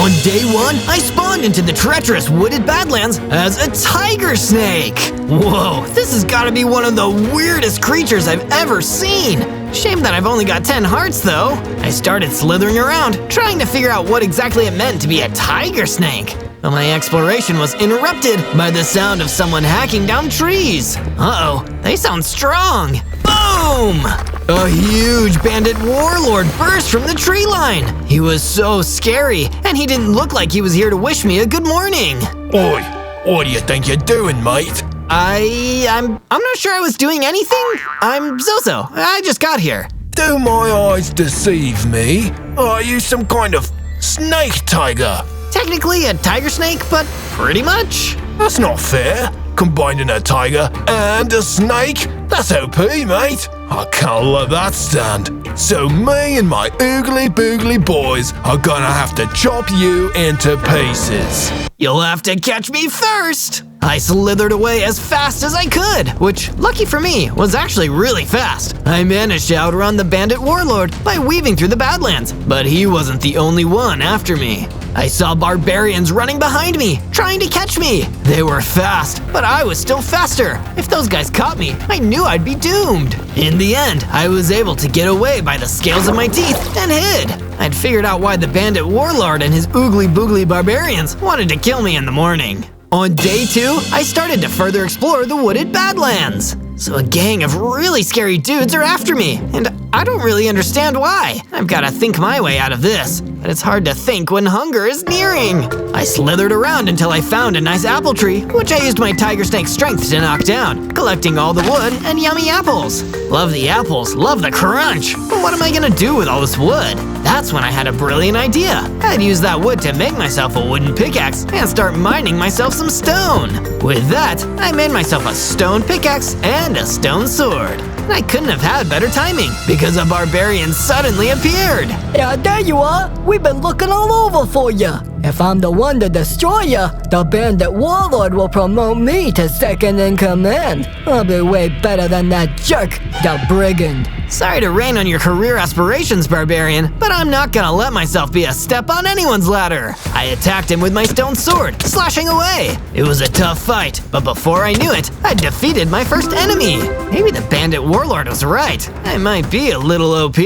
On day 1, I spawned into the treacherous wooded badlands as a tiger snake. Whoa, this has got to be one of the weirdest creatures I've ever seen. Shame that I've only got 10 hearts though. I started slithering around, trying to figure out what exactly it meant to be a tiger snake. But my exploration was interrupted by the sound of someone hacking down trees. Uh-oh, they sound strong. Boom! A huge bandit warlord burst from the tree line. He was so scary, and he didn't look like he was here to wish me a good morning. Oi, what do you think you're doing, mate? I'm not sure I was doing anything. I'm Zozo. I just got here. Do my eyes deceive me? Are you some kind of snake tiger? Technically a tiger snake, but pretty much. That's not fair. Combining a tiger and a snake? That's OP, mate. I can't let that stand. So me and my oogly boogly boys are gonna have to chop you into pieces. You'll have to catch me first. I slithered away as fast as I could, which, lucky for me, was actually really fast. I managed to outrun the bandit warlord by weaving through the badlands, but he wasn't the only one after me. I saw barbarians running behind me, trying to catch me. They were fast, but I was still faster. If those guys caught me, I knew I'd be doomed. In the end, I was able to get away by the scales of my teeth and hid. I'd figured out why the bandit warlord and his oogly boogly barbarians wanted to kill me in the morning. On day 2, I started to further explore the wooded badlands. So a gang of really scary dudes are after me, and I don't really understand why. I've got to think my way out of this, but it's hard to think when hunger is nearing. I slithered around until I found a nice apple tree, which I used my tiger snake strength to knock down, collecting all the wood and yummy apples. Love the apples, love the crunch. But what am I gonna do with all this wood? That's when I had a brilliant idea. I'd use that wood to make myself a wooden pickaxe and start mining myself some stone. With that, I made myself a stone pickaxe and a stone sword. And I couldn't have had better timing, because a barbarian suddenly appeared. Yeah, there you are. We've been looking all over for you. If I'm the one to destroy you, the bandit warlord will promote me to second in command. I'll be way better than that jerk, the brigand. Sorry to rain on your career aspirations, barbarian, but I'm not gonna let myself be a step on anyone's ladder. I attacked him with my stone sword, slashing away. It was a tough fight, but before I knew it, I defeated my first enemy. Maybe the bandit warlord was right. I might be a little OP.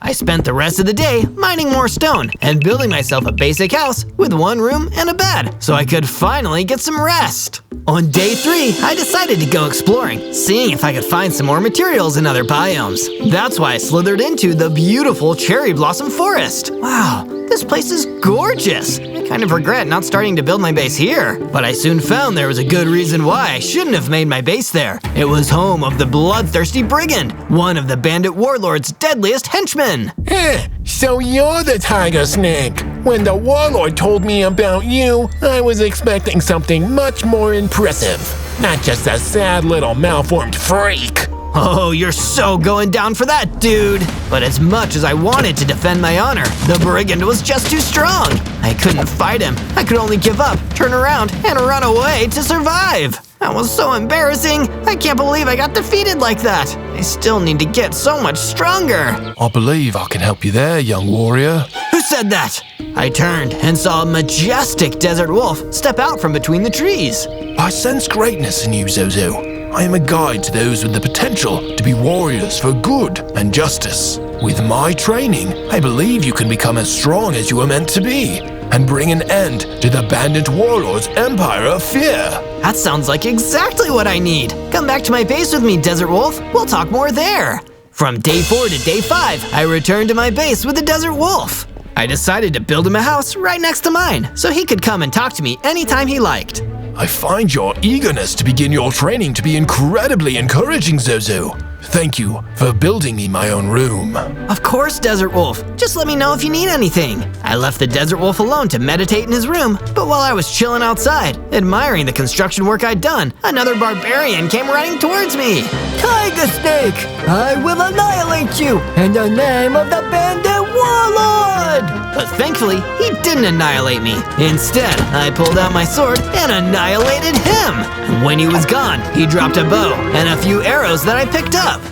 I spent the rest of the day mining more stone and building myself a basic house with one room and a bed, so I could finally get some rest. On day 3, I decided to go exploring, seeing if I could find some more materials in other biomes. That's why I slithered into the beautiful cherry blossom forest. Wow, this place is gorgeous. I kind of regret not starting to build my base here, but I soon found there was a good reason why I shouldn't have made my base there. It was home of the bloodthirsty brigand, one of the bandit warlord's deadliest henchmen. So you're the tiger snake. When the warlord told me about you, I was expecting something much more impressive. Not just a sad little malformed freak. Oh, you're so going down for that, dude! But as much as I wanted to defend my honor, the brigand was just too strong. I couldn't fight him. I could only give up, turn around, and run away to survive. That was so embarrassing. I can't believe I got defeated like that. I still need to get so much stronger. I believe I can help you there, young warrior. Who said that? I turned and saw a majestic desert wolf step out from between the trees. I sense greatness in you, Zozo. I am a guide to those with the potential to be warriors for good and justice. With my training, I believe you can become as strong as you are meant to be and bring an end to the bandit warlord's empire of fear. That sounds like exactly what I need. Come back to my base with me, Desert Wolf. We'll talk more there. From day 4 to day 5, I returned to my base with the Desert Wolf. I decided to build him a house right next to mine, so he could come and talk to me anytime he liked. I find your eagerness to begin your training to be incredibly encouraging, Zozo. Thank you for building me my own room. Of course, Desert Wolf. Just let me know if you need anything. I left the Desert Wolf alone to meditate in his room, but while I was chilling outside, admiring the construction work I'd done, another barbarian came running towards me. Tiger Snake, I will annihilate you in the name of the bandit warlord! But thankfully, he didn't annihilate me. Instead, I pulled out my sword and annihilated him. When he was gone, he dropped a bow and a few arrows that I picked up.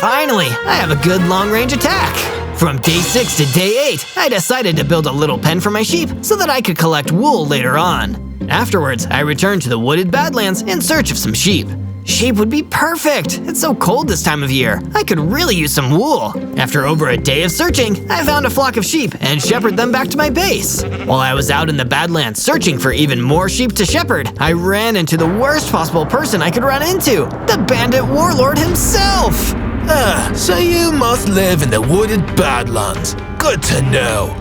Finally, I have a good long-range attack. From day 6 to day 8, I decided to build a little pen for my sheep so that I could collect wool later on. Afterwards, I returned to the wooded Badlands in search of some sheep. Sheep would be perfect! It's so cold this time of year. I could really use some wool. After over a day of searching, I found a flock of sheep and shepherded them back to my base. While I was out in the Badlands searching for even more sheep to shepherd, I ran into the worst possible person I could run into, the bandit warlord himself! So you must live in the wooded Badlands. Good to know.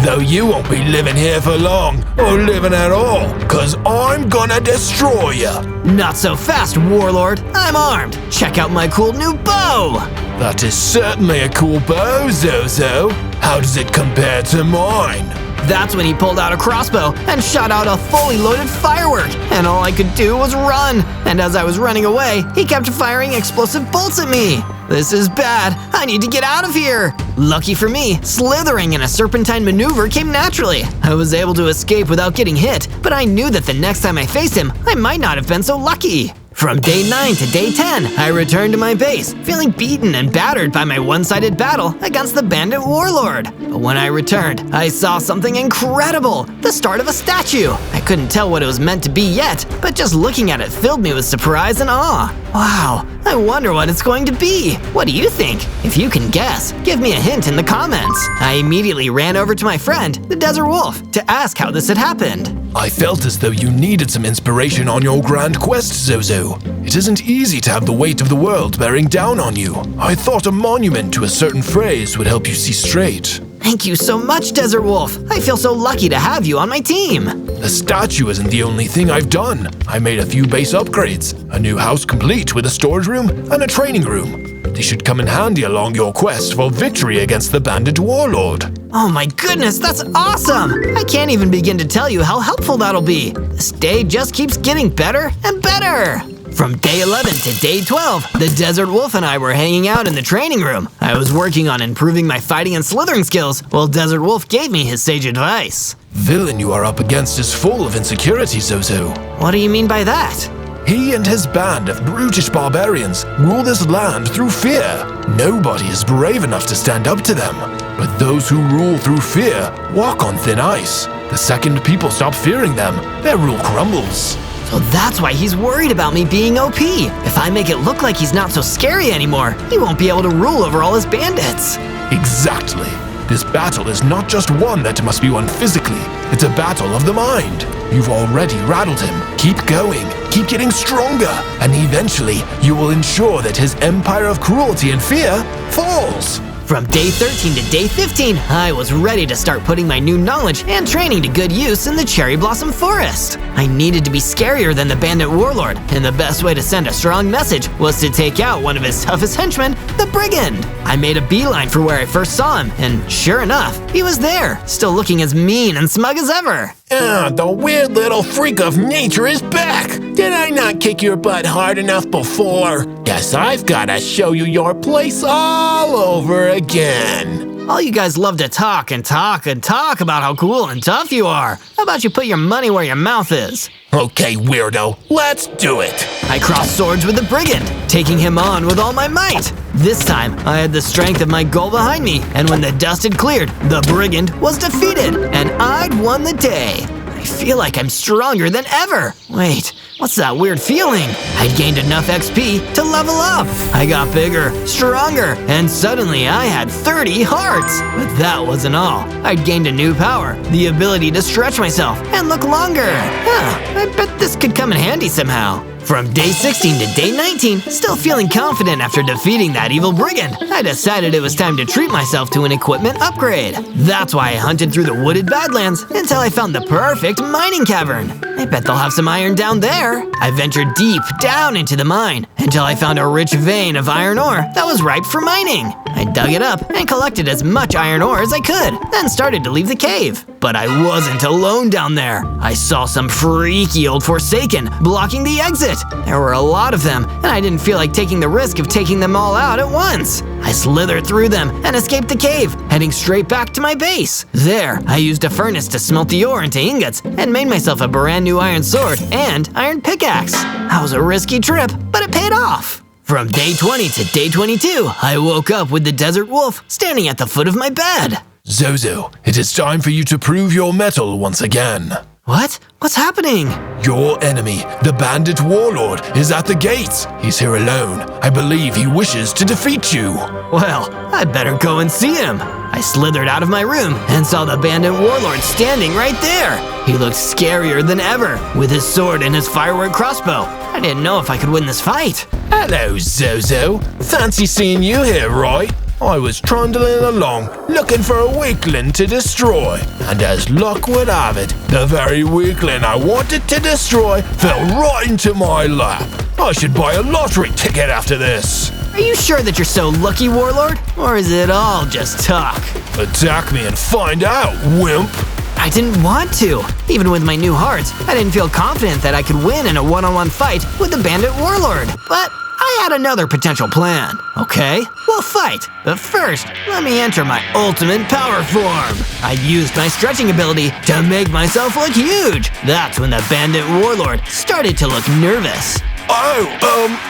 Though you won't be living here for long, or living at all, cause I'm gonna destroy ya. Not so fast, warlord. I'm armed. Check out my cool new bow! That is certainly a cool bow, Zozo. How does it compare to mine? That's when he pulled out a crossbow and shot out a fully loaded firework, and all I could do was run. And as I was running away, he kept firing explosive bolts at me. This is bad. I need to get out of here. Lucky for me, slithering in a serpentine maneuver came naturally. I was able to escape without getting hit, but I knew that the next time I faced him, I might not have been so lucky. From day 9 to day 10, I returned to my base, feeling beaten and battered by my one-sided battle against the bandit warlord. But when I returned, I saw something incredible, the start of a statue. I couldn't tell what it was meant to be yet, but just looking at it filled me with surprise and awe. Wow, I wonder what it's going to be. What do you think? If you can guess, give me a hint in the comments. I immediately ran over to my friend, the desert wolf, to ask how this had happened. I felt as though you needed some inspiration on your grand quest, Zozo. It isn't easy to have the weight of the world bearing down on you. I thought a monument to a certain phrase would help you see straight. Thank you so much, Desert Wolf. I feel so lucky to have you on my team. The statue isn't the only thing I've done. I made a few base upgrades, a new house complete with a storage room and a training room. They should come in handy along your quest for victory against the bandit warlord. Oh my goodness, that's awesome! I can't even begin to tell you how helpful that'll be. This day just keeps getting better and better. From day 11 to day 12, the Desert Wolf and I were hanging out in the training room. I was working on improving my fighting and slithering skills, while Desert Wolf gave me his sage advice. Villain you are up against is full of insecurity, Zozo. What do you mean by that? He and his band of brutish barbarians rule this land through fear. Nobody is brave enough to stand up to them. But those who rule through fear walk on thin ice. The second people stop fearing them, their rule crumbles. So that's why he's worried about me being OP. If I make it look like he's not so scary anymore, he won't be able to rule over all his bandits. Exactly. This battle is not just one that must be won physically. It's a battle of the mind. You've already rattled him. Keep going. Keep getting stronger. And eventually, you will ensure that his empire of cruelty and fear falls. From day 13 to day 15, I was ready to start putting my new knowledge and training to good use in the Cherry Blossom Forest. I needed to be scarier than the bandit warlord, and the best way to send a strong message was to take out one of his toughest henchmen, the brigand. I made a beeline for where I first saw him, and sure enough, he was there, still looking as mean and smug as ever. The weird little freak of nature is back! Did I not kick your butt hard enough before? Guess I've gotta show you your place all over again. All you guys love to talk and talk and talk about how cool and tough you are. How about you put your money where your mouth is? Okay, weirdo, let's do it! I crossed swords with the brigand, taking him on with all my might. This time, I had the strength of my goal behind me, and when the dust had cleared, the brigand was defeated, and I'd won the day. I feel like I'm stronger than ever. Wait, what's that weird feeling? I'd gained enough XP to level up. I got bigger, stronger, and suddenly I had 30 hearts. But that wasn't all. I'd gained a new power, the ability to stretch myself and look longer. I bet this could come in handy somehow. From day 16 to day 19, still feeling confident after defeating that evil brigand, I decided it was time to treat myself to an equipment upgrade. That's why I hunted through the wooded Badlands until I found the perfect mining cavern. I bet they'll have some iron down there. I ventured deep down into the mine until I found a rich vein of iron ore that was ripe for mining. I dug it up and collected as much iron ore as I could, then started to leave the cave. But I wasn't alone down there. I saw some freaky old Forsaken blocking the exit. There were a lot of them, and I didn't feel like taking the risk of taking them all out at once. I slithered through them and escaped the cave, heading straight back to my base. There, I used a furnace to smelt the ore into ingots and made myself a brand new iron sword and iron pickaxe. That was a risky trip, but it paid off. From day 20 to day 22, I woke up with the desert wolf standing at the foot of my bed. Zozo, it is time for you to prove your mettle once again. What? What's happening? Your enemy, the bandit warlord, is at the gates. He's here alone. I believe he wishes to defeat you. Well, I'd better go and see him. I slithered out of my room and saw the bandit warlord standing right there. He looked scarier than ever, with his sword and his firework crossbow. I didn't know if I could win this fight. Hello, Zozo. Fancy seeing you here, right? I was trundling along, looking for a weakling to destroy. And as luck would have it, the very weakling I wanted to destroy fell right into my lap. I should buy a lottery ticket after this. Are you sure that you're so lucky, warlord? Or is it all just talk? Attack me and find out, wimp. I didn't want to. Even with my new heart, I didn't feel confident that I could win in a one-on-one fight with the bandit warlord. But I had another potential plan. Okay, we'll fight. But first, let me enter my ultimate power form. I used my stretching ability to make myself look huge. That's when the bandit warlord started to look nervous.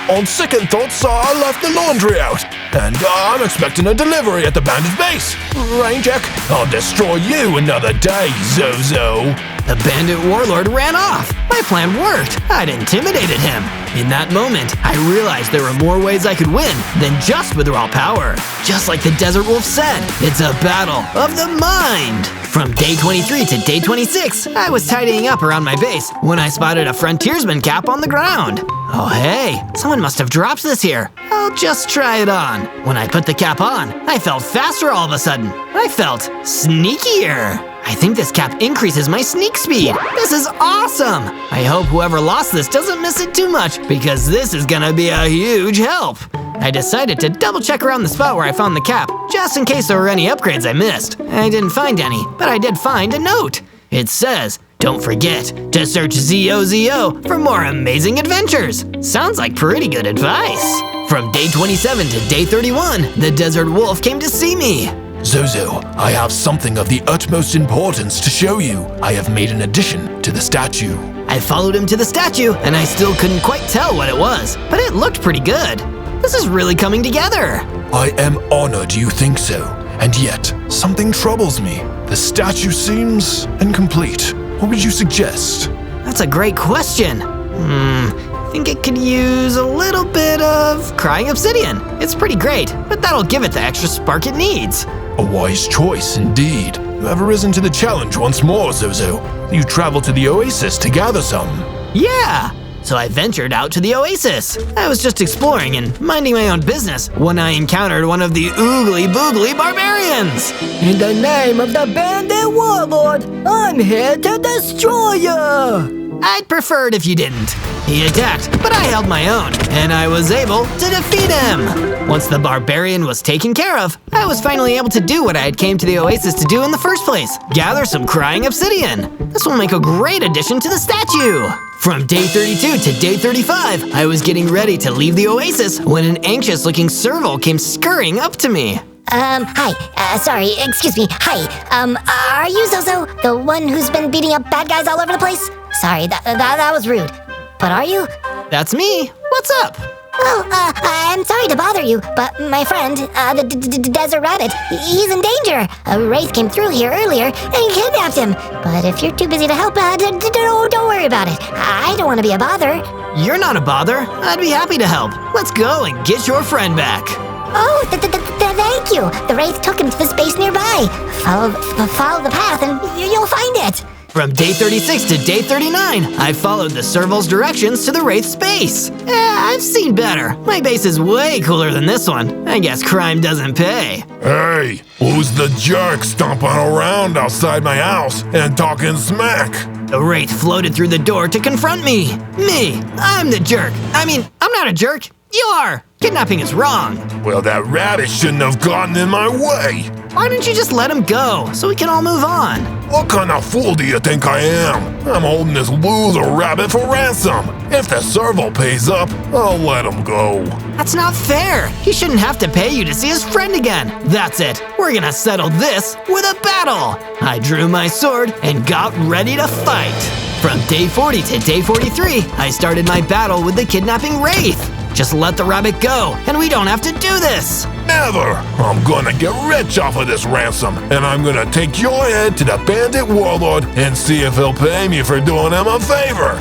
On second thoughts, I left the laundry out. And I'm expecting a delivery at the bandit base. Rain check, I'll destroy you another day, Zozo. The bandit warlord ran off. My plan worked. I'd intimidated him. In that moment, I realized there were more ways I could win than just with raw power. Just like the desert wolf said, it's a battle of the mind. From day 23 to day 26, I was tidying up around my base when I spotted a frontiersman cap on the ground. Oh hey, someone must have dropped this here. I'll just try it on. When I put the cap on, I felt faster all of a sudden. I felt sneakier. I think this cap increases my sneak speed. This is awesome! I hope whoever lost this doesn't miss it too much, because this is gonna be a huge help. I decided to double check around the spot where I found the cap, just in case there were any upgrades I missed. I didn't find any, but I did find a note. It says, "Don't forget to search Zozo for more amazing adventures." Sounds like pretty good advice. From day 27 to day 31, the desert wolf came to see me. Zozo, I have something of the utmost importance to show you. I have made an addition to the statue. I followed him to the statue, and I still couldn't quite tell what it was, but it looked pretty good. This is really coming together. I am honored you think so, and yet something troubles me. The statue seems incomplete. What would you suggest? That's a great question. I think it could use a little bit of crying obsidian. It's pretty great, but that'll give it the extra spark it needs. A wise choice indeed. You have risen to the challenge once more, Zozo. You traveled to the oasis to gather some. Yeah! So I ventured out to the oasis. I was just exploring and minding my own business when I encountered one of the oogly boogly barbarians. In the name of the bandit warlord, I'm here to destroy you! I'd prefer it if you didn't. He attacked, but I held my own, and I was able to defeat him. Once the barbarian was taken care of, I was finally able to do what I had came to the oasis to do in the first place, gather some crying obsidian. This will make a great addition to the statue. From day 32 to day 35, I was getting ready to leave the oasis when an anxious-looking serval came scurrying up to me. Hi, sorry, excuse me, hi, are you Zozo, the one who's been beating up bad guys all over the place? Sorry, that was rude, but are you? That's me, what's up? Well, I'm sorry to bother you, but my friend, the desert rabbit, he's in danger. A wraith came through here earlier and kidnapped him, but if you're too busy to help, don't worry about it. I don't want to be a bother. You're not a bother, I'd be happy to help. Let's go and get your friend back. Oh, thank you. The wraith took him to the space nearby. Follow the path and you'll find it. From day 36 to day 39, I followed the serval's directions to the wraith's base. I've seen better. My base is way cooler than this one. I guess crime doesn't pay. Hey, who's the jerk stomping around outside my house and talking smack? The wraith floated through the door to confront me. Me, I'm the jerk. I mean, I'm not a jerk. You are. Kidnapping is wrong. Well, that rabbit shouldn't have gotten in my way. Why don't you just let him go so we can all move on? What kind of fool do you think I am? I'm holding this loser rabbit for ransom. If the serval pays up, I'll let him go. That's not fair. He shouldn't have to pay you to see his friend again. That's it. We're gonna settle this with a battle. I drew my sword and got ready to fight. From day 40 to day 43, I started my battle with the kidnapping wraith. Just let the rabbit go, and we don't have to do this. Never! I'm gonna get rich off of this ransom, and I'm gonna take your head to the bandit warlord and see if he'll pay me for doing him a favor.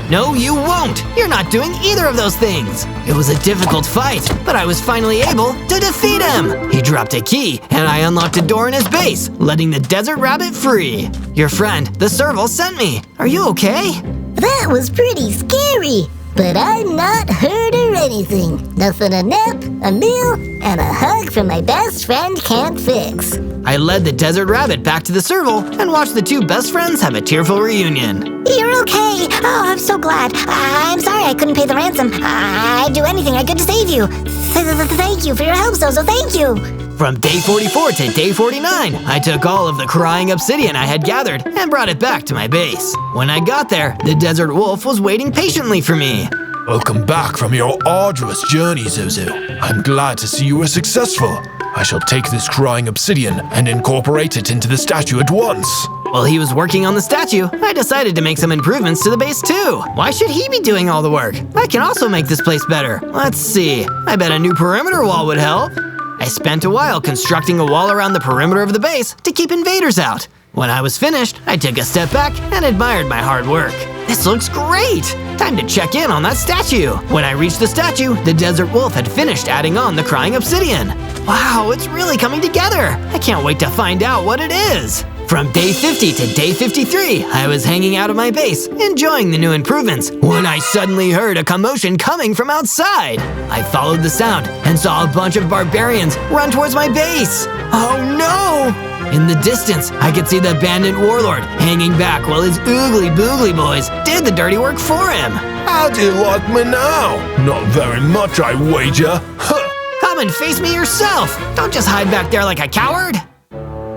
No, you won't! You're not doing either of those things! It was a difficult fight, but I was finally able to defeat him! He dropped a key, and I unlocked a door in his base, letting the desert rabbit free. Your friend, the serval, sent me. Are you okay? That was pretty scary, but I'm not hurt or anything. Nothing a nap, a meal, and a hug from my best friend can't fix. I led the desert rabbit back to the serval and watched the two best friends have a tearful reunion. You're okay. Oh, I'm so glad. I'm sorry I couldn't pay the ransom. I'd do anything I could to save you. Thank you for your help, Zozo. Thank you. From day 44 to day 49, I took all of the crying obsidian I had gathered and brought it back to my base. When I got there, the desert wolf was waiting patiently for me. Welcome back from your arduous journey, Zozo. I'm glad to see you were successful. I shall take this crying obsidian and incorporate it into the statue at once. While he was working on the statue, I decided to make some improvements to the base too. Why should he be doing all the work? I can also make this place better. Let's see. I bet a new perimeter wall would help. I spent a while constructing a wall around the perimeter of the base to keep invaders out. When I was finished, I took a step back and admired my hard work. This looks great! Time to check in on that statue. When I reached the statue, the desert wolf had finished adding on the crying obsidian. Wow, it's really coming together! I can't wait to find out what it is! From day 50 to day 53, I was hanging out of my base, enjoying the new improvements, when I suddenly heard a commotion coming from outside. I followed the sound and saw a bunch of barbarians run towards my base. Oh no! In the distance, I could see the bandit warlord hanging back while his oogly boogly boys did the dirty work for him. How do you like me now? Not very much, I wager. Huh. Come and face me yourself! Don't just hide back there like a coward!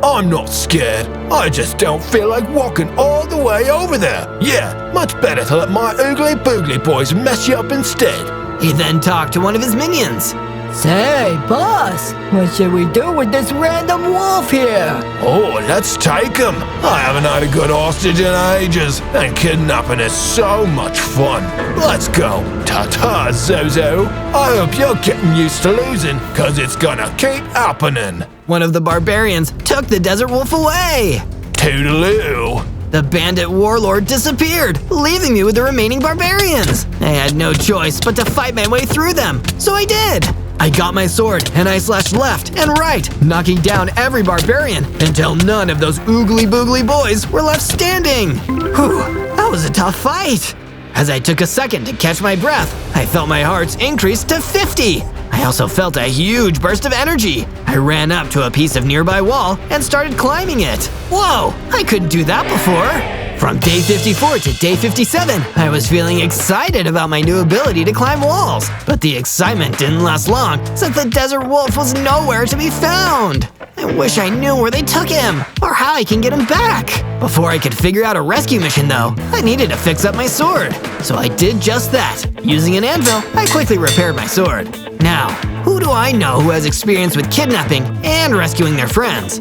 I'm not scared. I just don't feel like walking all the way over there. Yeah, much better to let my oogly boogly boys mess you up instead. He then talked to one of his minions. Say, boss, what should we do with this random wolf here? Oh, let's take him. I haven't had a good hostage in ages, and kidnapping is so much fun. Let's go. Ta-ta, Zozo. I hope you're getting used to losing, cause it's gonna keep happening. One of the barbarians took the desert wolf away. Toodaloo. The bandit warlord disappeared, leaving me with the remaining barbarians. I had no choice but to fight my way through them, so I did. I got my sword and I slashed left and right, knocking down every barbarian until none of those oogly boogly boys were left standing. Whew, that was a tough fight. As I took a second to catch my breath, I felt my hearts increase to 50. I also felt a huge burst of energy. I ran up to a piece of nearby wall and started climbing it. Whoa, I couldn't do that before. From day 54 to day 57, I was feeling excited about my new ability to climb walls. But the excitement didn't last long, since the desert wolf was nowhere to be found. I wish I knew where they took him, or how I can get him back. Before I could figure out a rescue mission though, I needed to fix up my sword. So I did just that. Using an anvil, I quickly repaired my sword. Now, who do I know who has experience with kidnapping and rescuing their friends?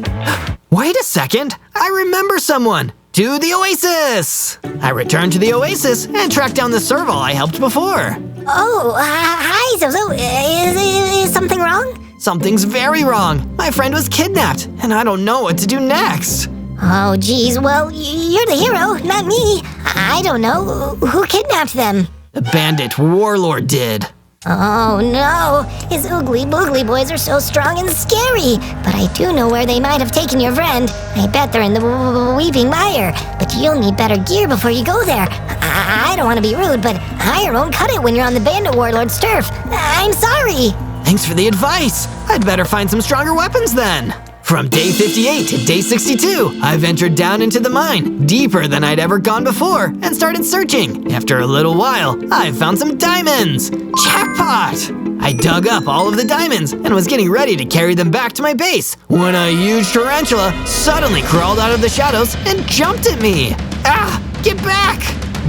Wait a second, I remember someone! To the oasis! I returned to the oasis and tracked down the serval I helped before. Oh, hi, Zozo. Is something wrong? Something's very wrong. My friend was kidnapped, and I don't know what to do next. Oh, geez. Well, you're the hero, not me. I don't know. Who kidnapped them? The bandit warlord did. Oh, no. His oogly boogly boys are so strong and scary. But I do know where they might have taken your friend. I bet they're in the Weeping Mire. But you'll need better gear before you go there. I don't want to be rude, but iron won't cut it when you're on the bandit warlord's turf. I'm sorry. Thanks for the advice. I'd better find some stronger weapons then. From day 58 to day 62, I ventured down into the mine, deeper than I'd ever gone before, and started searching. After a little while, I found some diamonds. Jackpot! I dug up all of the diamonds and was getting ready to carry them back to my base when a huge tarantula suddenly crawled out of the shadows and jumped at me. Ah! Get back!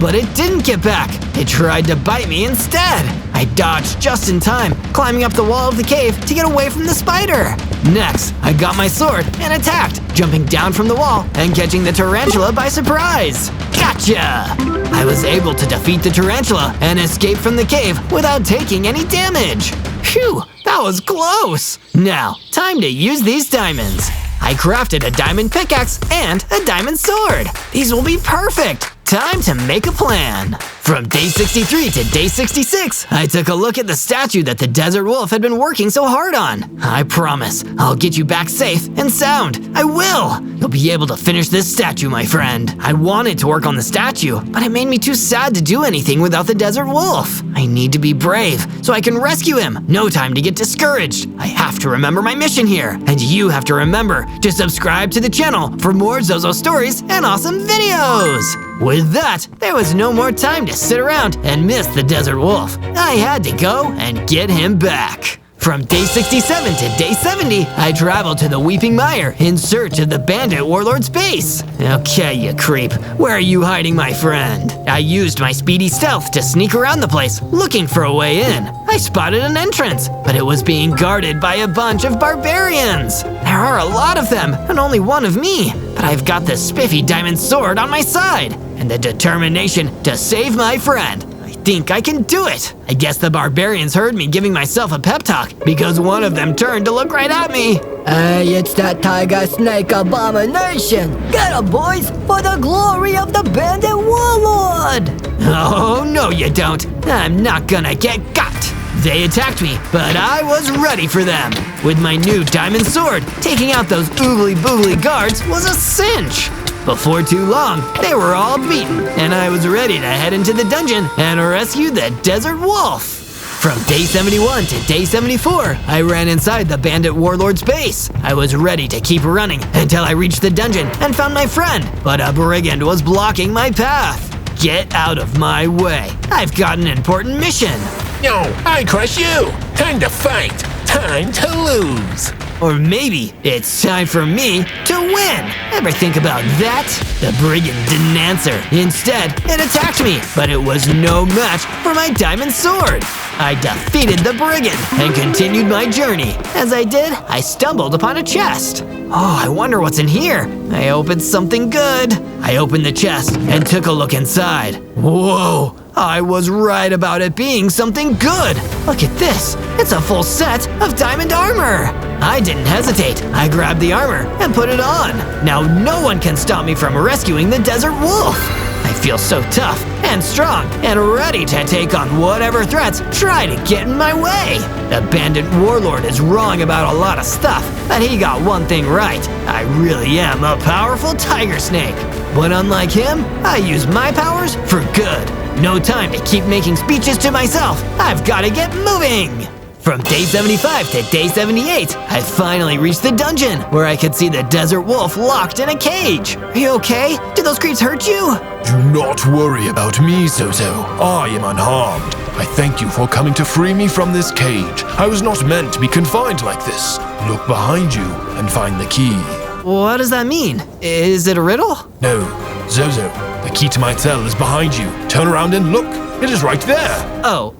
But it didn't get back. It tried to bite me instead. I I dodged just in time, climbing up the wall of the cave to get away from the spider. Next, I got my sword and attacked, jumping down from the wall and catching the tarantula by surprise. Gotcha! I was able to defeat the tarantula and escape from the cave without taking any damage. Phew, that was close. Now, time to use these diamonds. I crafted a diamond pickaxe and a diamond sword. These will be perfect. Time to make a plan. From day 63 to day 66, I took a look at the statue that the desert wolf had been working so hard on. I promise, I'll get you back safe and sound. I will! You'll be able to finish this statue, my friend. I wanted to work on the statue, but it made me too sad to do anything without the desert wolf. I need to be brave so I can rescue him. No time to get discouraged. I have to remember my mission here, and you have to remember to subscribe to the channel for more Zozo stories and awesome videos. With that, there was no more time to sit around and miss the desert wolf. I had to go and get him back. From day 67 to day 70, I traveled to the Weeping Mire in search of the bandit warlord's base. Okay, you creep, where are you hiding, my friend? I used my speedy stealth to sneak around the place, looking for a way in. I spotted an entrance, but it was being guarded by a bunch of barbarians. There are a lot of them, and only one of me. But I've got the spiffy diamond sword on my side, and the determination to save my friend. I think I can do it. I guess the barbarians heard me giving myself a pep talk because one of them turned to look right at me. Hey, it's that tiger snake abomination! Get 'em, boys, for the glory of the bandit warlord! Oh, no you don't. I'm not gonna get got. They attacked me, but I was ready for them. With my new diamond sword, taking out those oogly boogly guards was a cinch. Before too long, they were all beaten, and I was ready to head into the dungeon and rescue the desert wolf. From day 71 to day 74, I ran inside the bandit warlord's base. I was ready to keep running until I reached the dungeon and found my friend, but a brigand was blocking my path. Get out of my way. I've got an important mission. No, I crush you. Time to fight. Time to lose. Or maybe it's time for me to win. Ever think about that? The brigand didn't answer. Instead, it attacked me, but it was no match for my diamond sword. I defeated the brigand and continued my journey. As I did, I stumbled upon a chest. Oh, I wonder what's in here. I opened something good. I opened the chest and took a look inside. Whoa, I was right about it being something good. Look at this. It's a full set of diamond armor. I didn't hesitate. I grabbed the armor and put it on. Now no one can stop me from rescuing the desert wolf. I feel so tough and strong and ready to take on whatever threats try to get in my way. The bandit warlord is wrong about a lot of stuff, but he got one thing right. I really am a powerful tiger snake. But unlike him, I use my powers for good. No time to keep making speeches to myself. I've got to get moving. From day 75 to day 78, I finally reached the dungeon where I could see the desert wolf locked in a cage. Are you okay? Did those creeps hurt you? Do not worry about me, Zozo. I am unharmed. I thank you for coming to free me from this cage. I was not meant to be confined like this. Look behind you and find the key. What does that mean? Is it a riddle? No, Zozo, the key to my cell is behind you. Turn around and look. It is right there. Oh,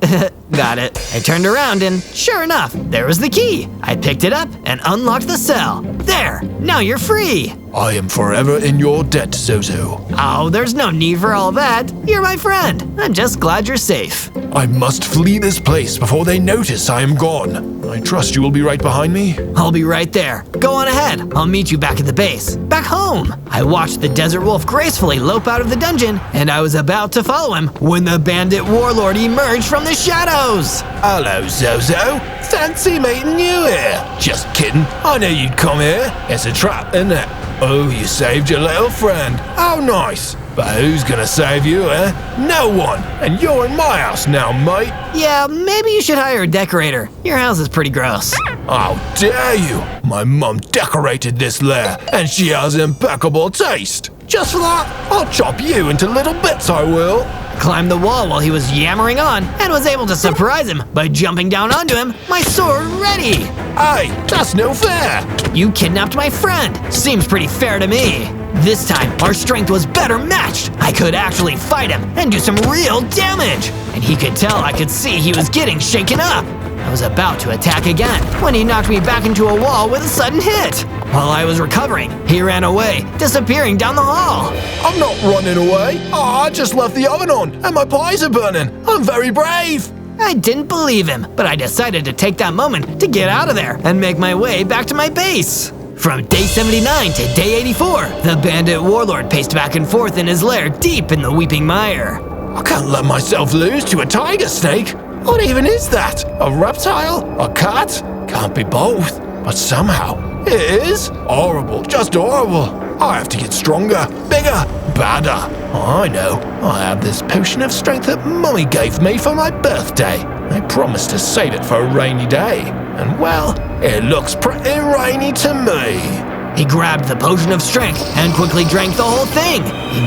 got it. I turned around and sure enough, there was the key. I picked it up and unlocked the cell. There, now you're free. I am forever in your debt, Zozo. Oh, there's no need for all that. You're my friend. I'm just glad you're safe. I must flee this place before they notice I am gone. I trust you will be right behind me. I'll be right there. Go on ahead. I'll meet you back at the base. Back home. I watched the desert wolf gracefully lope out of the dungeon, and I was about to follow him when the bandit warlord emerged from the shadows. Hello, Zozo. Fancy meeting you here. Just kidding. I knew you'd come here. It's a trap, isn't it? Oh, you saved your little friend. How nice. But who's gonna save you, eh? No one. And you're in my house now, mate. Yeah, maybe you should hire a decorator. Your house is pretty gross. How dare you! My mum decorated this lair, and she has impeccable taste. Just for that, I'll chop you into little bits, I will. Climbed the wall while he was yammering on and was able to surprise him by jumping down onto him, my sword ready. Hey, that's no fair. You kidnapped my friend. Seems pretty fair to me. This time, our strength was better matched. I could actually fight him and do some real damage. And he could tell I could see he was getting shaken up. I was about to attack again when he knocked me back into a wall with a sudden hit. While I was recovering, he ran away, disappearing down the hall. I'm not running away. I just left the oven on and my pies are burning. I'm very brave. I didn't believe him, but I decided to take that moment to get out of there and make my way back to my base. From day 79 to day 84, the bandit warlord paced back and forth in his lair deep in the weeping mire. I can't let myself lose to a tiger snake. What even is that? A reptile? A cat? Can't be both. But somehow, it is. Horrible, just horrible. I have to get stronger, bigger, badder. I know. I have this potion of strength that Mummy gave me for my birthday. I promised to save it for a rainy day. And well, it looks pretty rainy to me. He grabbed the potion of strength and quickly drank the whole thing.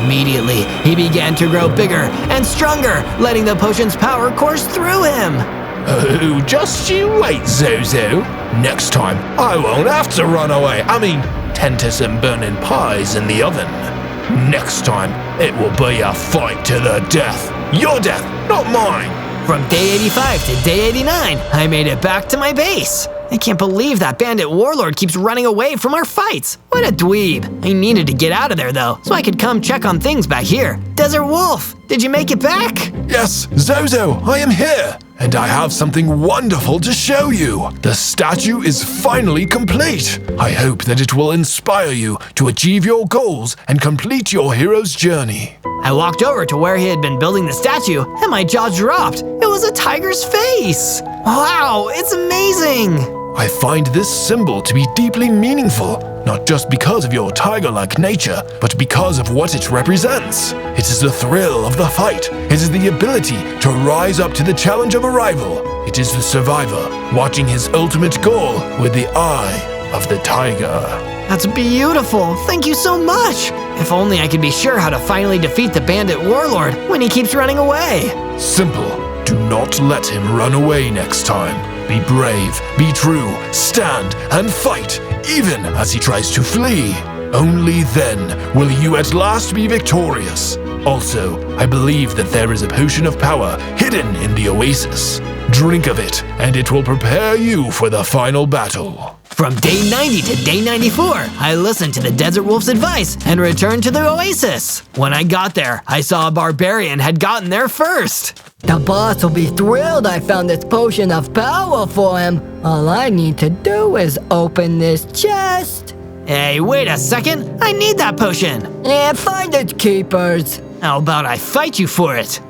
Immediately, he began to grow bigger and stronger, letting the potion's power course through him. Oh, just you wait, Zozo. Next time, I won't have to run away. Tend to some burning pies in the oven. Next time, it will be a fight to the death. Your death, not mine. From day 85 to day 89, I made it back to my base. I can't believe that bandit warlord keeps running away from our fights. What a dweeb. I needed to get out of there though, so I could come check on things back here. Desert Wolf, did you make it back? Yes, Zozo, I am here. And I have something wonderful to show you. The statue is finally complete. I hope that it will inspire you to achieve your goals and complete your hero's journey. I walked over to where he had been building the statue, and my jaw dropped. It was a tiger's face. Wow, it's amazing. I find this symbol to be deeply meaningful, not just because of your tiger-like nature, but because of what it represents. It is the thrill of the fight. It is the ability to rise up to the challenge of a rival. It is the survivor watching his ultimate goal with the eye of the tiger. That's beautiful. Thank you so much. If only I could be sure how to finally defeat the bandit warlord when he keeps running away. Simple. Do not let him run away next time. Be brave, be true, stand and fight, even as he tries to flee. Only then will you at last be victorious. Also, I believe that there is a potion of power hidden in the oasis. Drink of it, and it will prepare you for the final battle. From day 90 to day 94, I listened to the Desert Wolf's advice and returned to the oasis. When I got there, I saw a barbarian had gotten there first. The boss will be thrilled I found this potion of power for him. All I need to do is open this chest. Hey, wait a second. I need that potion. And find its keepers. How about I fight you for it?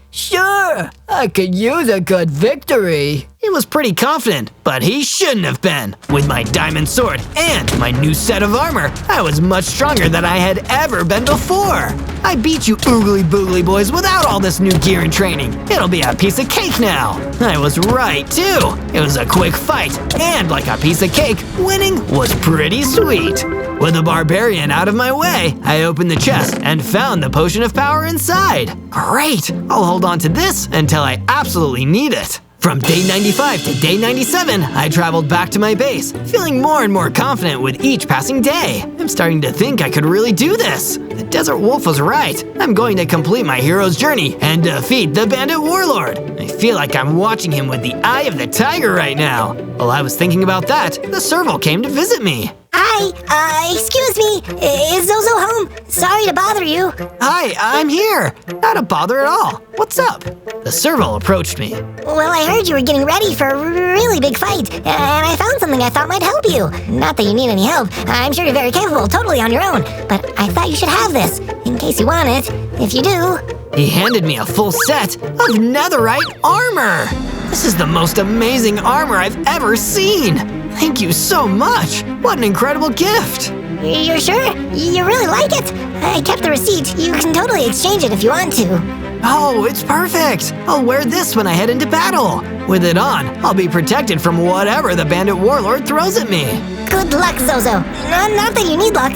Sure, I could use a good victory. He was pretty confident, but he shouldn't have been. With my diamond sword and my new set of armor, I was much stronger than I had ever been before. I beat you oogly boogly boys without all this new gear and training. It'll be a piece of cake now. I was right, too. It was a quick fight, and like a piece of cake, winning was pretty sweet. With the barbarian out of my way, I opened the chest and found the potion of power inside. Great! I'll hold on to this until I absolutely need it. From day 95 to day 97, I traveled back to my base, feeling more and more confident with each passing day. I'm starting to think I could really do this. The Desert Wolf was right. I'm going to complete my hero's journey and defeat the bandit warlord. I feel like I'm watching him with the eye of the tiger right now. While I was thinking about that, the serval came to visit me. Hi, excuse me, is Zozo home? Sorry to bother you. Hi, I'm here. Not a bother at all. What's up? The serval approached me. Well, I heard you were getting ready for a really big fight, and I found something I thought might help you. Not that you need any help. I'm sure you're very capable, totally on your own. But I thought you should have this, in case you want it. If you do... He handed me a full set of netherite armor. This is the most amazing armor I've ever seen. Thank you so much. What an incredible gift. You're sure? You really like it? I kept the receipt. You can totally exchange it if you want to. Oh, it's perfect. I'll wear this when I head into battle. With it on, I'll be protected from whatever the bandit warlord throws at me. Good luck, Zozo. Not that you need luck.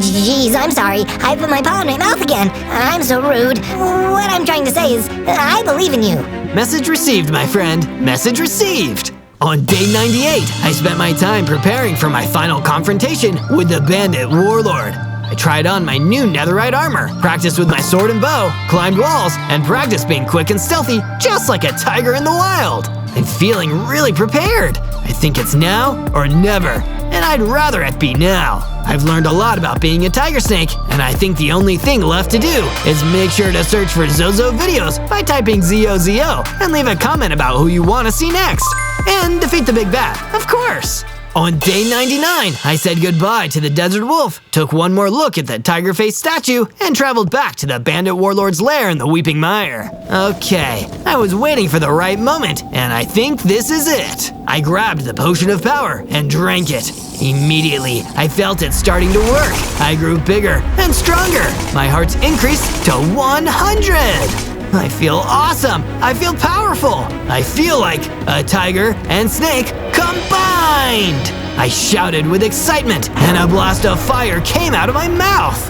Geez, I'm sorry. I put my paw in my mouth again. I'm so rude. What I'm trying to say is, I believe in you. Message received, my friend. Message received. On day 98, I spent my time preparing for my final confrontation with the bandit warlord. I tried on my new netherite armor, practiced with my sword and bow, climbed walls, and practiced being quick and stealthy, just like a tiger in the wild. I'm feeling really prepared. I think it's now or never, and I'd rather it be now. I've learned a lot about being a tiger snake, and I think the only thing left to do is make sure to search for Zozo videos by typing ZOZO and leave a comment about who you want to see next. And defeat the big bad, of course! On day 99, I said goodbye to the desert wolf, took one more look at the tiger face statue, and traveled back to the bandit warlord's lair in the Weeping Mire. Okay, I was waiting for the right moment, and I think this is it. I grabbed the potion of power and drank it. Immediately, I felt it starting to work. I grew bigger and stronger. My heart's increased to 100. I feel awesome! I feel powerful! I feel like a tiger and snake combined! I shouted with excitement, and a blast of fire came out of my mouth!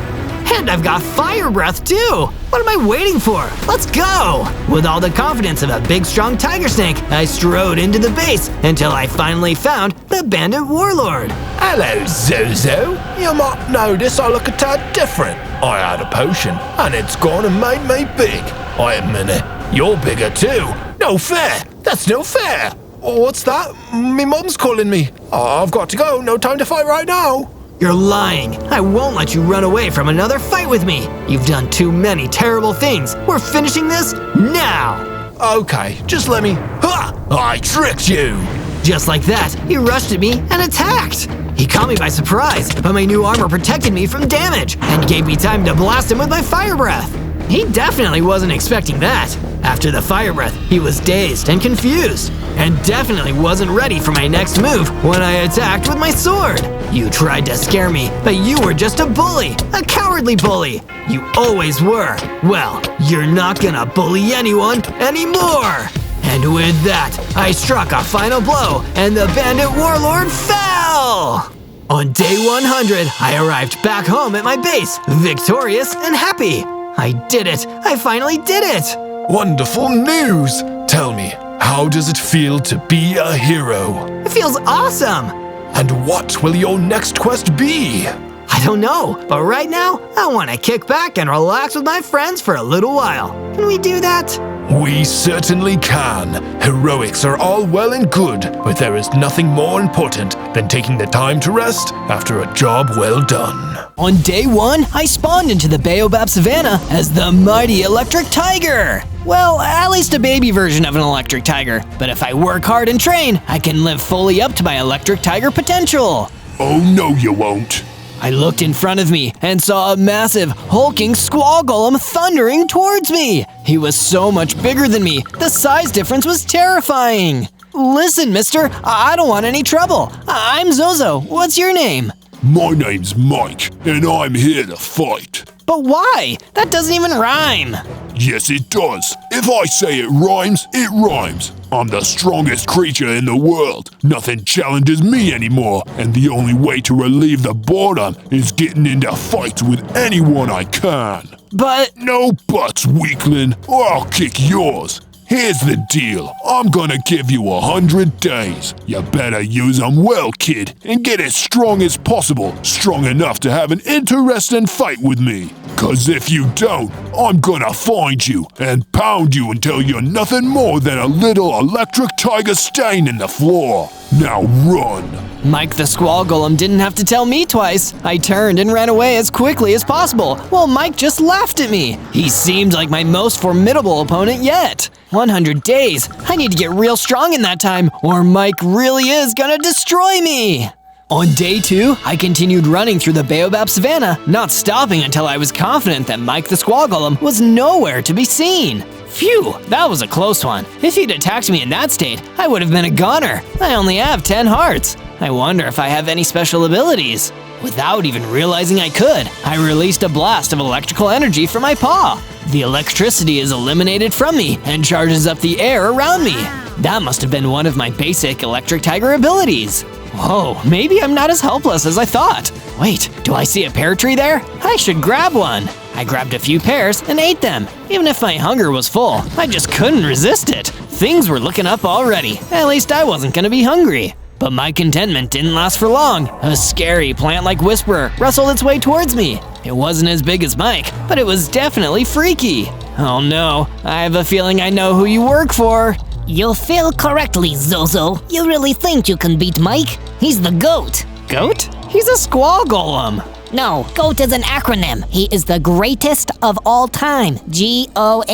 And I've got fire breath too! What am I waiting for? Let's go! With all the confidence of a big strong tiger snake, I strode into the base until I finally found the bandit warlord. Hello, Zozo. You might notice I look a tad different. I had a potion, and it's gone and made me big. Wait a minute, you're bigger too. No fair, that's no fair. What's that? Me mum's calling me. I've got to go, no time to fight right now. You're lying. I won't let you run away from another fight with me. You've done too many terrible things. We're finishing this now. Okay, just let me. Ha! I tricked you. Just like that, he rushed at me and attacked. He caught me by surprise, but my new armor protected me from damage and gave me time to blast him with my fire breath. He definitely wasn't expecting that. After the fire breath, he was dazed and confused, and definitely wasn't ready for my next move when I attacked with my sword. You tried to scare me, but you were just a bully, a cowardly bully. You always were. Well, you're not gonna bully anyone anymore. And with that, I struck a final blow, and the bandit warlord fell! On day 100, I arrived back home at my base, victorious and happy. I did it! I finally did it! Wonderful news! Tell me, how does it feel to be a hero? It feels awesome! And what will your next quest be? I don't know, but right now, I want to kick back and relax with my friends for a little while. Can we do that? We certainly can. Heroics are all well and good, but there is nothing more important than taking the time to rest after a job well done. On day 1, I spawned into the Baobab Savannah as the mighty electric tiger. Well, at least a baby version of an electric tiger. But if I work hard and train, I can live fully up to my electric tiger potential. Oh no you won't. I looked in front of me and saw a massive, hulking squall golem thundering towards me. He was so much bigger than me, the size difference was terrifying. Listen, mister, I don't want any trouble. I'm Zozo. What's your name? My name's Mike, and I'm here to fight. But why? That doesn't even rhyme. Yes, it does. If I say it rhymes, it rhymes. I'm the strongest creature in the world. Nothing challenges me anymore, and the only way to relieve the boredom is getting into fights with anyone I can. But… No buts, weakling, or I'll kick yours. Here's the deal. I'm gonna give you 100 days. You better use them well, kid, and get as strong as possible. Strong enough to have an interesting fight with me. 'Cause if you don't, I'm gonna find you and pound you until you're nothing more than a little electric tiger stain in the floor. Now run. Mike the Squall Golem didn't have to tell me twice. I turned and ran away as quickly as possible, while Mike just laughed at me. He seemed like my most formidable opponent yet. 100 days. I need to get real strong in that time, or Mike really is gonna destroy me. On day 2, I continued running through the Baobab Savannah, not stopping until I was confident that Mike the Squall Golem was nowhere to be seen. Phew, that was a close one. If he'd attacked me in that state, I would have been a goner. I only have 10 hearts. I wonder if I have any special abilities. Without even realizing I could, I released a blast of electrical energy from my paw. The electricity is eliminated from me and charges up the air around me. That must have been one of my basic electric tiger abilities. Whoa, maybe I'm not as helpless as I thought. Wait, do I see a pear tree there? I should grab one. I grabbed a few pears and ate them. Even if my hunger was full, I just couldn't resist it. Things were looking up already. At least I wasn't gonna be hungry. But my contentment didn't last for long. A scary plant-like whisperer rustled its way towards me. It wasn't as big as Mike, but it was definitely freaky. Oh no, I have a feeling I know who you work for. You feel correctly, Zozo. You really think you can beat Mike? He's the GOAT. Goat? He's a squall golem. No, GOAT is an acronym. He is the greatest of all time. GOAT.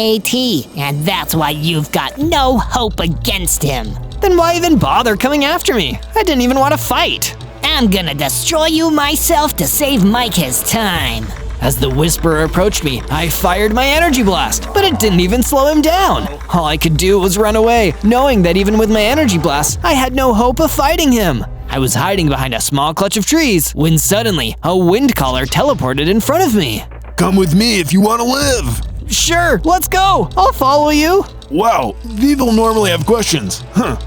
And that's why you've got no hope against him. Then why even bother coming after me? I didn't even want to fight. I'm gonna destroy you myself to save Mike his time. As the whisperer approached me, I fired my energy blast, but it didn't even slow him down. All I could do was run away, knowing that even with my energy blast, I had no hope of fighting him. I was hiding behind a small clutch of trees when suddenly a wind caller teleported in front of me. Come with me if you want to live. Sure, let's go. I'll follow you. Wow, people normally have questions.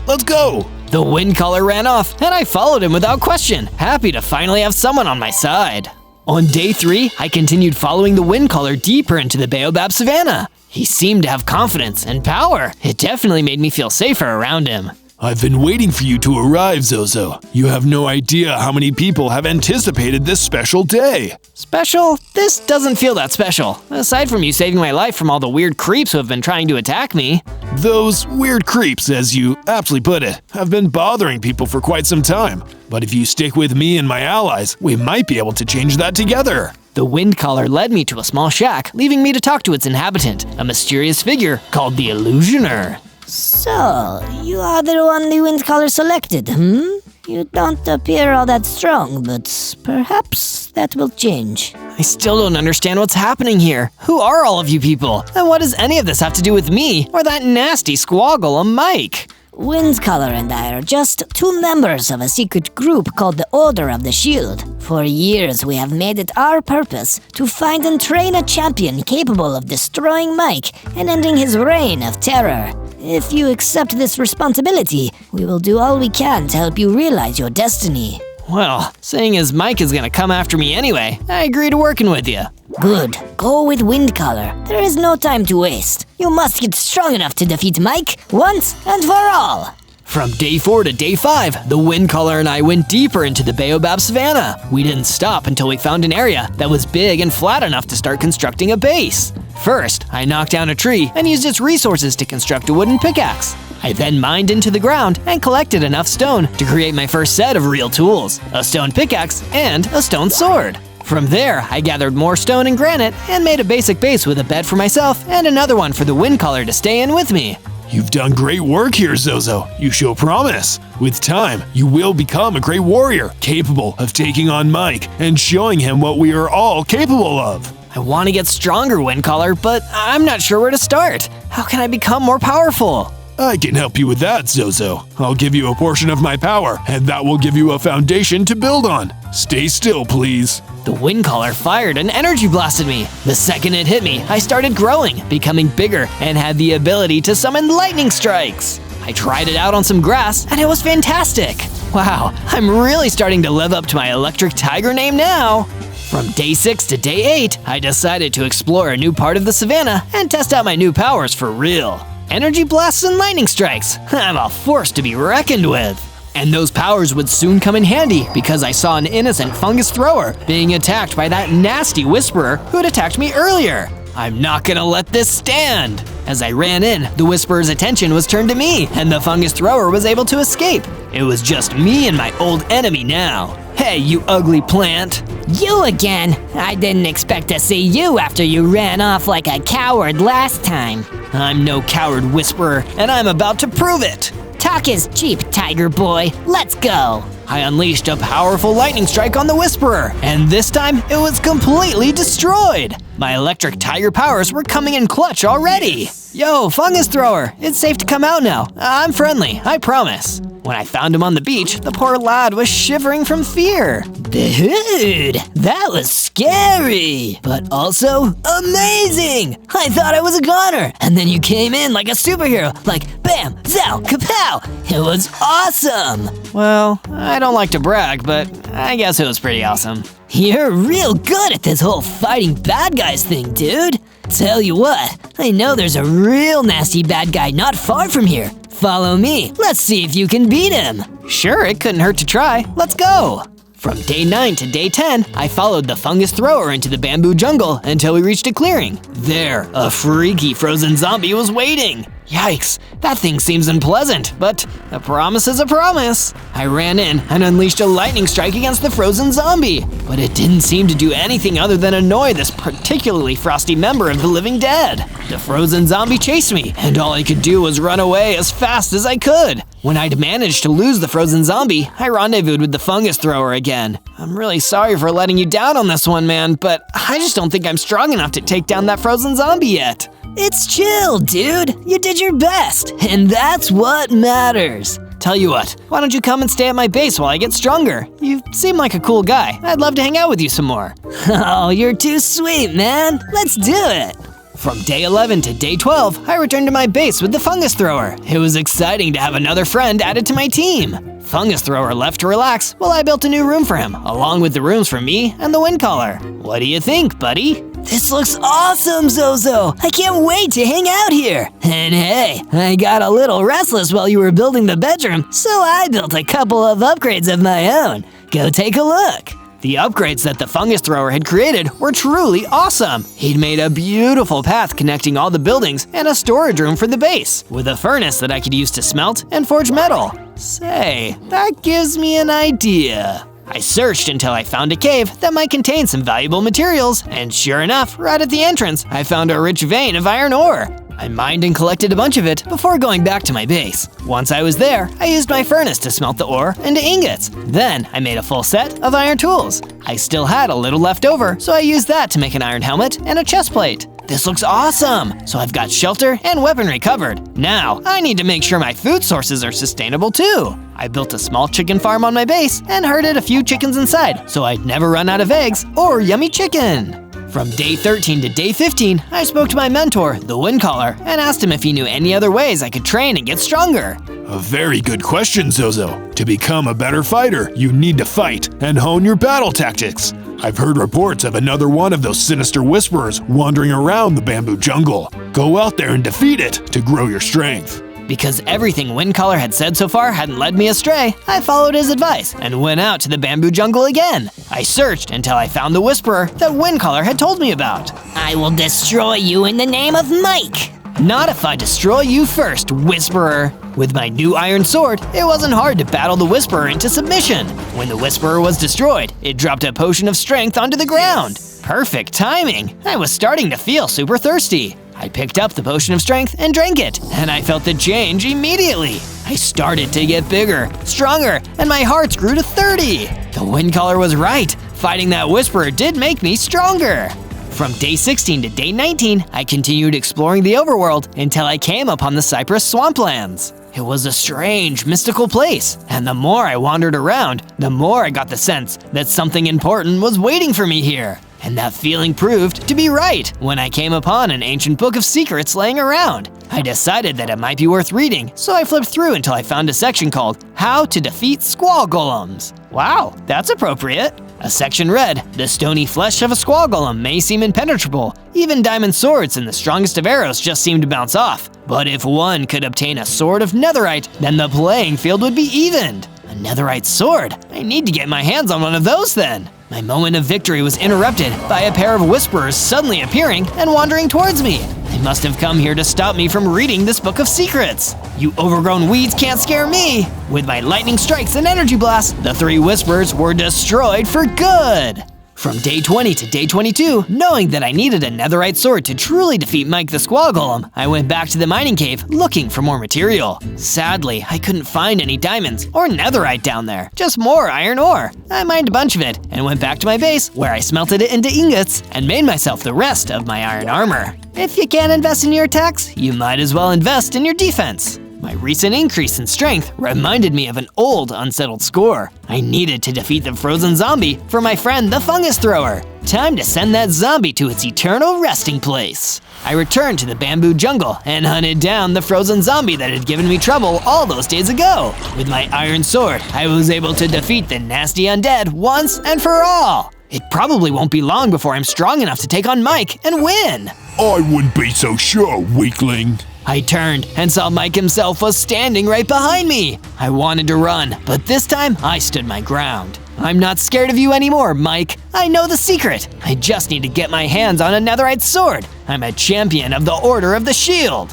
Let's go. The wind caller ran off, and I followed him without question, happy to finally have someone on my side. On day 3, I continued following the wind caller deeper into the baobab savanna. He seemed to have confidence and power. It definitely made me feel safer around him. I've been waiting for you to arrive, Zozo. You have no idea how many people have anticipated this special day. Special? This doesn't feel that special, aside from you saving my life from all the weird creeps who have been trying to attack me. Those weird creeps, as you aptly put it, have been bothering people for quite some time. But if you stick with me and my allies, we might be able to change that together. The wind caller led me to a small shack, leaving me to talk to its inhabitant, a mysterious figure called the Illusioner. So, you are the only wind caller selected, You don't appear all that strong, but perhaps that will change. I still don't understand what's happening here. Who are all of you people? And what does any of this have to do with me or that nasty squaggle Mike? Windcaller and I are just 2 members of a secret group called the Order of the Shield. For years, we have made it our purpose to find and train a champion capable of destroying Mike and ending his reign of terror. If you accept this responsibility, we will do all we can to help you realize your destiny. Well, seeing as Mike is gonna come after me anyway, I agree to working with you. Good. Go with Windcaller. There is no time to waste. You must get strong enough to defeat Mike once and for all. From day 4 to day 5, the wind caller and I went deeper into the baobab savanna. We didn't stop until we found an area that was big and flat enough to start constructing a base. First, I knocked down a tree and used its resources to construct a wooden pickaxe. I then mined into the ground and collected enough stone to create my first set of real tools, a stone pickaxe and a stone sword. From there, I gathered more stone and granite and made a basic base with a bed for myself and another one for the wind caller to stay in with me. You've done great work here, Zozo. You show promise. With time, you will become a great warrior, capable of taking on Mike and showing him what we are all capable of. I want to get stronger, wind caller, but I'm not sure where to start. How can I become more powerful? I can help you with that, Zozo. I'll give you a portion of my power, and that will give you a foundation to build on. Stay still, please. The wind caller fired an energy blast at me. The second it hit me, I started growing, becoming bigger, and had the ability to summon lightning strikes. I tried it out on some grass, and it was fantastic. Wow, I'm really starting to live up to my electric tiger name now. From day 6 to day 8, I decided to explore a new part of the savannah and test out my new powers for real. Energy blasts and lightning strikes. I'm a force to be reckoned with. And those powers would soon come in handy because I saw an innocent fungus thrower being attacked by that nasty whisperer who had attacked me earlier. I'm not gonna let this stand. As I ran in, the whisperer's attention was turned to me and the fungus thrower was able to escape. It was just me and my old enemy now. Hey, you ugly plant. You again? I didn't expect to see you after you ran off like a coward last time. I'm no coward whisperer, and I'm about to prove it. Talk is cheap, tiger boy. Let's go. I unleashed a powerful lightning strike on the whisperer, and this time it was completely destroyed. My electric tiger powers were coming in clutch already. Yo, fungus thrower, it's safe to come out now. I'm friendly, I promise. When I found him on the beach, the poor lad was shivering from fear. Dude, that was scary, but also amazing. I thought I was a goner, and then you came in like a superhero, like bam, zow, kapow. It was awesome. Well, I don't like to brag, but I guess it was pretty awesome. You're real good at this whole fighting bad guys thing, dude. Tell you what, I know there's a real nasty bad guy not far from here. Follow me. Let's see if you can beat him. Sure, it couldn't hurt to try. Let's go. From day 9 to day 10, I followed the fungus thrower into the bamboo jungle until we reached a clearing. There, a freaky frozen zombie was waiting. Yikes, that thing seems unpleasant, but a promise is a promise. I ran in and unleashed a lightning strike against the frozen zombie, but it didn't seem to do anything other than annoy this particularly frosty member of the living dead. The frozen zombie chased me, and all I could do was run away as fast as I could. When I'd managed to lose the frozen zombie, I rendezvoused with the fungus thrower again. I'm really sorry for letting you down on this one, man, but I just don't think I'm strong enough to take down that frozen zombie yet. It's chill, dude. You did your best, and that's what matters. Tell you what, why don't you come and stay at my base while I get stronger? You seem like a cool guy. I'd love to hang out with you some more. Oh, you're too sweet, man. Let's do it. From day 11 to day 12, I returned to my base with the fungus thrower. It was exciting to have another friend added to my team. Fungus thrower left to relax while I built a new room for him, along with the rooms for me and the wind caller. What do you think, buddy? This looks awesome, Zozo! I can't wait to hang out here! And hey, I got a little restless while you were building the bedroom, so I built a couple of upgrades of my own. Go take a look! The upgrades that the fungus thrower had created were truly awesome. He'd made a beautiful path connecting all the buildings and a storage room for the base, with a furnace that I could use to smelt and forge metal. Say, that gives me an idea. I searched until I found a cave that might contain some valuable materials, and sure enough, right at the entrance, I found a rich vein of iron ore. I mined and collected a bunch of it before going back to my base. Once I was there, I used my furnace to smelt the ore into ingots. Then I made a full set of iron tools. I still had a little left over, so I used that to make an iron helmet and a chest plate. This looks awesome! So I've got shelter and weaponry covered. Now, I need to make sure my food sources are sustainable too. I built a small chicken farm on my base and herded a few chickens inside, so I'd never run out of eggs or yummy chicken. From day 13 to day 15, I spoke to my mentor, the wind caller, and asked him if he knew any other ways I could train and get stronger. A very good question, Zozo. To become a better fighter, you need to fight and hone your battle tactics. I've heard reports of another one of those sinister whisperers wandering around the bamboo jungle. Go out there and defeat it to grow your strength. Because everything Windcaller had said so far hadn't led me astray, I followed his advice and went out to the bamboo jungle again. I searched until I found the whisperer that Windcaller had told me about. I will destroy you in the name of Mike. Not if I destroy you first, Whisperer. With my new iron sword, it wasn't hard to battle the Whisperer into submission. When the Whisperer was destroyed, it dropped a potion of strength onto the ground. Perfect timing. I was starting to feel super thirsty. I picked up the potion of strength and drank it, and I felt the change immediately. I started to get bigger, stronger, and my hearts grew to 30. The Windcaller was right. Fighting that Whisperer did make me stronger. From day 16 to day 19, I continued exploring the overworld until I came upon the Cypress Swamplands. It was a strange, mystical place, and the more I wandered around, the more I got the sense that something important was waiting for me here. And that feeling proved to be right when I came upon an ancient book of secrets laying around. I decided that it might be worth reading, so I flipped through until I found a section called How to Defeat Squall Golems. Wow, that's appropriate. A section read, the stony flesh of a squall golem may seem impenetrable. Even diamond swords and the strongest of arrows just seem to bounce off. But if one could obtain a sword of netherite, then the playing field would be evened. A netherite sword? I need to get my hands on one of those then. My moment of victory was interrupted by a pair of whisperers suddenly appearing and wandering towards me. They must have come here to stop me from reading this book of secrets. You overgrown weeds can't scare me! With my lightning strikes and energy blasts, the three whisperers were destroyed for good! From day 20 to day 22, knowing that I needed a netherite sword to truly defeat Mike the Squall Golem, I went back to the mining cave looking for more material. Sadly, I couldn't find any diamonds or netherite down there, just more iron ore. I mined a bunch of it and went back to my base where I smelted it into ingots and made myself the rest of my iron armor. If you can't invest in your attacks, you might as well invest in your defense. My recent increase in strength reminded me of an old unsettled score. I needed to defeat the frozen zombie for my friend the fungus thrower. Time to send that zombie to its eternal resting place. I returned to the bamboo jungle and hunted down the frozen zombie that had given me trouble all those days ago. With my iron sword, I was able to defeat the nasty undead once and for all. It probably won't be long before I'm strong enough to take on Mike and win. I wouldn't be so sure, weakling. I turned and saw Mike himself was standing right behind me. I wanted to run, but this time I stood my ground. I'm not scared of you anymore, Mike. I know the secret. I just need to get my hands on a netherite sword. I'm a champion of the Order of the Shield.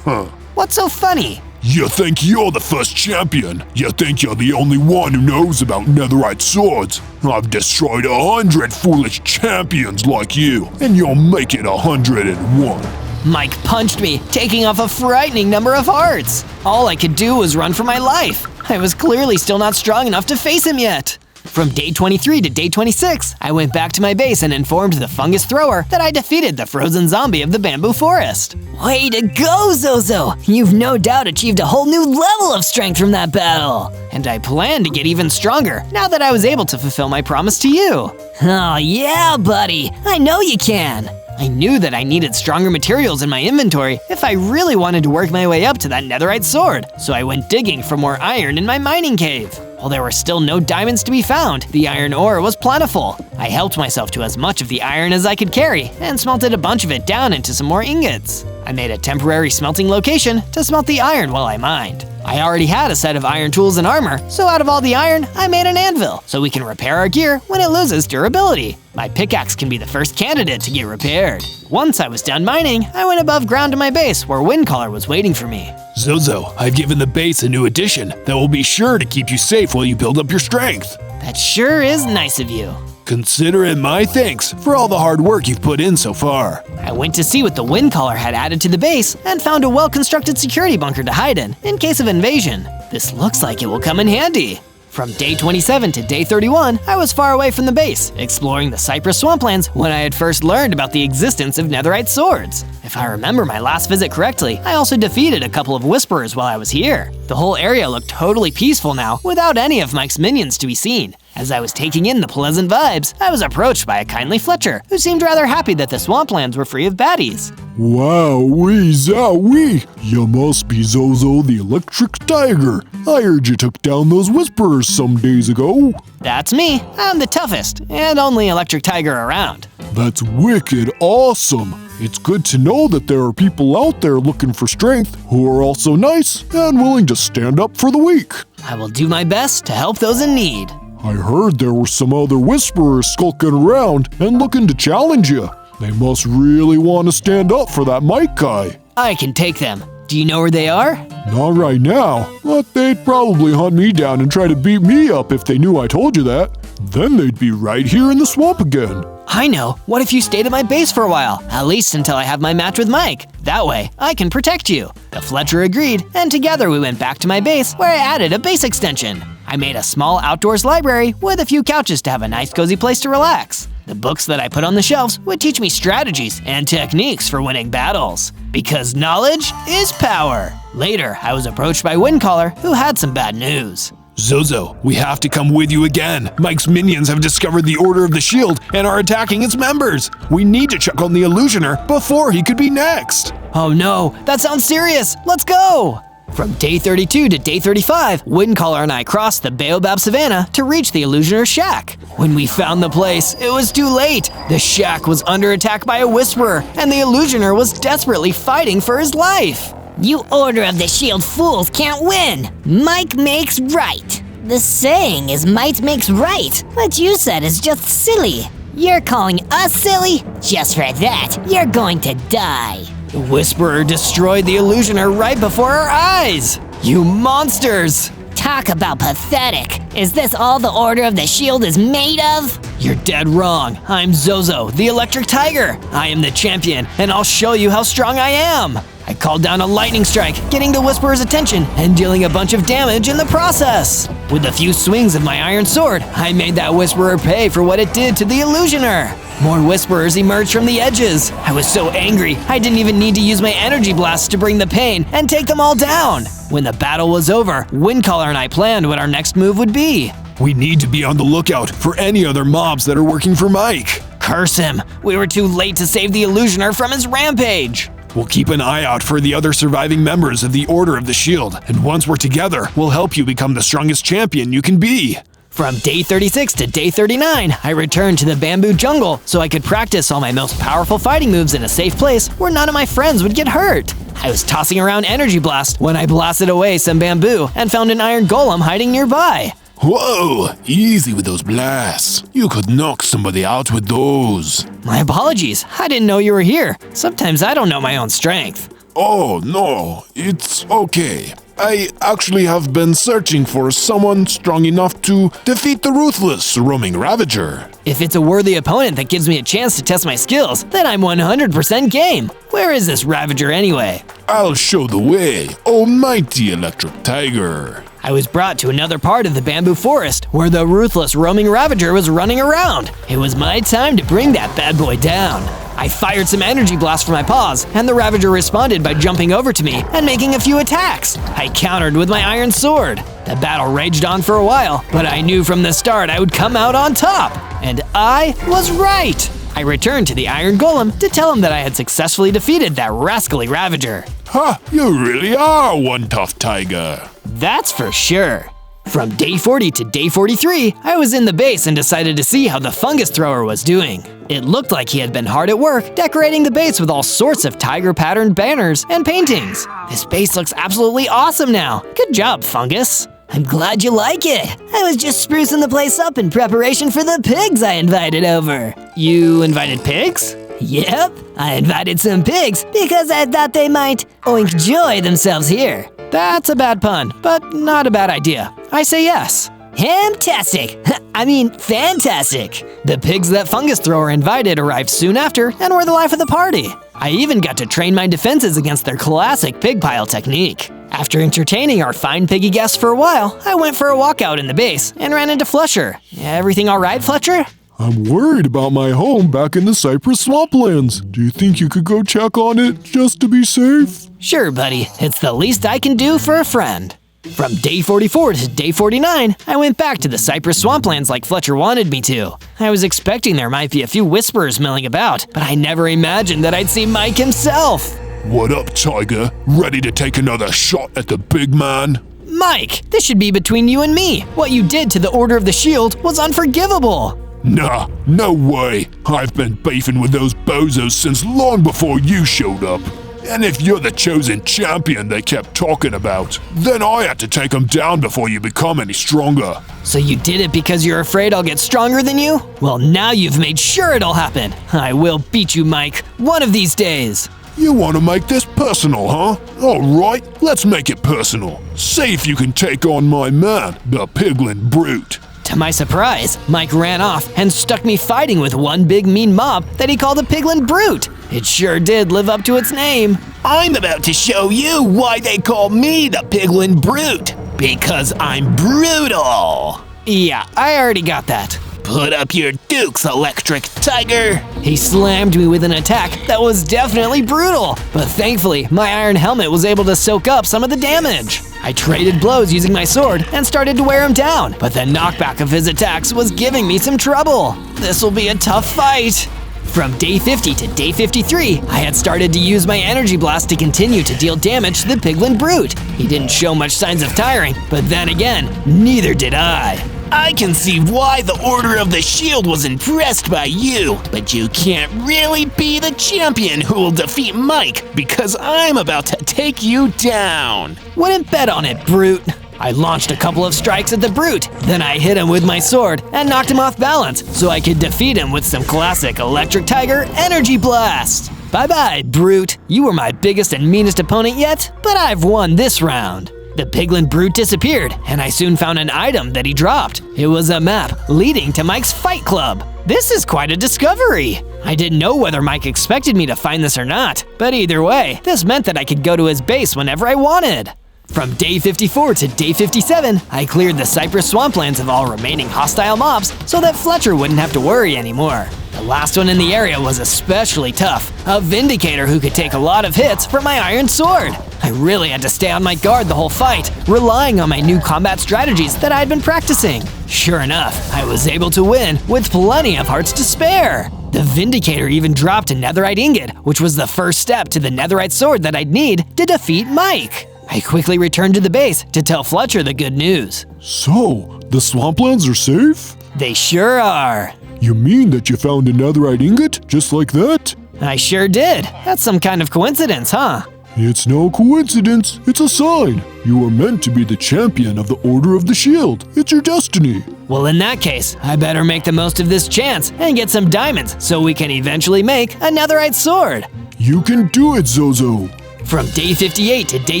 What's so funny? You think you're the first champion? You think you're the only one who knows about netherite swords? I've destroyed 100 foolish champions like you, and you'll make it 101. Mike punched me, taking off a frightening number of hearts. All I could do was run for my life. I was clearly still not strong enough to face him yet. From day 23 to day 26, I went back to my base and informed the fungus thrower that I defeated the frozen zombie of the bamboo forest. Way to go, Zozo! You've no doubt achieved a whole new level of strength from that battle! And I plan to get even stronger now that I was able to fulfill my promise to you. Oh yeah, buddy! I know you can! I knew that I needed stronger materials in my inventory if I really wanted to work my way up to that netherite sword, so I went digging for more iron in my mining cave. While there were still no diamonds to be found, the iron ore was plentiful. I helped myself to as much of the iron as I could carry and smelted a bunch of it down into some more ingots. I made a temporary smelting location to smelt the iron while I mined. I already had a set of iron tools and armor, so out of all the iron, I made an anvil so we can repair our gear when it loses durability. My pickaxe can be the first candidate to get repaired. Once I was done mining, I went above ground to my base where Windcaller was waiting for me. Zozo, I've given the base a new addition that will be sure to keep you safe while you build up your strength. That sure is nice of you. Consider it my thanks for all the hard work you've put in so far. I went to see what the Windcaller had added to the base and found a well-constructed security bunker to hide in case of invasion. This looks like it will come in handy. From day 27 to day 31, I was far away from the base, exploring the cypress swamplands when I had first learned about the existence of netherite swords. If I remember my last visit correctly, I also defeated a couple of whisperers while I was here. The whole area looked totally peaceful now, without any of Mike's minions to be seen. As I was taking in the pleasant vibes, I was approached by a kindly Fletcher, who seemed rather happy that the swamplands were free of baddies. Wowee zowie! You must be Zozo the Electric Tiger. I heard you took down those whisperers some days ago. That's me. I'm the toughest and only electric tiger around. That's wicked awesome. It's good to know that there are people out there looking for strength who are also nice and willing to stand up for the weak. I will do my best to help those in need. I heard there were some other whisperers skulking around and looking to challenge you. They must really want to stand up for that Mike guy. I can take them. Do you know where they are? Not right now, but they'd probably hunt me down and try to beat me up if they knew I told you that. Then they'd be right here in the swamp again. I know. What if you stayed at my base for a while, at least until I have my match with Mike? That way, I can protect you. The Fletcher agreed, and together we went back to my base where I added a base extension. I made a small outdoors library with a few couches to have a nice cozy place to relax. The books that I put on the shelves would teach me strategies and techniques for winning battles. Because knowledge is power. Later, I was approached by Windcaller, who had some bad news. Zozo, we have to come with you again. Mike's minions have discovered the Order of the Shield and are attacking its members. We need to check on the Illusioner before he could be next. Oh no, that sounds serious. Let's go! From day 32 to day 35, Windcaller and I crossed the Baobab Savannah to reach the Illusioner's shack. When we found the place, it was too late. The shack was under attack by a Whisperer, and the Illusioner was desperately fighting for his life. You Order of the Shield fools can't win. Mike makes right. The saying is might makes right. What you said is just silly. You're calling us silly? Just for that, you're going to die. The Whisperer destroyed the Illusioner right before our eyes! You monsters! Talk about pathetic. Is this all the Order of the Shield is made of? You're dead wrong. I'm Zozo, the Electric Tiger. I am the champion, and I'll show you how strong I am. I called down a lightning strike, getting the Whisperer's attention and dealing a bunch of damage in the process. With a few swings of my iron sword, I made that Whisperer pay for what it did to the Illusioner. More Whisperers emerged from the edges. I was so angry, I didn't even need to use my energy blasts to bring the pain and take them all down. When the battle was over, Windcaller and I planned what our next move would be. We need to be on the lookout for any other mobs that are working for Mike. Curse him! We were too late to save the Illusioner from his rampage! We'll keep an eye out for the other surviving members of the Order of the Shield, and once we're together, we'll help you become the strongest champion you can be. From day 36 to day 39, I returned to the bamboo jungle so I could practice all my most powerful fighting moves in a safe place where none of my friends would get hurt. I was tossing around energy blast when I blasted away some bamboo and found an iron golem hiding nearby. Whoa, easy with those blasts. You could knock somebody out with those. My apologies, I didn't know you were here. Sometimes I don't know my own strength. Oh, no, it's okay. I actually have been searching for someone strong enough to defeat the ruthless roaming Ravager. If it's a worthy opponent that gives me a chance to test my skills, then I'm 100% game. Where is this Ravager anyway? I'll show the way, oh mighty electric tiger. I was brought to another part of the bamboo forest where the ruthless roaming Ravager was running around. It was my time to bring that bad boy down. I fired some energy blasts from my paws, and the Ravager responded by jumping over to me and making a few attacks. I countered with my iron sword. The battle raged on for a while, but I knew from the start I would come out on top. And I was right! I returned to the Iron Golem to tell him that I had successfully defeated that rascally Ravager. Ha, you really are one tough tiger. That's for sure. From day 40 to day 43, I was in the base and decided to see how the fungus thrower was doing. It looked like he had been hard at work decorating the base with all sorts of tiger patterned banners and paintings. This base looks absolutely awesome now. Good job, fungus. I'm glad you like it. I was just sprucing the place up in preparation for the pigs I invited over. You invited pigs? Yep, I invited some pigs because I thought they might enjoy themselves here. That's a bad pun, but not a bad idea. I say yes. Fantastic! I mean, fantastic! The pigs that Fungus Thrower invited arrived soon after and were the life of the party. I even got to train my defenses against their classic pig pile technique. After entertaining our fine piggy guests for a while, I went for a walk out in the base and ran into Fletcher. Everything all right, Fletcher? I'm worried about my home back in the Cypress Swamplands. Do you think you could go check on it just to be safe? Sure, buddy. It's the least I can do for a friend. From day 44 to day 49, I went back to the Cypress Swamplands like Fletcher wanted me to. I was expecting there might be a few whisperers milling about, but I never imagined that I'd see Mike himself. What up, Tiger? Ready to take another shot at the big man? Mike, this should be between you and me. What you did to the Order of the Shield was unforgivable. Nah, no way. I've been beefing with those bozos since long before you showed up. And if you're the chosen champion they kept talking about, then I had to take them down before you become any stronger. So you did it because you're afraid I'll get stronger than you? Well, now you've made sure it'll happen. I will beat you, Mike, one of these days. You want to make this personal, huh? Alright, let's make it personal. See if you can take on my man, the Piglin Brute. To my surprise, Mike ran off and stuck me fighting with one big mean mob that he called a Piglin Brute. It sure did live up to its name. I'm about to show you why they call me the Piglin Brute. Because I'm brutal. Yeah, I already got that. Put up your dukes, Electric Tiger. He slammed me with an attack that was definitely brutal, but thankfully, my iron helmet was able to soak up some of the damage. I traded blows using my sword and started to wear him down, but the knockback of his attacks was giving me some trouble. This will be a tough fight. From day 50 to day 53, I had started to use my energy blast to continue to deal damage to the Piglin Brute. He didn't show much signs of tiring, but then again, neither did I. I can see why the Order of the Shield was impressed by you, but you can't really be the champion who will defeat Mike because I'm about to take you down. Wouldn't bet on it, Brute. I launched a couple of strikes at the Brute, then I hit him with my sword and knocked him off balance so I could defeat him with some classic Electric Tiger Energy Blast. Bye-bye, Brute. You were my biggest and meanest opponent yet, but I've won this round. The Piglin Brute disappeared, and I soon found an item that he dropped. It was a map leading to Mike's Fight Club. This is quite a discovery. I didn't know whether Mike expected me to find this or not, but either way, this meant that I could go to his base whenever I wanted. From day 54 to day 57, I cleared the Cypress Swamplands of all remaining hostile mobs so that Fletcher wouldn't have to worry anymore. The last one in the area was especially tough, a Vindicator who could take a lot of hits from my iron sword. I really had to stay on my guard the whole fight, relying on my new combat strategies that I'd been practicing. Sure enough, I was able to win with plenty of hearts to spare. The Vindicator even dropped a netherite ingot, which was the first step to the netherite sword that I'd need to defeat Mike. I quickly returned to the base to tell Fletcher the good news. So, The swamplands are safe? They sure are. You mean that you found a netherite ingot just like that? I sure did. That's some kind of coincidence, huh? It's no coincidence. It's a sign. You are meant to be the champion of the Order of the Shield. It's your destiny. Well, in that case, I better make the most of this chance and get some diamonds so we can eventually make a netherite sword. You can do it, Zozo. From day 58 to day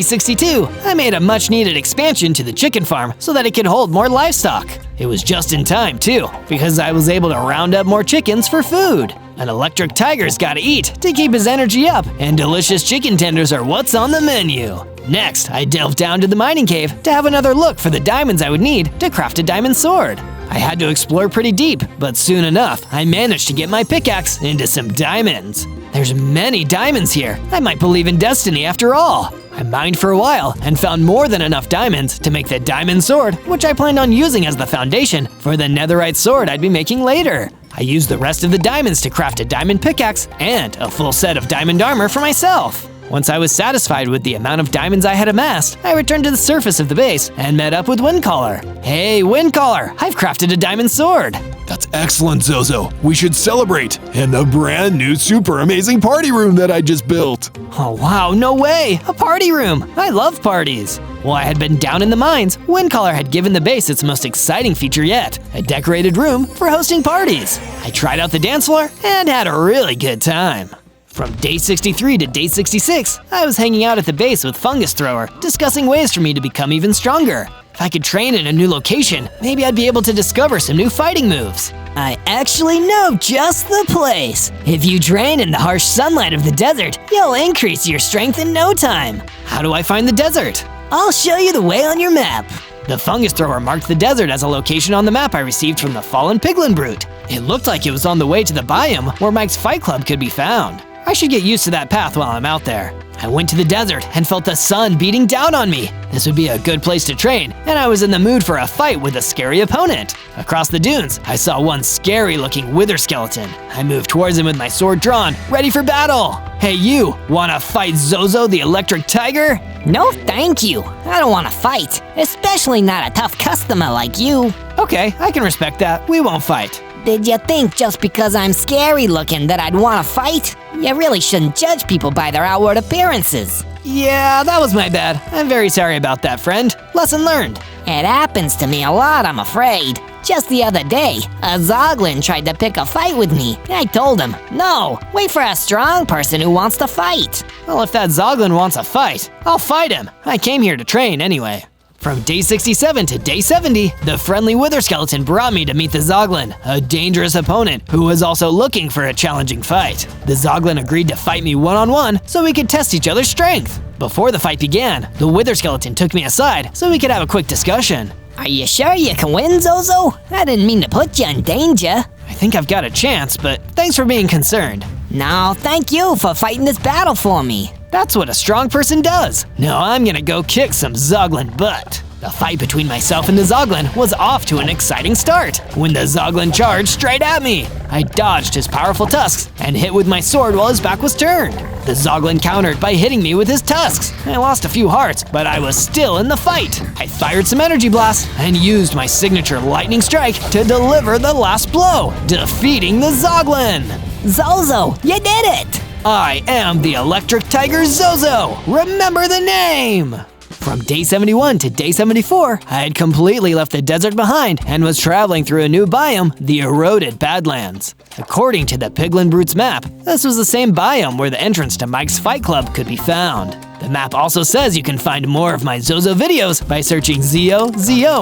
62, I made a much-needed expansion to the chicken farm so that it could hold more livestock. It was just in time, too, because I was able to round up more chickens for food. An electric tiger's gotta eat to keep his energy up, and delicious chicken tenders are what's on the menu. Next, I delved down to the mining cave to have another look for the diamonds I would need to craft a diamond sword. I had to explore pretty deep, but soon enough, I managed to get my pickaxe into some diamonds. There's many diamonds here. I might believe in destiny after all. I mined for a while and found more than enough diamonds to make the diamond sword, which I planned on using as the foundation for the netherite sword I'd be making later. I used the rest of the diamonds to craft a diamond pickaxe and a full set of diamond armor for myself. Once I was satisfied with the amount of diamonds I had amassed, I returned to the surface of the base and met up with Windcaller. Hey, Windcaller, I've crafted a diamond sword. That's excellent, Zozo. We should celebrate in the brand new super amazing party room that I just built. Oh wow, no way! A party room! I love parties! While I had been down in the mines, Windcaller had given the base its most exciting feature yet, a decorated room for hosting parties. I tried out the dance floor and had a really good time. From day 63 to day 66, I was hanging out at the base with Fungus Thrower, discussing ways for me to become even stronger. If I could train in a new location, maybe I'd be able to discover some new fighting moves. I actually know just the place. If you train in the harsh sunlight of the desert, you'll increase your strength in no time. How do I find the desert? I'll show you the way on your map. The Fungus Thrower marked the desert as a location on the map I received from the fallen piglin brute. It looked like it was on the way to the biome where Mike's Fight Club could be found. I should get used to that path while I'm out there. I went to the desert and felt the sun beating down on me. This would be a good place to train, and I was in the mood for a fight with a scary opponent. Across the dunes, I saw one scary-looking wither skeleton. I moved towards him with my sword drawn, ready for battle. Hey you, wanna fight Zozo the electric tiger? No thank you. I don't want to fight, especially not a tough customer like you. Okay, I can respect that. We won't fight. Did you think just because I'm scary looking that I'd want to fight? You really shouldn't judge people by their outward appearances. Yeah, that was my bad. I'm very sorry about that, friend. Lesson learned. It happens to me a lot, I'm afraid. Just the other day, a Zoglin tried to pick a fight with me. I told him, no, wait for a strong person who wants to fight. Well, if that Zoglin wants a fight, I'll fight him. I came here to train anyway. From day 67 to day 70, the friendly wither skeleton brought me to meet the Zoglin, a dangerous opponent who was also looking for a challenging fight. The Zoglin agreed to fight me one-on-one so we could test each other's strength. Before the fight began, the wither skeleton took me aside so we could have a quick discussion. Are you sure you can win, Zozo? I didn't mean to put you in danger. I think I've got a chance, but thanks for being concerned. No, thank you for fighting this battle for me. That's what a strong person does. Now I'm gonna go kick some Zoglin butt. The fight between myself and the Zoglin was off to an exciting start when the Zoglin charged straight at me. I dodged his powerful tusks and hit with my sword while his back was turned. The Zoglin countered by hitting me with his tusks. I lost a few hearts, but I was still in the fight. I fired some energy blasts and used my signature lightning strike to deliver the last blow, defeating the Zoglin. Zozo, you did it! I am the Electric Tiger Zozo! Remember the name! From day 71 to day 74, I had completely left the desert behind and was traveling through a new biome, the Eroded Badlands. According to the Piglin Brute's map, this was the same biome where the entrance to Mike's Fight Club could be found. The map also says you can find more of my Zozo videos by searching ZO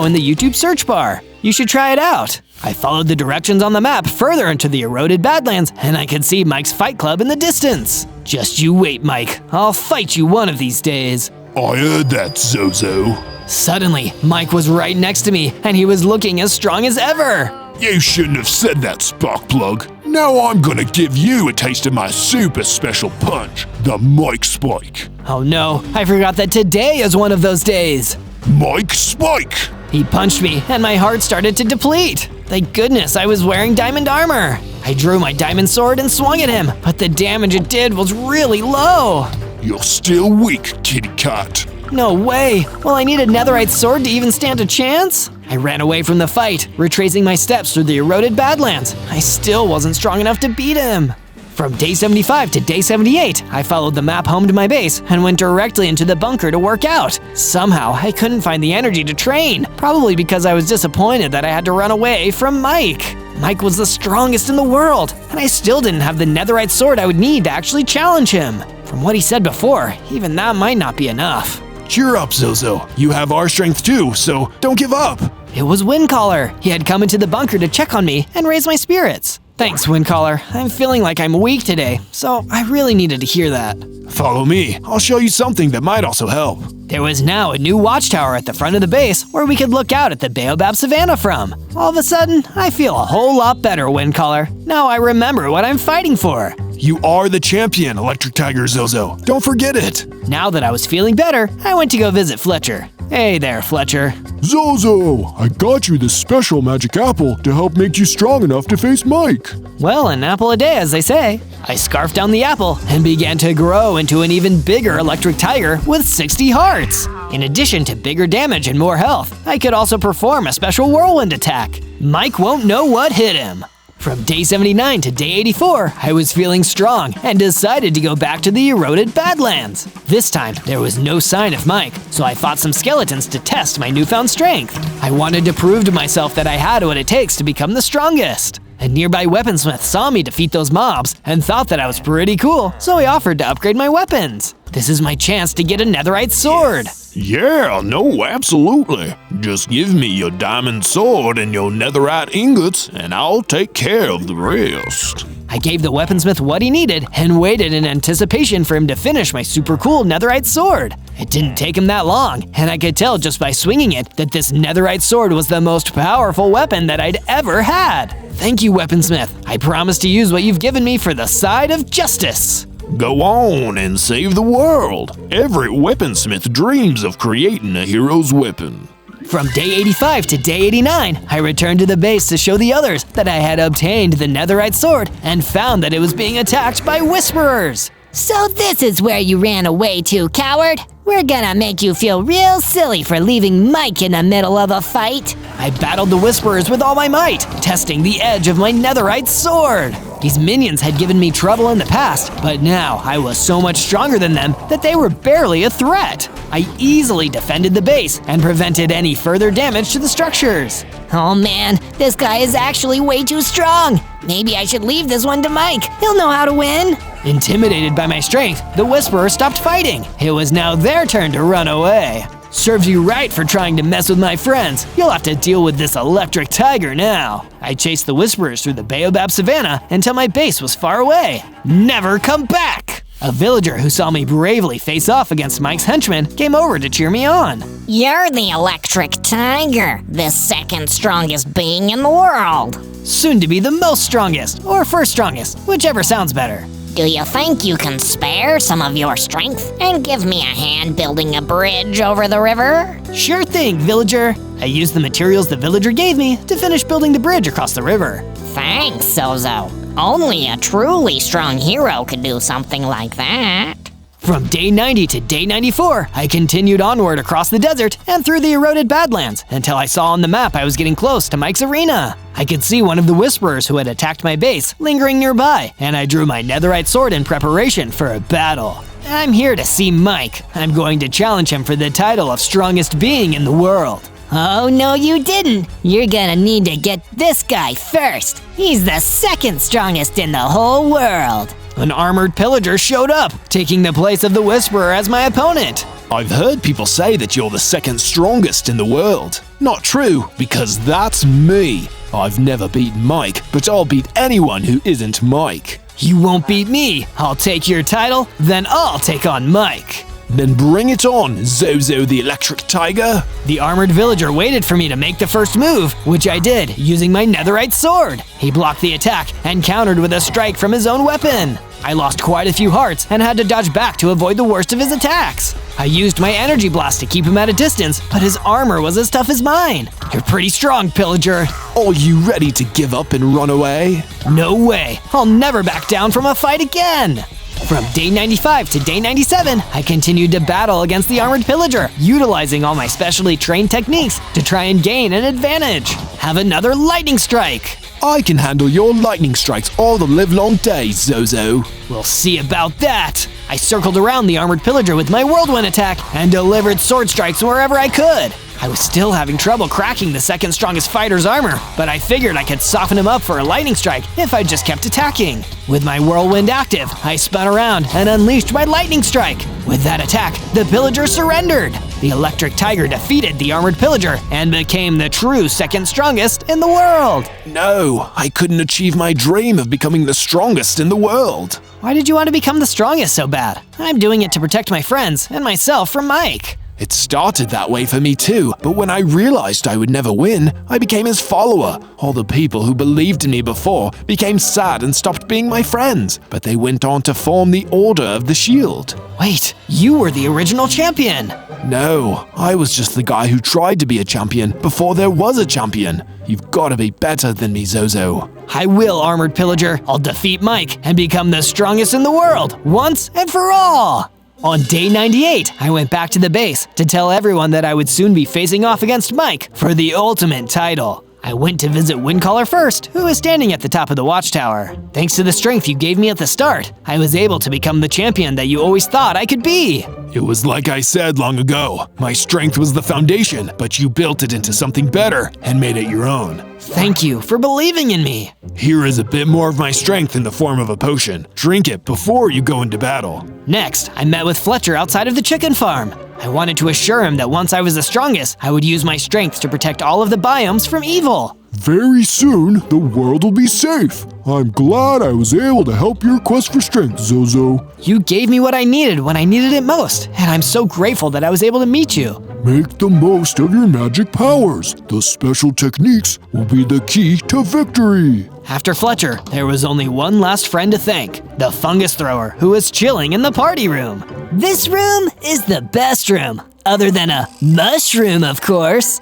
in the YouTube search bar. You should try it out. I followed the directions on the map further into the Eroded Badlands, and I could see Mike's Fight Club in the distance. Just you wait, Mike. I'll fight you one of these days. I heard that, Zozo. Suddenly, Mike was right next to me, and he was looking as strong as ever. You shouldn't have said that, Sparkplug. Now I'm gonna give you a taste of my super special punch, the Mike Spike. Oh no, I forgot that today is one of those days. Mike Spike! He punched me, and my heart started to deplete. Thank goodness I was wearing diamond armor. I drew my diamond sword and swung at him, but the damage it did was really low. You're still weak, kitty cat. No way! Will I need a netherite sword to even stand a chance? I ran away from the fight, retracing my steps through the eroded Badlands. I still wasn't strong enough to beat him. From day 75 to day 78, I followed the map home to my base and went directly into the bunker to work out. Somehow, I couldn't find the energy to train, probably because I was disappointed that I had to run away from Mike. Mike was the strongest in the world, and I still didn't have the netherite sword I would need to actually challenge him. From what he said before, even that might not be enough. Cheer up, Zozo. You have our strength too, so don't give up. It was Windcaller. He had come into the bunker to check on me and raise my spirits. Thanks, Windcaller. I'm feeling like I'm weak today, so I really needed to hear that. Follow me. I'll show you something that might also help. There was now a new watchtower at the front of the base where we could look out at the Baobab Savannah from. All of a sudden, I feel a whole lot better, Windcaller. Now I remember what I'm fighting for. You are the champion, Electric Tiger Zozo. Don't forget it. Now that I was feeling better, I went to go visit Fletcher. Hey there, Fletcher. Zozo, I got you this special magic apple to help make you strong enough to face Mike. Well, an apple a day, as they say. I scarfed down the apple and began to grow into an even bigger electric tiger with 60 hearts. In addition to bigger damage and more health, I could also perform a special whirlwind attack. Mike won't know what hit him. From day 79 to day 84, I was feeling strong and decided to go back to the eroded Badlands. This time, there was no sign of Mike, so I fought some skeletons to test my newfound strength. I wanted to prove to myself that I had what it takes to become the strongest. A nearby weaponsmith saw me defeat those mobs and thought that I was pretty cool, so he offered to upgrade my weapons. This is my chance to get a netherite sword. Yeah, no, absolutely. Just give me your diamond sword and your netherite ingots, and I'll take care of the rest. I gave the weaponsmith what he needed and waited in anticipation for him to finish my super cool netherite sword. It didn't take him that long, and I could tell just by swinging it that this netherite sword was the most powerful weapon that I'd ever had. Thank you, weaponsmith. I promise to use what you've given me for the side of justice. Go on and save the world. Every weaponsmith dreams of creating a hero's weapon. From day 85 to day 89, I returned to the base to show the others that I had obtained the netherite sword and found that it was being attacked by whisperers. So this is where you ran away to, coward? We're gonna make you feel real silly for leaving Mike in the middle of a fight. I battled the whisperers with all my might, testing the edge of my netherite sword. These minions had given me trouble in the past, but now I was so much stronger than them that they were barely a threat. I easily defended the base and prevented any further damage to the structures. Oh man, this guy is actually way too strong. Maybe I should leave this one to Mike. He'll know how to win. Intimidated by my strength, the whisperers stopped fighting. It was now their turn to run away. Serves you right for trying to mess with my friends. You'll have to deal with this electric tiger now. I chased the whisperers through the Baobab Savannah until my base was far away. Never come back! A villager who saw me bravely face off against Mike's henchmen came over to cheer me on. You're the electric tiger, the second strongest being in the world. Soon to be the most strongest, or first strongest, whichever sounds better. Do you think you can spare some of your strength and give me a hand building a bridge over the river? Sure thing, villager. I used the materials the villager gave me to finish building the bridge across the river. Thanks, Zozo. Only a truly strong hero could do something like that. From day 90 to day 94, I continued onward across the desert and through the eroded Badlands until I saw on the map I was getting close to Mike's arena. I could see one of the whisperers who had attacked my base lingering nearby, and I drew my netherite sword in preparation for a battle. I'm here to see Mike. I'm going to challenge him for the title of strongest being in the world. Oh, no you didn't. You're gonna need to get this guy first. He's the second strongest in the whole world. An armored pillager showed up, taking the place of the whisperer as my opponent. I've heard people say that you're the second strongest in the world. Not true, because that's me. I've never beaten Mike, but I'll beat anyone who isn't Mike. You won't beat me. I'll take your title, then I'll take on Mike. Then bring it on, Zozo the Electric Tiger. The armored villager waited for me to make the first move, which I did, using my netherite sword. He blocked the attack and countered with a strike from his own weapon. I lost quite a few hearts and had to dodge back to avoid the worst of his attacks. I used my energy blast to keep him at a distance, but his armor was as tough as mine. You're pretty strong, Pillager. Are you ready to give up and run away? No way. I'll never back down from a fight again. From day 95 to day 97, I continued to battle against the armored pillager, utilizing all my specially trained techniques to try and gain an advantage. Have another lightning strike. I can handle your lightning strikes all the livelong day, Zozo. We'll see about that. I circled around the armored pillager with my whirlwind attack and delivered sword strikes wherever I could. I was still having trouble cracking the second strongest fighter's armor, but I figured I could soften him up for a lightning strike if I just kept attacking. With my whirlwind active, I spun around and unleashed my lightning strike. With that attack, the pillager surrendered. The electric tiger defeated the armored pillager and became the true second strongest in the world. No, I couldn't achieve my dream of becoming the strongest in the world. Why did you want to become the strongest so bad? I'm doing it to protect my friends and myself from Mike. It started that way for me too, but when I realized I would never win, I became his follower. All the people who believed in me before became sad and stopped being my friends, but they went on to form the Order of the Shield. Wait, you were the original champion. No, I was just the guy who tried to be a champion before there was a champion. You've got to be better than me, Zozo. I will, armored pillager. I'll defeat Mike and become the strongest in the world, once and for all. On day 98, I went back to the base to tell everyone that I would soon be facing off against Mike for the ultimate title. I went to visit Windcaller first, who was standing at the top of the watchtower. Thanks to the strength you gave me at the start, I was able to become the champion that you always thought I could be. It was like I said long ago. My strength was the foundation, but you built it into something better and made it your own. Thank you for believing in me. Here is a bit more of my strength in the form of a potion. Drink it before you go into battle. Next, I met with Fletcher outside of the chicken farm. I wanted to assure him that once I was the strongest, I would use my strength to protect all of the biomes from evil. Very soon, the world will be safe. I'm glad I was able to help your quest for strength, Zozo. You gave me what I needed when I needed it most, and I'm so grateful that I was able to meet you. Make the most of your magic powers. The special techniques will be the key to victory. After Fletcher, there was only one last friend to thank, the fungus thrower, who was chilling in the party room. This room is the best room, other than a mushroom, of course.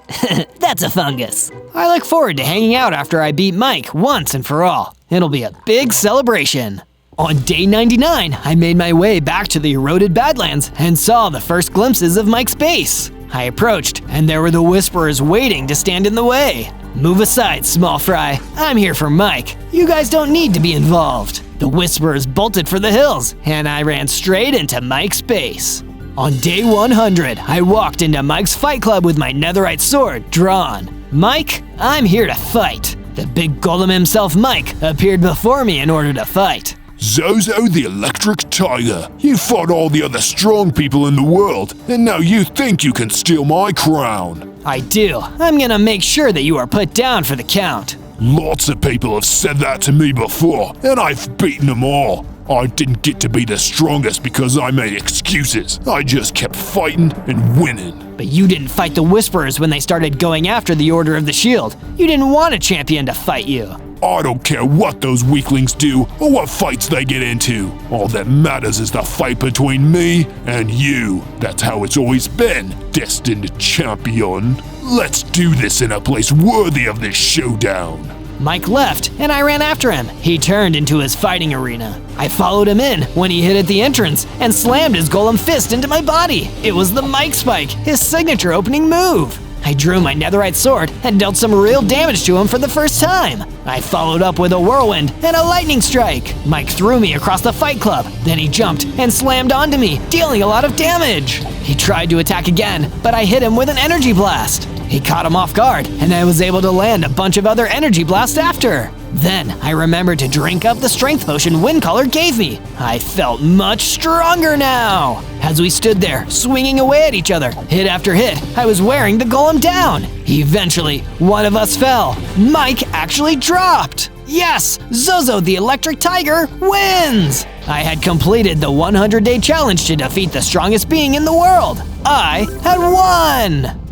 That's a fungus. I look forward to hanging out after I beat Mike once and for all. It'll be a big celebration. On day 99, I made my way back to the eroded Badlands and saw the first glimpses of Mike's base. I approached, and there were the Whisperers waiting to stand in the way. Move aside, small fry. I'm here for Mike. You guys don't need to be involved. The Whisperers bolted for the hills, and I ran straight into Mike's base. On day 100, I walked into Mike's fight club with my netherite sword drawn. Mike, I'm here to fight. The big golem himself, Mike, appeared before me in order to fight. Zozo the Electric Tiger, you fought all the other strong people in the world, and now you think you can steal my crown. I do. I'm gonna make sure that you are put down for the count. Lots of people have said that to me before, and I've beaten them all. I didn't get to be the strongest because I made excuses. I just kept fighting and winning. But you didn't fight the Whisperers when they started going after the Order of the Shield. You didn't want a champion to fight you. I don't care what those weaklings do or what fights they get into. All that matters is the fight between me and you. That's how it's always been, destined champion. Let's do this in a place worthy of this showdown. Mike left, and I ran after him. He turned into his fighting arena. I followed him in when he hit at the entrance and slammed his golem fist into my body. It was the Mike Spike, his signature opening move. I drew my netherite sword and dealt some real damage to him for the first time. I followed up with a whirlwind and a lightning strike. Mike threw me across the fight club. Then he jumped and slammed onto me, dealing a lot of damage. He tried to attack again, but I hit him with an energy blast. He caught him off guard, and I was able to land a bunch of other energy blasts after. Then I remembered to drink up the strength potion Windcaller gave me. I felt much stronger now. As we stood there, swinging away at each other, hit after hit, I was wearing the golem down. Eventually, one of us fell. Mike actually dropped. Yes, Zozo the Electric Tiger wins! I had completed the 100-day challenge to defeat the strongest being in the world. I had won!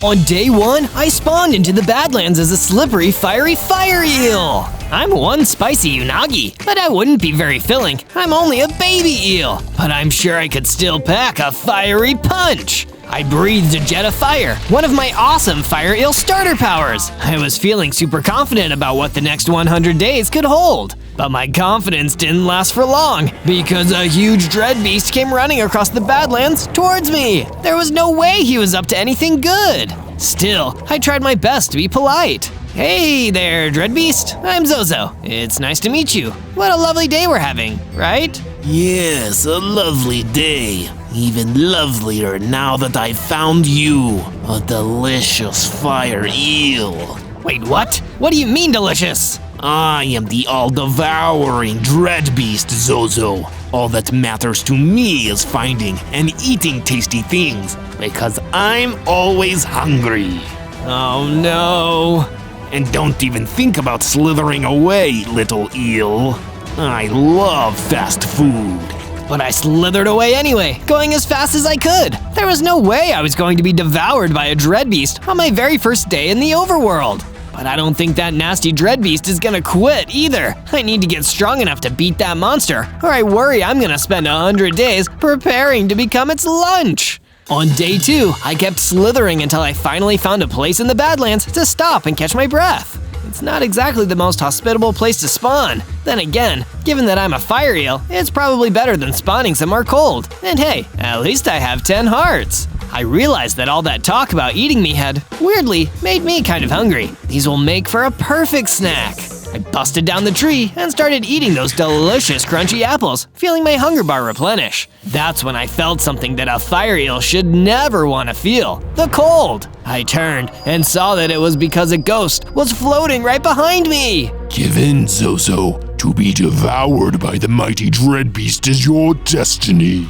On day 1, I spawned into the Badlands as a slippery, fiery fire eel. I'm one spicy unagi, but I wouldn't be very filling. I'm only a baby eel, but I'm sure I could still pack a fiery punch. I breathed a jet of fire, one of my awesome fire eel starter powers. I was feeling super confident about what the next 100 days could hold. But my confidence didn't last for long, because a huge dread beast came running across the Badlands towards me. There was no way he was up to anything good. Still, I tried my best to be polite. Hey there, dread beast. I'm Zozo. It's nice to meet you. What a lovely day we're having, right? Yes, a lovely day. Even lovelier now that I've found you. A delicious fire eel. Wait, what? What do you mean delicious? I am the all-devouring dread beast, Zozo. All that matters to me is finding and eating tasty things, because I'm always hungry. Oh no. And don't even think about slithering away, little eel. I love fast food. But I slithered away anyway, going as fast as I could. There was no way I was going to be devoured by a dread beast on my very first day in the overworld. But I don't think that nasty dread beast is gonna quit either. I need to get strong enough to beat that monster, or I worry I'm gonna spend 100 days preparing to become its lunch. On day 2, I kept slithering until I finally found a place in the Badlands to stop and catch my breath. It's not exactly the most hospitable place to spawn. Then again, given that I'm a fire eel, it's probably better than spawning somewhere cold. And hey, at least I have 10 hearts. I realized that all that talk about eating me had, weirdly, made me kind of hungry. These will make for a perfect snack. I busted down the tree and started eating those delicious crunchy apples, feeling my hunger bar replenish. That's when I felt something that a fire eel should never want to feel, the cold. I turned and saw that it was because a ghost was floating right behind me. Give in, Zozo. To be devoured by the mighty dread beast is your destiny.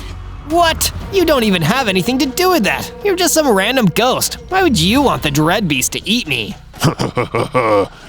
What? You don't even have anything to do with that. You're just some random ghost. Why would you want the dread beast to eat me?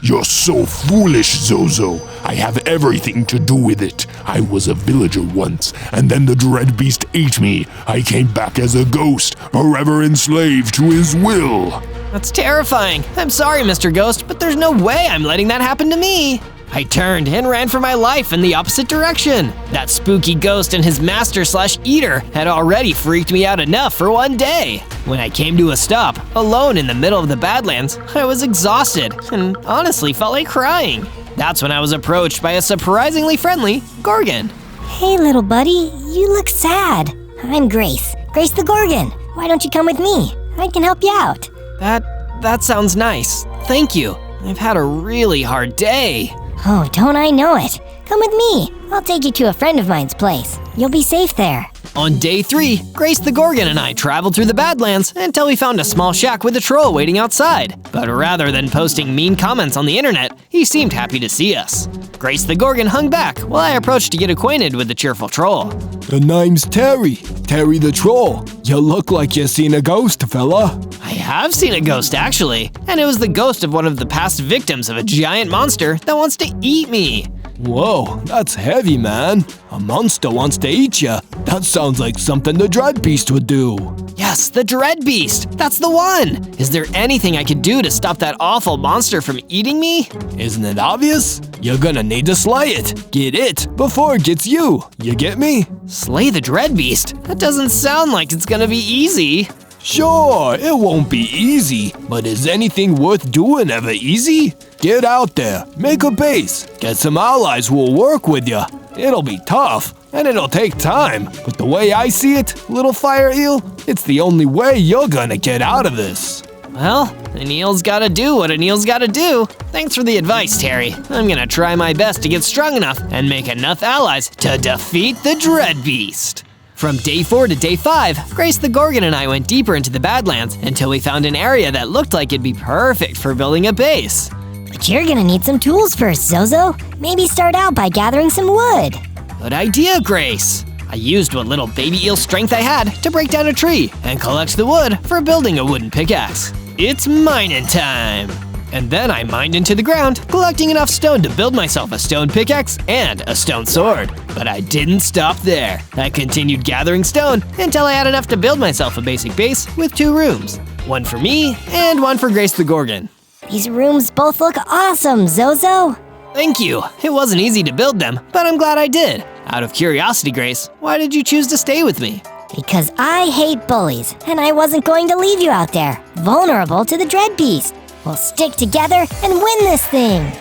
You're so foolish, Zozo. I have everything to do with it. I was a villager once, and then the dread beast ate me. I came back as a ghost, forever enslaved to his will. That's terrifying. I'm sorry, Mr. Ghost, but there's no way I'm letting that happen to me. I turned and ran for my life in the opposite direction. That spooky ghost and his master/eater had already freaked me out enough for one day. When I came to a stop, alone in the middle of the Badlands, I was exhausted and honestly felt like crying. That's when I was approached by a surprisingly friendly Gorgon. Hey, little buddy, you look sad. I'm Grace. Grace the Gorgon. Why don't you come with me? I can help you out. That sounds nice. Thank you. I've had a really hard day. Oh, don't I know it? Come with me. I'll take you to a friend of mine's place. You'll be safe there. On day 3, Grace the Gorgon and I traveled through the Badlands until we found a small shack with a troll waiting outside. But rather than posting mean comments on the internet, he seemed happy to see us. Grace the Gorgon hung back while I approached to get acquainted with the cheerful troll. The name's Terry the troll. You look like you seen a ghost, fella. I have seen a ghost actually, and it was the ghost of one of the past victims of a giant monster that wants to eat me. Whoa, that's heavy, man. A monster wants to eat you. That sounds like something the dread beast would do. Yes, the dread beast. That's the one. Is there anything I could do to stop that awful monster from eating me? Isn't it obvious? You're gonna need to slay it. Get it before it gets you. You get me? Slay the dread beast? That doesn't sound like it's gonna be easy. Sure, it won't be easy, but is anything worth doing ever easy? Get out there, make a base, get some allies who will work with you. It'll be tough, and it'll take time, but the way I see it, little fire eel, it's the only way you're gonna get out of this. Well, an eel's gotta do what an eel's gotta do. Thanks for the advice, Terry. I'm gonna try my best to get strong enough and make enough allies to defeat the dread beast. From day 4 to day 5, Grace the Gorgon and I went deeper into the Badlands until we found an area that looked like it'd be perfect for building a base. But you're gonna need some tools first, Zozo. Maybe start out by gathering some wood. Good idea, Grace. I used what little baby eel strength I had to break down a tree and collect the wood for building a wooden pickaxe. It's mining time. And then I mined into the ground, collecting enough stone to build myself a stone pickaxe and a stone sword. But I didn't stop there. I continued gathering stone until I had enough to build myself a basic base with 2 rooms. One for me and one for Grace the Gorgon. These rooms both look awesome, Zozo. Thank you. It wasn't easy to build them, but I'm glad I did. Out of curiosity, Grace, why did you choose to stay with me? Because I hate bullies, and I wasn't going to leave you out there, vulnerable to the Dread Beast. We'll stick together and win this thing.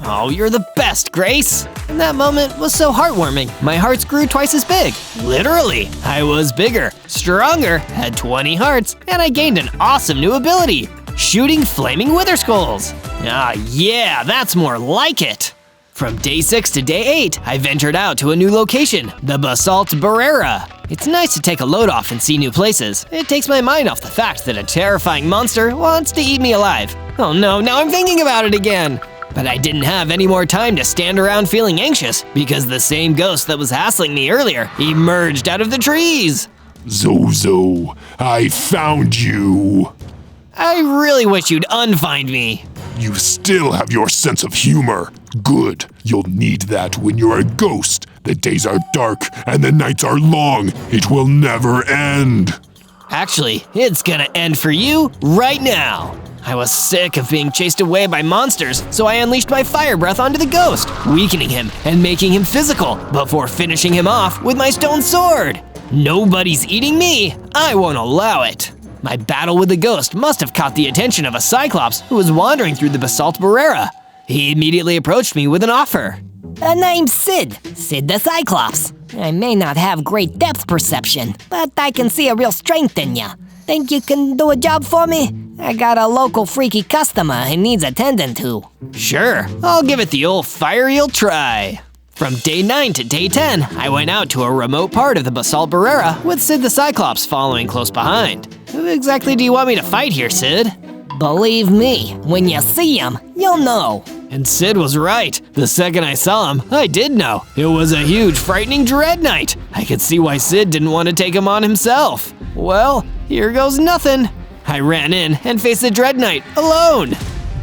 Oh, you're the best, Grace. And that moment was so heartwarming. My hearts grew twice as big. Literally, I was bigger, stronger, had 20 hearts, and I gained an awesome new ability, shooting flaming wither skulls. Ah, yeah, that's more like it. From day 6 to day 8, I ventured out to a new location, the Basalt Barrera. It's nice to take a load off and see new places. It takes my mind off the fact that a terrifying monster wants to eat me alive. Oh no, now I'm thinking about it again. But I didn't have any more time to stand around feeling anxious because the same ghost that was hassling me earlier emerged out of the trees. Zozo, I found you. I really wish you'd unfind me. You still have your sense of humor. Good. You'll need that when you're a ghost. The days are dark and the nights are long. It will never end. Actually, it's gonna end for you right now. I was sick of being chased away by monsters, so I unleashed my fire breath onto the ghost, weakening him and making him physical before finishing him off with my stone sword. Nobody's eating me. I won't allow it. My battle with the ghost must have caught the attention of a Cyclops who was wandering through the Basalt Barrera. He immediately approached me with an offer. Name's Sid the Cyclops. I may not have great depth perception, but I can see a real strength in ya. Think you can do a job for me? I got a local freaky customer who needs attending to. Sure, I'll give it the old FIRE EEL try. From day 9 to day 10, I went out to a remote part of the Basalt Barrera with Sid the Cyclops following close behind. Who exactly do you want me to fight here, Sid? Believe me, when you see him, you'll know. And Sid was right. The second I saw him, I did know. It was a huge, frightening Dread Knight. I could see why Sid didn't want to take him on himself. Well, here goes nothing. I ran in and faced the Dread Knight alone.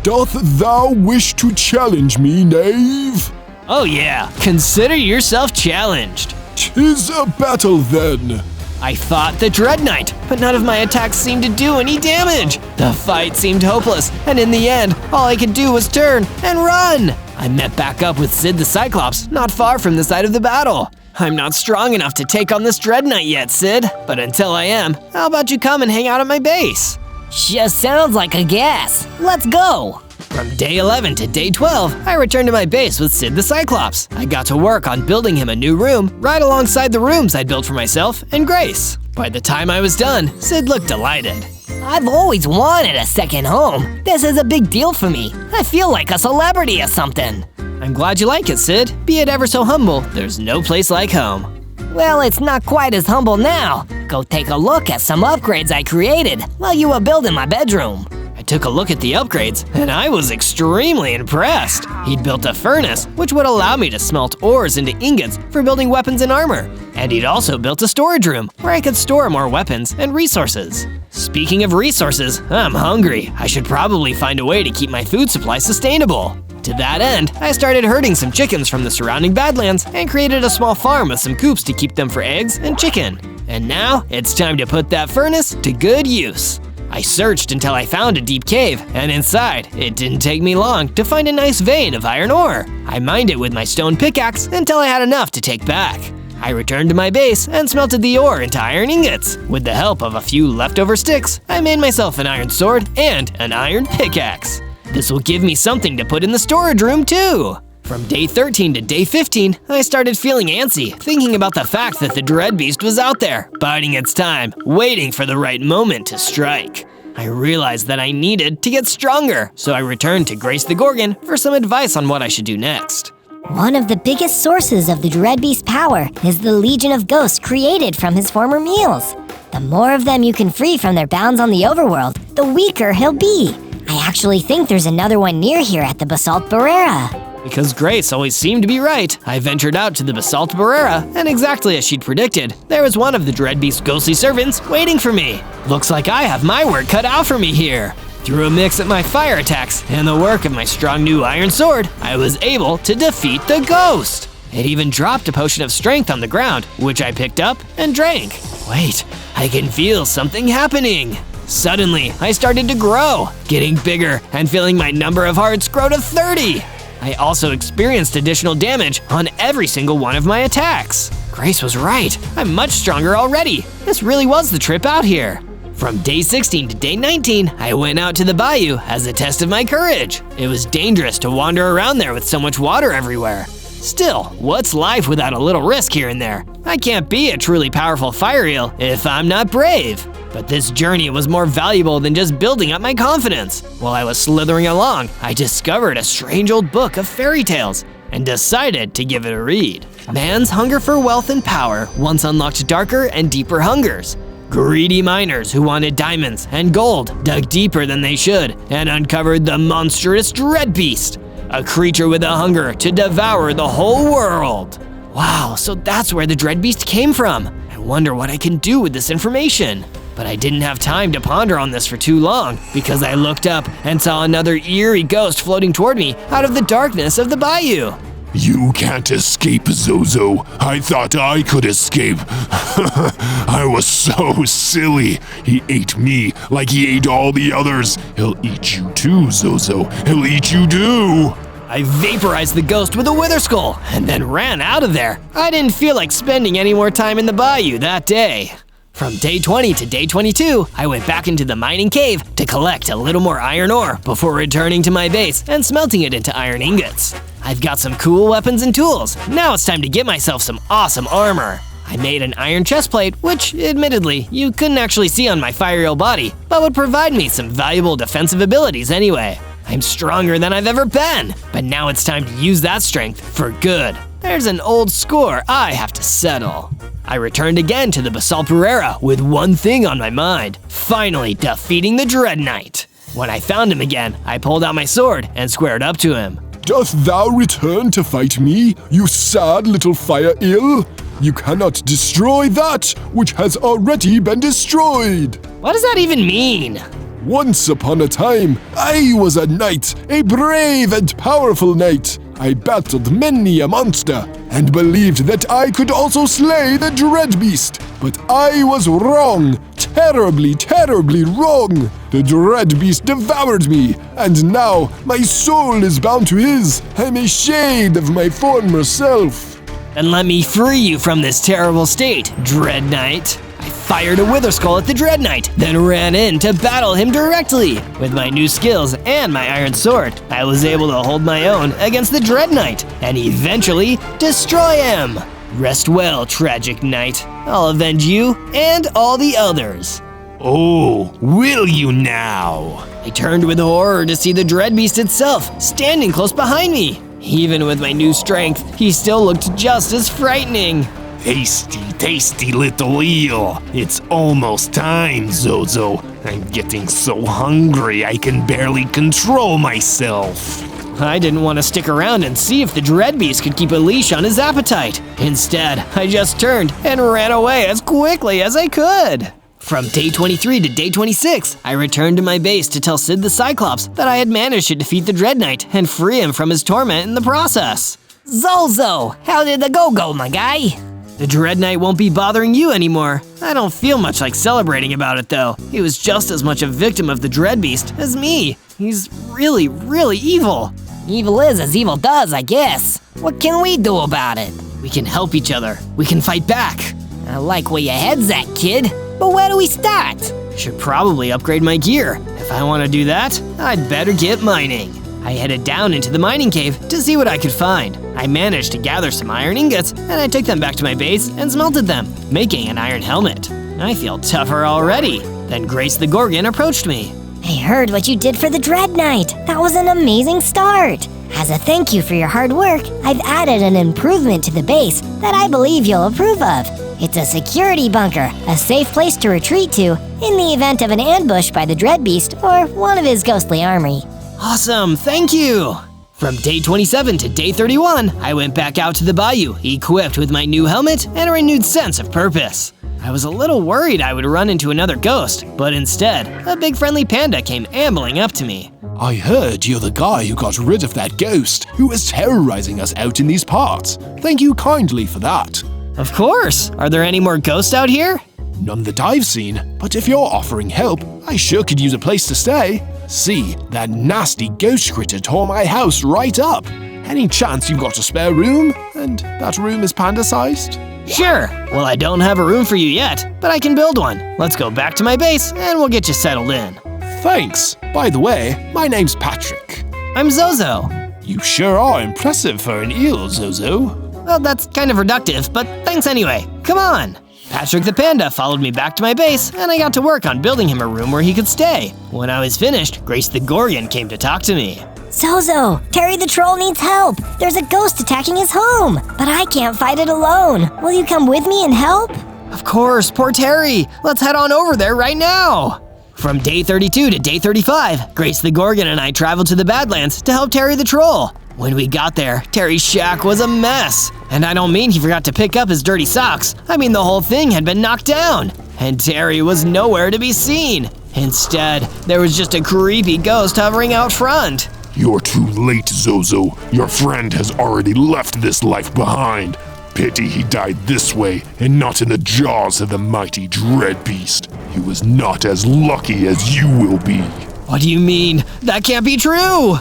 Doth thou wish to challenge me, knave? Oh yeah, consider yourself challenged. 'Tis a battle then. I fought the Dread Knight, but none of my attacks seemed to do any damage. The fight seemed hopeless, and in the end, all I could do was turn and run. I met back up with Sid the Cyclops, not far from the site of the battle. I'm not strong enough to take on this Dread Knight yet, Sid, but until I am, how about you come and hang out at my base? Sure sounds like a gas. Let's go. From day 11 to day 12, I returned to my base with Sid the Cyclops. I got to work on building him a new room right alongside the rooms I'd built for myself and Grace. By the time I was done, Sid looked delighted. I've always wanted a second home. This is a big deal for me. I feel like a celebrity or something. I'm glad you like it, Sid. Be it ever so humble, there's no place like home. Well, it's not quite as humble now. Go take a look at some upgrades I created while you were building my bedroom. I took a look at the upgrades, and I was extremely impressed. He'd built a furnace, which would allow me to smelt ores into ingots for building weapons and armor. And he'd also built a storage room, where I could store more weapons and resources. Speaking of resources, I'm hungry. I should probably find a way to keep my food supply sustainable. To that end, I started herding some chickens from the surrounding badlands and created a small farm with some coops to keep them for eggs and chicken. And now, it's time to put that furnace to good use. I searched until I found a deep cave, and inside, it didn't take me long to find a nice vein of iron ore. I mined it with my stone pickaxe until I had enough to take back. I returned to my base and smelted the ore into iron ingots. With the help of a few leftover sticks, I made myself an iron sword and an iron pickaxe. This will give me something to put in the storage room too. From day 13 to day 15, I started feeling antsy, thinking about the fact that the Dread Beast was out there, biding its time, waiting for the right moment to strike. I realized that I needed to get stronger, so I returned to Grace the Gorgon for some advice on what I should do next. One of the biggest sources of the Dread Beast's power is the legion of ghosts created from his former meals. The more of them you can free from their bounds on the overworld, the weaker he'll be. I actually think there's another one near here at the Basalt Barrera. Because Grace always seemed to be right, I ventured out to the Basalt Barrera, and exactly as she'd predicted, there was one of the Dread Beast's ghostly servants waiting for me. Looks like I have my work cut out for me here. Through a mix of my fire attacks and the work of my strong new iron sword, I was able to defeat the ghost. It even dropped a potion of strength on the ground, which I picked up and drank. Wait, I can feel something happening. Suddenly, I started to grow, getting bigger and feeling my number of hearts grow to 30. I also experienced additional damage on every single one of my attacks. Grace was right, I'm much stronger already. This really was the trip out here. From day 16 to day 19, I went out to the bayou as a test of my courage. It was dangerous to wander around there with so much water everywhere. Still, what's life without a little risk here and there? I can't be a truly powerful fire eel if I'm not brave. But this journey was more valuable than just building up my confidence. While I was slithering along, I discovered a strange old book of fairy tales and decided to give it a read. Man's hunger for wealth and power once unlocked darker and deeper hungers. Greedy miners who wanted diamonds and gold dug deeper than they should and uncovered the monstrous dread beast, a creature with a hunger to devour the whole world. Wow, so that's where the dread beast came from. I wonder what I can do with this information. But I didn't have time to ponder on this for too long because I looked up and saw another eerie ghost floating toward me out of the darkness of the bayou. You can't escape, Zozo. I thought I could escape. I was so silly. He ate me like he ate all the others. He'll eat you too, Zozo. He'll eat you too. I vaporized the ghost with a wither skull and then ran out of there. I didn't feel like spending any more time in the bayou that day. From day 20 to day 22, I went back into the mining cave to collect a little more iron ore before returning to my base and smelting it into iron ingots. I've got some cool weapons and tools. Now it's time to get myself some awesome armor. I made an iron chestplate, which, admittedly, you couldn't actually see on my fire eel body, but would provide me some valuable defensive abilities anyway. I'm stronger than I've ever been, but now it's time to use that strength for good. There's an old score I have to settle. I returned again to the Basalt Pereira with one thing on my mind, finally defeating the Dread Knight. When I found him again, I pulled out my sword and squared up to him. Dost thou return to fight me, you sad little fire eel? You cannot destroy that which has already been destroyed. What does that even mean? Once upon a time, I was a knight, a brave and powerful knight. I battled many a monster and believed that I could also slay the dread beast. But I was wrong, terribly, terribly wrong. The dread beast devoured me, and now my soul is bound to his. I'm a shade of my former self. Then let me free you from this terrible state, Dread Knight. I fired a wither skull at the Dread Knight, then ran in to battle him directly. With my new skills and my iron sword, I was able to hold my own against the Dread Knight and eventually destroy him. Rest well, tragic knight. I'll avenge you and all the others. Oh, will you now? I turned with horror to see the Dread Beast itself standing close behind me. Even with my new strength, he still looked just as frightening. Tasty, tasty little eel. It's almost time, Zozo. I'm getting so hungry I can barely control myself. I didn't want to stick around and see if the Dread Beast could keep a leash on his appetite. Instead, I just turned and ran away as quickly as I could. From day 23 to day 26, I returned to my base to tell Sid the Cyclops that I had managed to defeat the Dread Knight and free him from his torment in the process. Zozo, how did the go, my guy? The Dread Knight won't be bothering you anymore. I don't feel much like celebrating about it though. He was just as much a victim of the Dread Beast as me. He's really, really evil. Evil is as evil does, I guess. What can we do about it? We can help each other. We can fight back. I like where your head's at, kid. But where do we start? Should probably upgrade my gear. If I want to do that, I'd better get mining. I headed down into the mining cave to see what I could find. I managed to gather some iron ingots, and I took them back to my base and smelted them, making an iron helmet. I feel tougher already. Then Grace the Gorgon approached me. I heard what you did for the Dread Knight. That was an amazing start. As a thank you for your hard work, I've added an improvement to the base that I believe you'll approve of. It's a security bunker, a safe place to retreat to in the event of an ambush by the Dread Beast or one of his ghostly army. Awesome, thank you! From day 27 to day 31, I went back out to the bayou, equipped with my new helmet and a renewed sense of purpose. I was a little worried I would run into another ghost, but instead, a big friendly panda came ambling up to me. I heard you're the guy who got rid of that ghost who was terrorizing us out in these parts. Thank you kindly for that. Of course! Are there any more ghosts out here? None that I've seen, but if you're offering help, I sure could use a place to stay. See, that nasty ghost critter tore my house right up. Any chance you've got a spare room? And that room is panda-sized? Sure. Well, I don't have a room for you yet, but I can build one. Let's go back to my base and we'll get you settled in. Thanks. By the way, my name's Patrick. I'm Zozo. You sure are impressive for an eel, Zozo. Well, that's kind of reductive, but thanks anyway. Come on. Patrick the panda followed me back to my base, and I got to work on building him a room where he could stay. When I was finished, Grace the Gorgon came to talk to me. Zozo, Terry the troll needs help. There's a ghost attacking his home, but I can't fight it alone. Will you come with me and help? Of course, poor Terry. Let's head on over there right now. From day 32 to day 35, Grace the Gorgon and I traveled to the Badlands to help Terry the troll. When we got there, Terry's shack was a mess. And I don't mean he forgot to pick up his dirty socks. I mean the whole thing had been knocked down. And Terry was nowhere to be seen. Instead, there was just a creepy ghost hovering out front. You're too late, Zozo. Your friend has already left this life behind. Pity he died this way and not in the jaws of the mighty dread beast. He was not as lucky as you will be. What do you mean? That can't be true!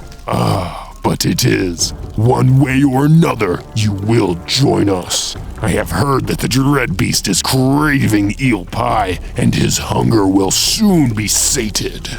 But it is. One way or another, you will join us. I have heard that the dread beast is craving eel pie, and his hunger will soon be sated.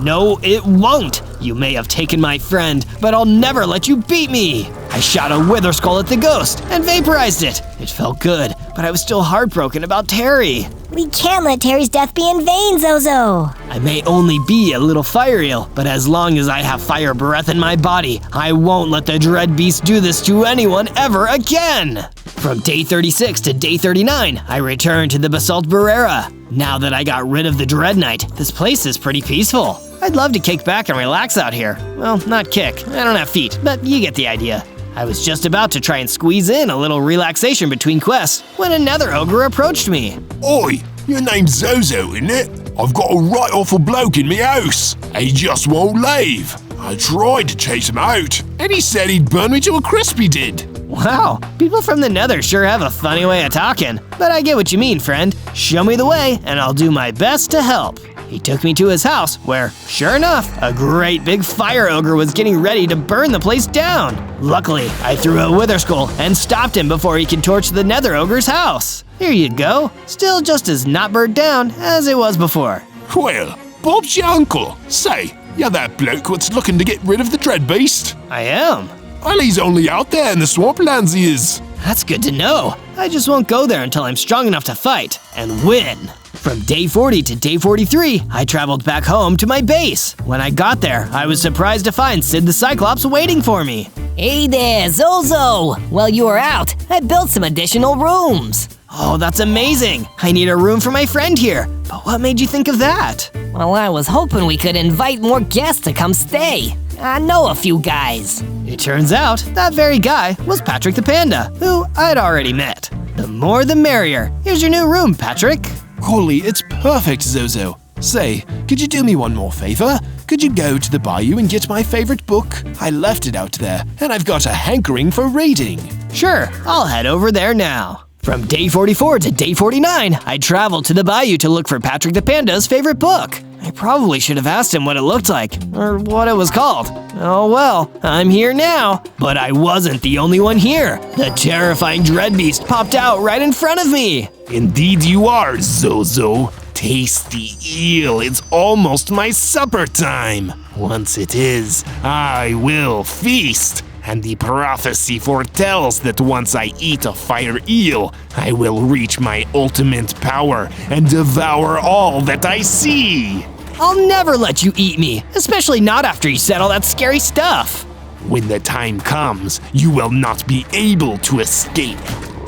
No, it won't! You may have taken my friend, but I'll never let you beat me! I shot a wither skull at the ghost and vaporized it. It felt good, but I was still heartbroken about Terry. We can't let Terry's death be in vain, Zozo. I may only be a little fire eel, but as long as I have fire breath in my body, I won't let the dread beast do this to anyone ever again! From day 36 to day 39, I returned to the Basalt Barrera. Now that I got rid of the Dread Knight, this place is pretty peaceful. I'd love to kick back and relax out here. Well, not kick, I don't have feet, but you get the idea. I was just about to try and squeeze in a little relaxation between quests when a nether ogre approached me. Oi, your name's Zozo, isn't it? I've got a right awful bloke in me house. He just won't leave. I tried to chase him out, and he said he'd burn me to a crisp, he did. Wow, people from the nether sure have a funny way of talking. But I get what you mean, friend. Show me the way, and I'll do my best to help. He took me to his house, where, sure enough, a great big fire ogre was getting ready to burn the place down. Luckily, I threw a wither skull and stopped him before he could torch the nether ogre's house. Here you go. Still just as not burnt down as it was before. Well, Bob's your uncle. Say, you're that bloke what's looking to get rid of the dread beast? I am. Well, he's only out there in the swamplands, he is. That's good to know. I just won't go there until I'm strong enough to fight and win. From day 40 to day 43, I traveled back home to my base. When I got there, I was surprised to find Sid the Cyclops waiting for me. Hey there, Zozo! While you were out, I built some additional rooms. Oh, that's amazing! I need a room for my friend here. But what made you think of that? Well, I was hoping we could invite more guests to come stay. I know a few guys. It turns out that very guy was Patrick the Panda, who I'd already met. The more the merrier. Here's your new room, Patrick. Golly, it's perfect, Zozo. Say, could you do me one more favor? Could you go to the bayou and get my favorite book? I left it out there, and I've got a hankering for reading. Sure, I'll head over there now. From day 44 to day 49, I traveled to the bayou to look for Patrick the Panda's favorite book. I probably should have asked him what it looked like, or what it was called. Oh well, I'm here now. But I wasn't the only one here. The terrifying dread beast popped out right in front of me. Indeed you are, Zozo. Tasty eel, it's almost my supper time. Once it is, I will feast. And the prophecy foretells that once I eat a fire eel, I will reach my ultimate power and devour all that I see. I'll never let you eat me, especially not after you said all that scary stuff. When the time comes, you will not be able to escape.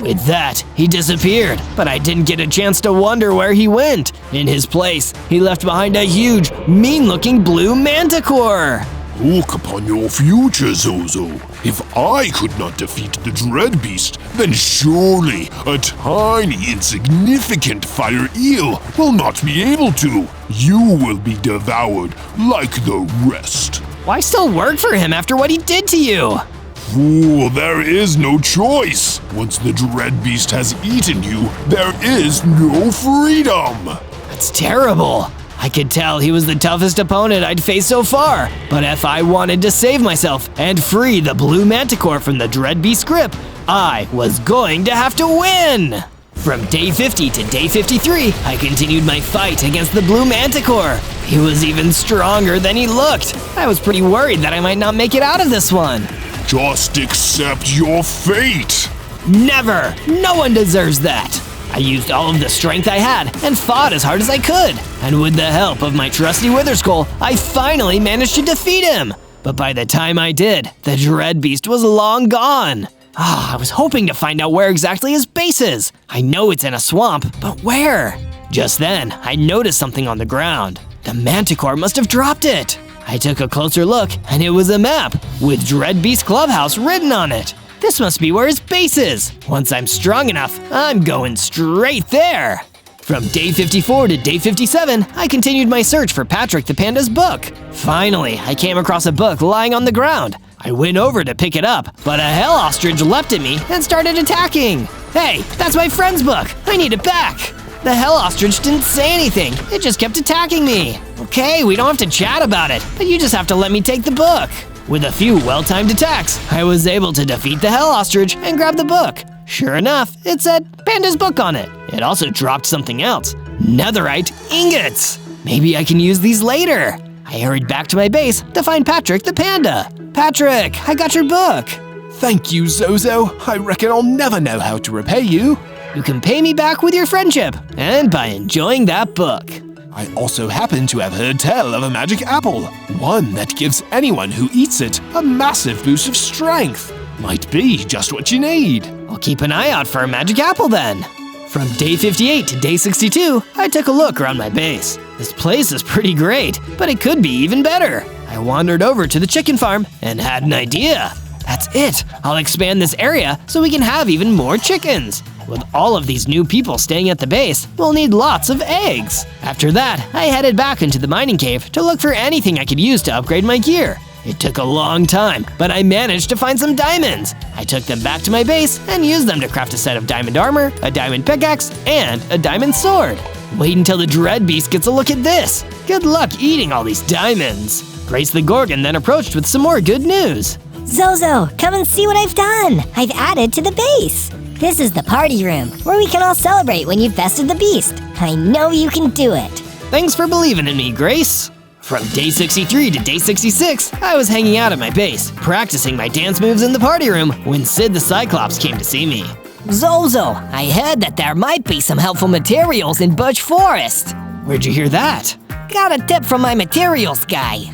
With that, he disappeared, but I didn't get a chance to wonder where he went. In his place, he left behind a huge, mean-looking blue manticore. Look upon your future, Zozo. If I could not defeat the Dread Beast, then surely a tiny, insignificant fire eel will not be able to. You will be devoured like the rest. Why still work for him after what he did to you? Fool, there is no choice. Once the Dread Beast has eaten you, there is no freedom. That's terrible. I could tell he was the toughest opponent I'd faced so far, but if I wanted to save myself and free the blue manticore from the Dread Beast's grip, I was going to have to win! From day 50 to day 53, I continued my fight against the blue manticore. He was even stronger than he looked. I was pretty worried that I might not make it out of this one. Just accept your fate. Never! No one deserves that! I used all of the strength I had and fought as hard as I could. And with the help of my trusty Wither Skull, I finally managed to defeat him. But by the time I did, the Dread Beast was long gone. I was hoping to find out where exactly his base is. I know it's in a swamp, but where? Just then, I noticed something on the ground. The manticore must have dropped it. I took a closer look, and it was a map with Dread Beast Clubhouse written on it. This must be where his base is. Once I'm strong enough, I'm going straight there. From day 54 to day 57, I continued my search for Patrick the Panda's book. Finally, I came across a book lying on the ground. I went over to pick it up, but a hell ostrich leapt at me and started attacking. Hey, that's my friend's book. I need it back. The hell ostrich didn't say anything. It just kept attacking me. Okay, we don't have to chat about it, but you just have to let me take the book. With a few well-timed attacks, I was able to defeat the hell ostrich and grab the book. Sure enough, it said Panda's book on it. It also dropped something else, netherite ingots. Maybe I can use these later. I hurried back to my base to find Patrick the Panda. Patrick, I got your book. Thank you, Zozo. I reckon I'll never know how to repay you. You can pay me back with your friendship and by enjoying that book. I also happen to have heard tell of a magic apple, one that gives anyone who eats it a massive boost of strength. Might be just what you need. I'll keep an eye out for a magic apple then. From day 58 to day 62, I took a look around my base. This place is pretty great, but it could be even better. I wandered over to the chicken farm and had an idea. That's it. I'll expand this area so we can have even more chickens. With all of these new people staying at the base, we'll need lots of eggs. After that, I headed back into the mining cave to look for anything I could use to upgrade my gear. It took a long time, but I managed to find some diamonds. I took them back to my base and used them to craft a set of diamond armor, a diamond pickaxe, and a diamond sword. Wait until the Dread Beast gets a look at this. Good luck eating all these diamonds. Grace the Gorgon then approached with some more good news. Zozo, come and see what I've done. I've added to the base. This is the party room, where we can all celebrate when you've bested the beast. I know you can do it. Thanks for believing in me, Grace. From day 63 to day 66, I was hanging out at my base, practicing my dance moves in the party room when Sid the Cyclops came to see me. Zozo, I heard that there might be some helpful materials in Birch Forest. Where'd you hear that? Got a tip from my materials guy.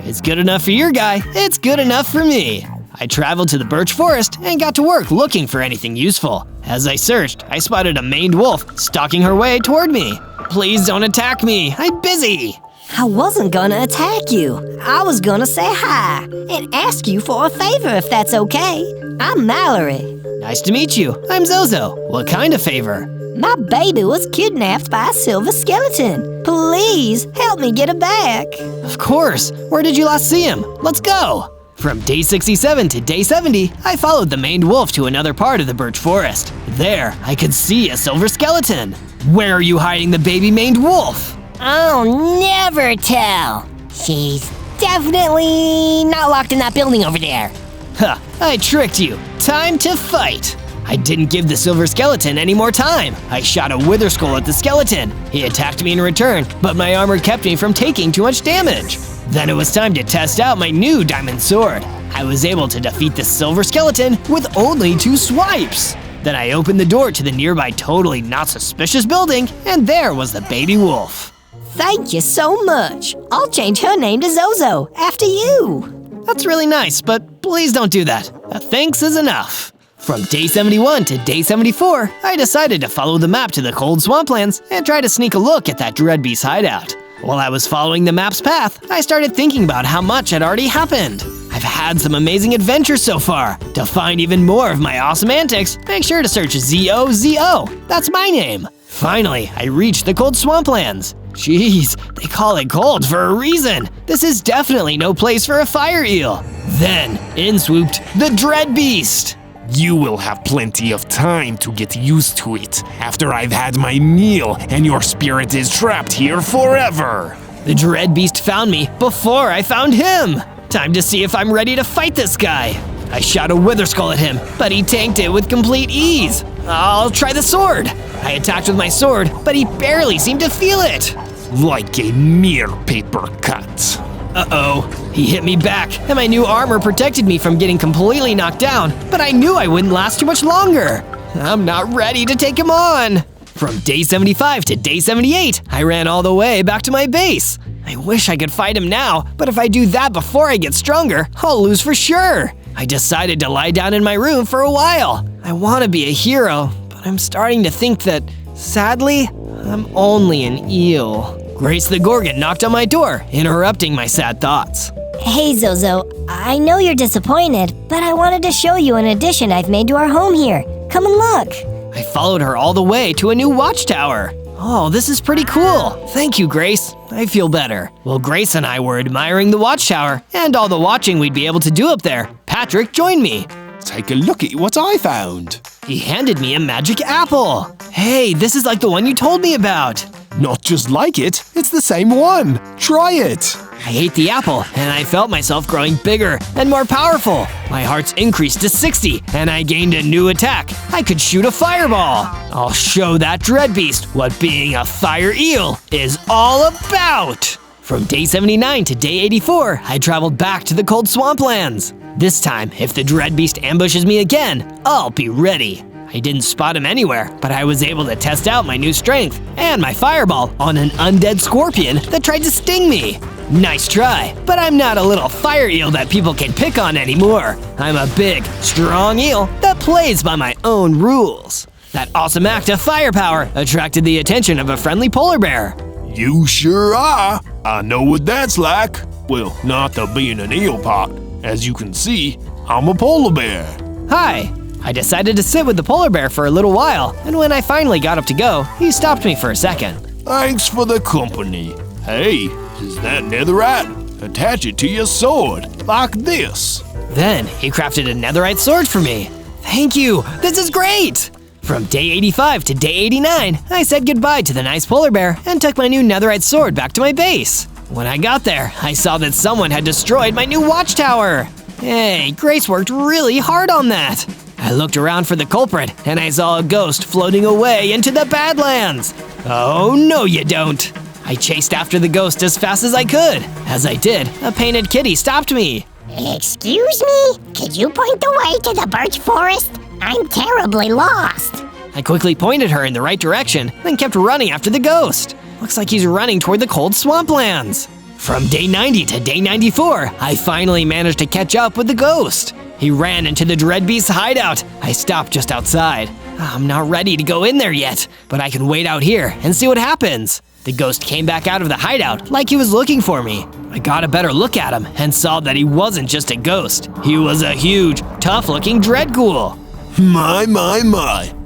It's good enough for your guy, it's good enough for me. I traveled to the birch forest and got to work looking for anything useful. As I searched, I spotted a maned wolf stalking her way toward me. Please don't attack me, I'm busy. I wasn't gonna attack you. I was gonna say hi and ask you for a favor if that's okay. I'm Mallory. Nice to meet you, I'm Zozo. What kind of favor? My baby was kidnapped by a silver skeleton. Please help me get her back. Of course, where did you last see him? Let's go. From day 67 to day 70, I followed the maned wolf to another part of the birch forest. There, I could see a silver skeleton. Where are you hiding the baby maned wolf? I'll never tell. She's definitely not locked in that building over there. Huh, I tricked you. Time to fight. I didn't give the silver skeleton any more time. I shot a wither skull at the skeleton. He attacked me in return, but my armor kept me from taking too much damage. Then it was time to test out my new diamond sword. I was able to defeat the silver skeleton with only 2 swipes. Then I opened the door to the nearby totally not suspicious building, and there was the baby wolf. Thank you so much. I'll change her name to Zozo after you. That's really nice, but please don't do that. A thanks is enough. From day 71 to day 74, I decided to follow the map to the cold swamplands and try to sneak a look at that Dread Beast hideout. While I was following the map's path, I started thinking about how much had already happened. I've had some amazing adventures so far. To find even more of my awesome antics, make sure to search ZOZO. That's my name. Finally, I reached the cold swamplands. Jeez, they call it cold for a reason. This is definitely no place for a fire eel. Then, in swooped the Dread Beast. You will have plenty of time to get used to it after I've had my meal and your spirit is trapped here forever. The Dread Beast found me before I found him. Time to see if I'm ready to fight this guy. I shot a Wither Skull at him, but he tanked it with complete ease. I'll try the sword. I attacked with my sword, but he barely seemed to feel it. Like a mere paper cut. Uh-oh, he hit me back, and my new armor protected me from getting completely knocked down, but I knew I wouldn't last too much longer. I'm not ready to take him on. From day 75 to day 78, I ran all the way back to my base. I wish I could fight him now, but if I do that before I get stronger, I'll lose for sure. I decided to lie down in my room for a while. I want to be a hero, but I'm starting to think that, sadly, I'm only an eel. Grace the Gorgon knocked on my door, interrupting my sad thoughts. Hey, Zozo. I know you're disappointed, but I wanted to show you an addition I've made to our home here. Come and look. I followed her all the way to a new watchtower. Oh, this is pretty cool. Thank you, Grace. I feel better. While Grace and I were admiring the watchtower and all the watching we'd be able to do up there, Patrick joined me. Take a look at what I found. He handed me a magic apple. Hey, this is like the one you told me about. Not just like it, it's the same one. Try it. I ate the apple, and I felt myself growing bigger and more powerful. My hearts increased to 60, and I gained a new attack. I could shoot a fireball. I'll show that Dread Beast what being a fire eel is all about. From day 79 to day 84, I traveled back to the cold swamplands. This time, if the Dread Beast ambushes me again, I'll be ready. I didn't spot him anywhere, but I was able to test out my new strength and my fireball on an undead scorpion that tried to sting me. Nice try, but I'm not a little fire eel that people can pick on anymore. I'm a big, strong eel that plays by my own rules. That awesome act of firepower attracted the attention of a friendly polar bear. You sure are. I know what that's like. Well, not the being an eel part. As you can see, I'm a polar bear. Hi. I decided to sit with the polar bear for a little while, and when I finally got up to go, he stopped me for a second. Thanks for the company. Hey, is that netherite? Attach it to your sword, like this. Then he crafted a netherite sword for me. Thank you, this is great! From day 85 to day 89, I said goodbye to the nice polar bear and took my new netherite sword back to my base. When I got there, I saw that someone had destroyed my new watchtower. Hey, Grace worked really hard on that. I looked around for the culprit, and I saw a ghost floating away into the Badlands. Oh, no you don't. I chased after the ghost as fast as I could. As I did, a painted kitty stopped me. Excuse me? Could you point the way to the birch forest? I'm terribly lost. I quickly pointed her in the right direction, then kept running after the ghost. Looks like he's running toward the cold swamplands. From day 90 to day 94, I finally managed to catch up with the ghost. He ran into the Dread Beast's hideout. I stopped just outside. I'm not ready to go in there yet, but I can wait out here and see what happens. The ghost came back out of the hideout like he was looking for me. I got a better look at him and saw that he wasn't just a ghost. He was a huge, tough-looking dread ghoul. My,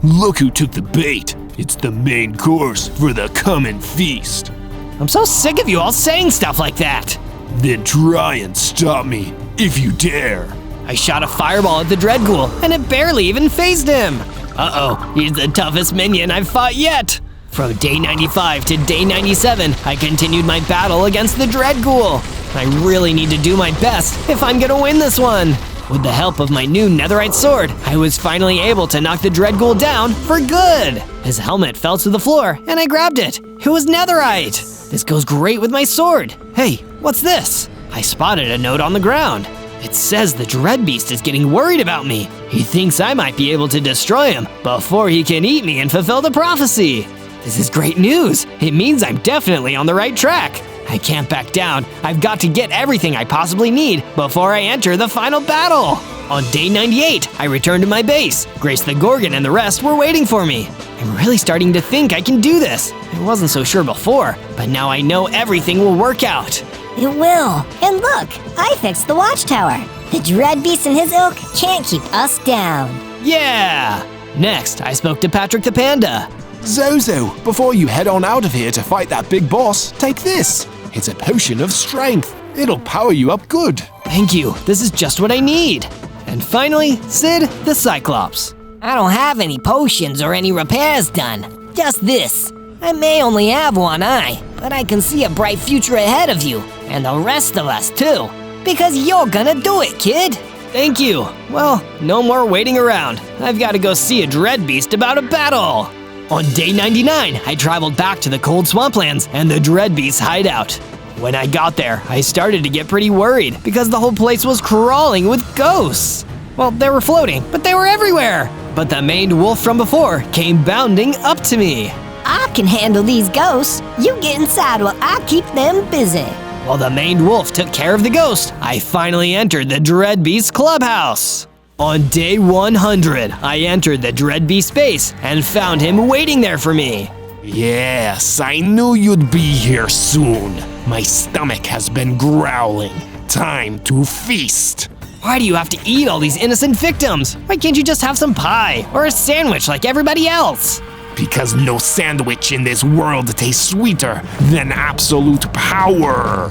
look who took the bait. It's the main course for the coming feast. I'm so sick of you all saying stuff like that. Then try and stop me, if you dare. I shot a fireball at the dread ghoul, and it barely even fazed him. Uh-oh, he's the toughest minion I've fought yet. From day 95 to day 97, I continued my battle against the dread ghoul. I really need to do my best if I'm gonna win this one. With the help of my new netherite sword, I was finally able to knock the dread ghoul down for good. His helmet fell to the floor, and I grabbed it. It was netherite. This goes great with my sword. Hey, what's this? I spotted a note on the ground. It says the Dread Beast is getting worried about me. He thinks I might be able to destroy him before he can eat me and fulfill the prophecy. This is great news. It means I'm definitely on the right track. I can't back down. I've got to get everything I possibly need before I enter the final battle. On day 98, I returned to my base. Grace the Gorgon and the rest were waiting for me. I'm really starting to think I can do this. I wasn't so sure before, but now I know everything will work out. It will. And look, I fixed the watchtower. The dread beast and his ilk can't keep us down. Yeah! Next, I spoke to Patrick the Panda. Zozo, before you head on out of here to fight that big boss, take this. It's a potion of strength. It'll power you up good. Thank you, this is just what I need. And finally, Sid the Cyclops. I don't have any potions or any repairs done. Just this. I may only have one eye, but I can see a bright future ahead of you, and the rest of us too. Because you're gonna do it, kid. Thank you. Well, no more waiting around. I've got to go see a dread beast about a battle. On day 99, I traveled back to the cold swamplands and the dread beast's hideout. When I got there, I started to get pretty worried because the whole place was crawling with ghosts. Well, they were floating, but they were everywhere. But the maned wolf from before came bounding up to me. I can handle these ghosts. You get inside while I keep them busy. While the maned wolf took care of the ghost, I finally entered the dread beast's clubhouse. On day 100, I entered the dread beast's base and found him waiting there for me. Yes, I knew you'd be here soon. My stomach has been growling. Time to feast. Why do you have to eat all these innocent victims? Why can't you just have some pie or a sandwich like everybody else? Because no sandwich in this world tastes sweeter than absolute power.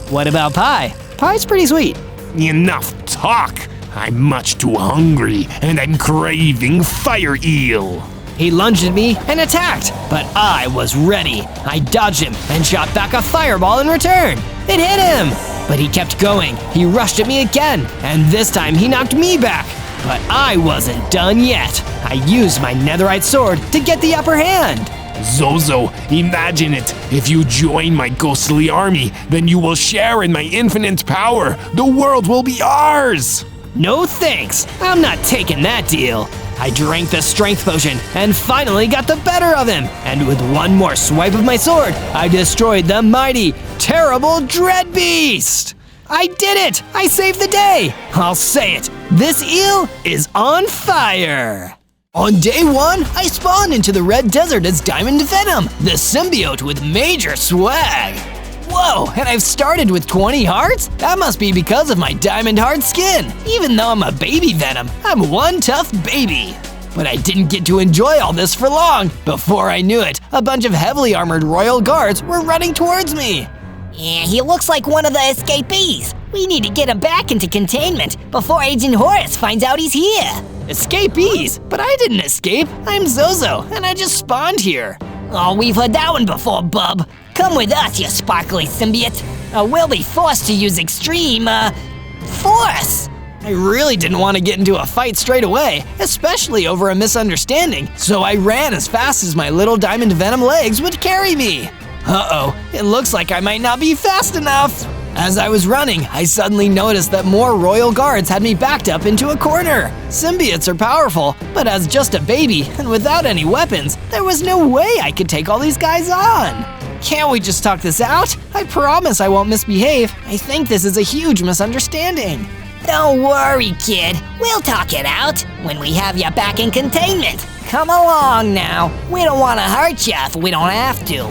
What about pie? Pie's pretty sweet. Enough talk. I'm much too hungry and I'm craving fire eel. He lunged at me and attacked, but I was ready. I dodged him and shot back a fireball in return. It hit him, but he kept going. He rushed at me again, and this time he knocked me back. But I wasn't done yet. I used my netherite sword to get the upper hand. Zozo, imagine it. If you join my ghostly army, then you will share in my infinite power. The world will be ours. No thanks. I'm not taking that deal. I drank the strength potion and finally got the better of him. And with one more swipe of my sword, I destroyed the mighty, terrible dread beast. I did it! I saved the day! I'll say it, this eel is on fire! On day 1, I spawned into the red desert as Diamond Venom, the symbiote with major swag. Whoa, and I've started with 20 hearts? That must be because of my diamond hard skin. Even though I'm a baby Venom, I'm one tough baby. But I didn't get to enjoy all this for long. Before I knew it, a bunch of heavily armored royal guards were running towards me. Yeah, he looks like one of the escapees. We need to get him back into containment before Agent Horace finds out he's here. Escapees? But I didn't escape. I'm Zozo, and I just spawned here. Oh, we've heard that one before, bub. Come with us, you sparkly symbiote. We'll be forced to use extreme, force. I really didn't want to get into a fight straight away, especially over a misunderstanding, so I ran as fast as my little diamond venom legs would carry me. Uh-oh, it looks like I might not be fast enough. As I was running, I suddenly noticed that more royal guards had me backed up into a corner. Symbiotes are powerful, but as just a baby and without any weapons, there was no way I could take all these guys on. Can't we just talk this out? I promise I won't misbehave. I think this is a huge misunderstanding. Don't worry, kid. We'll talk it out when we have you back in containment. Come along now. We don't want to hurt you if we don't have to.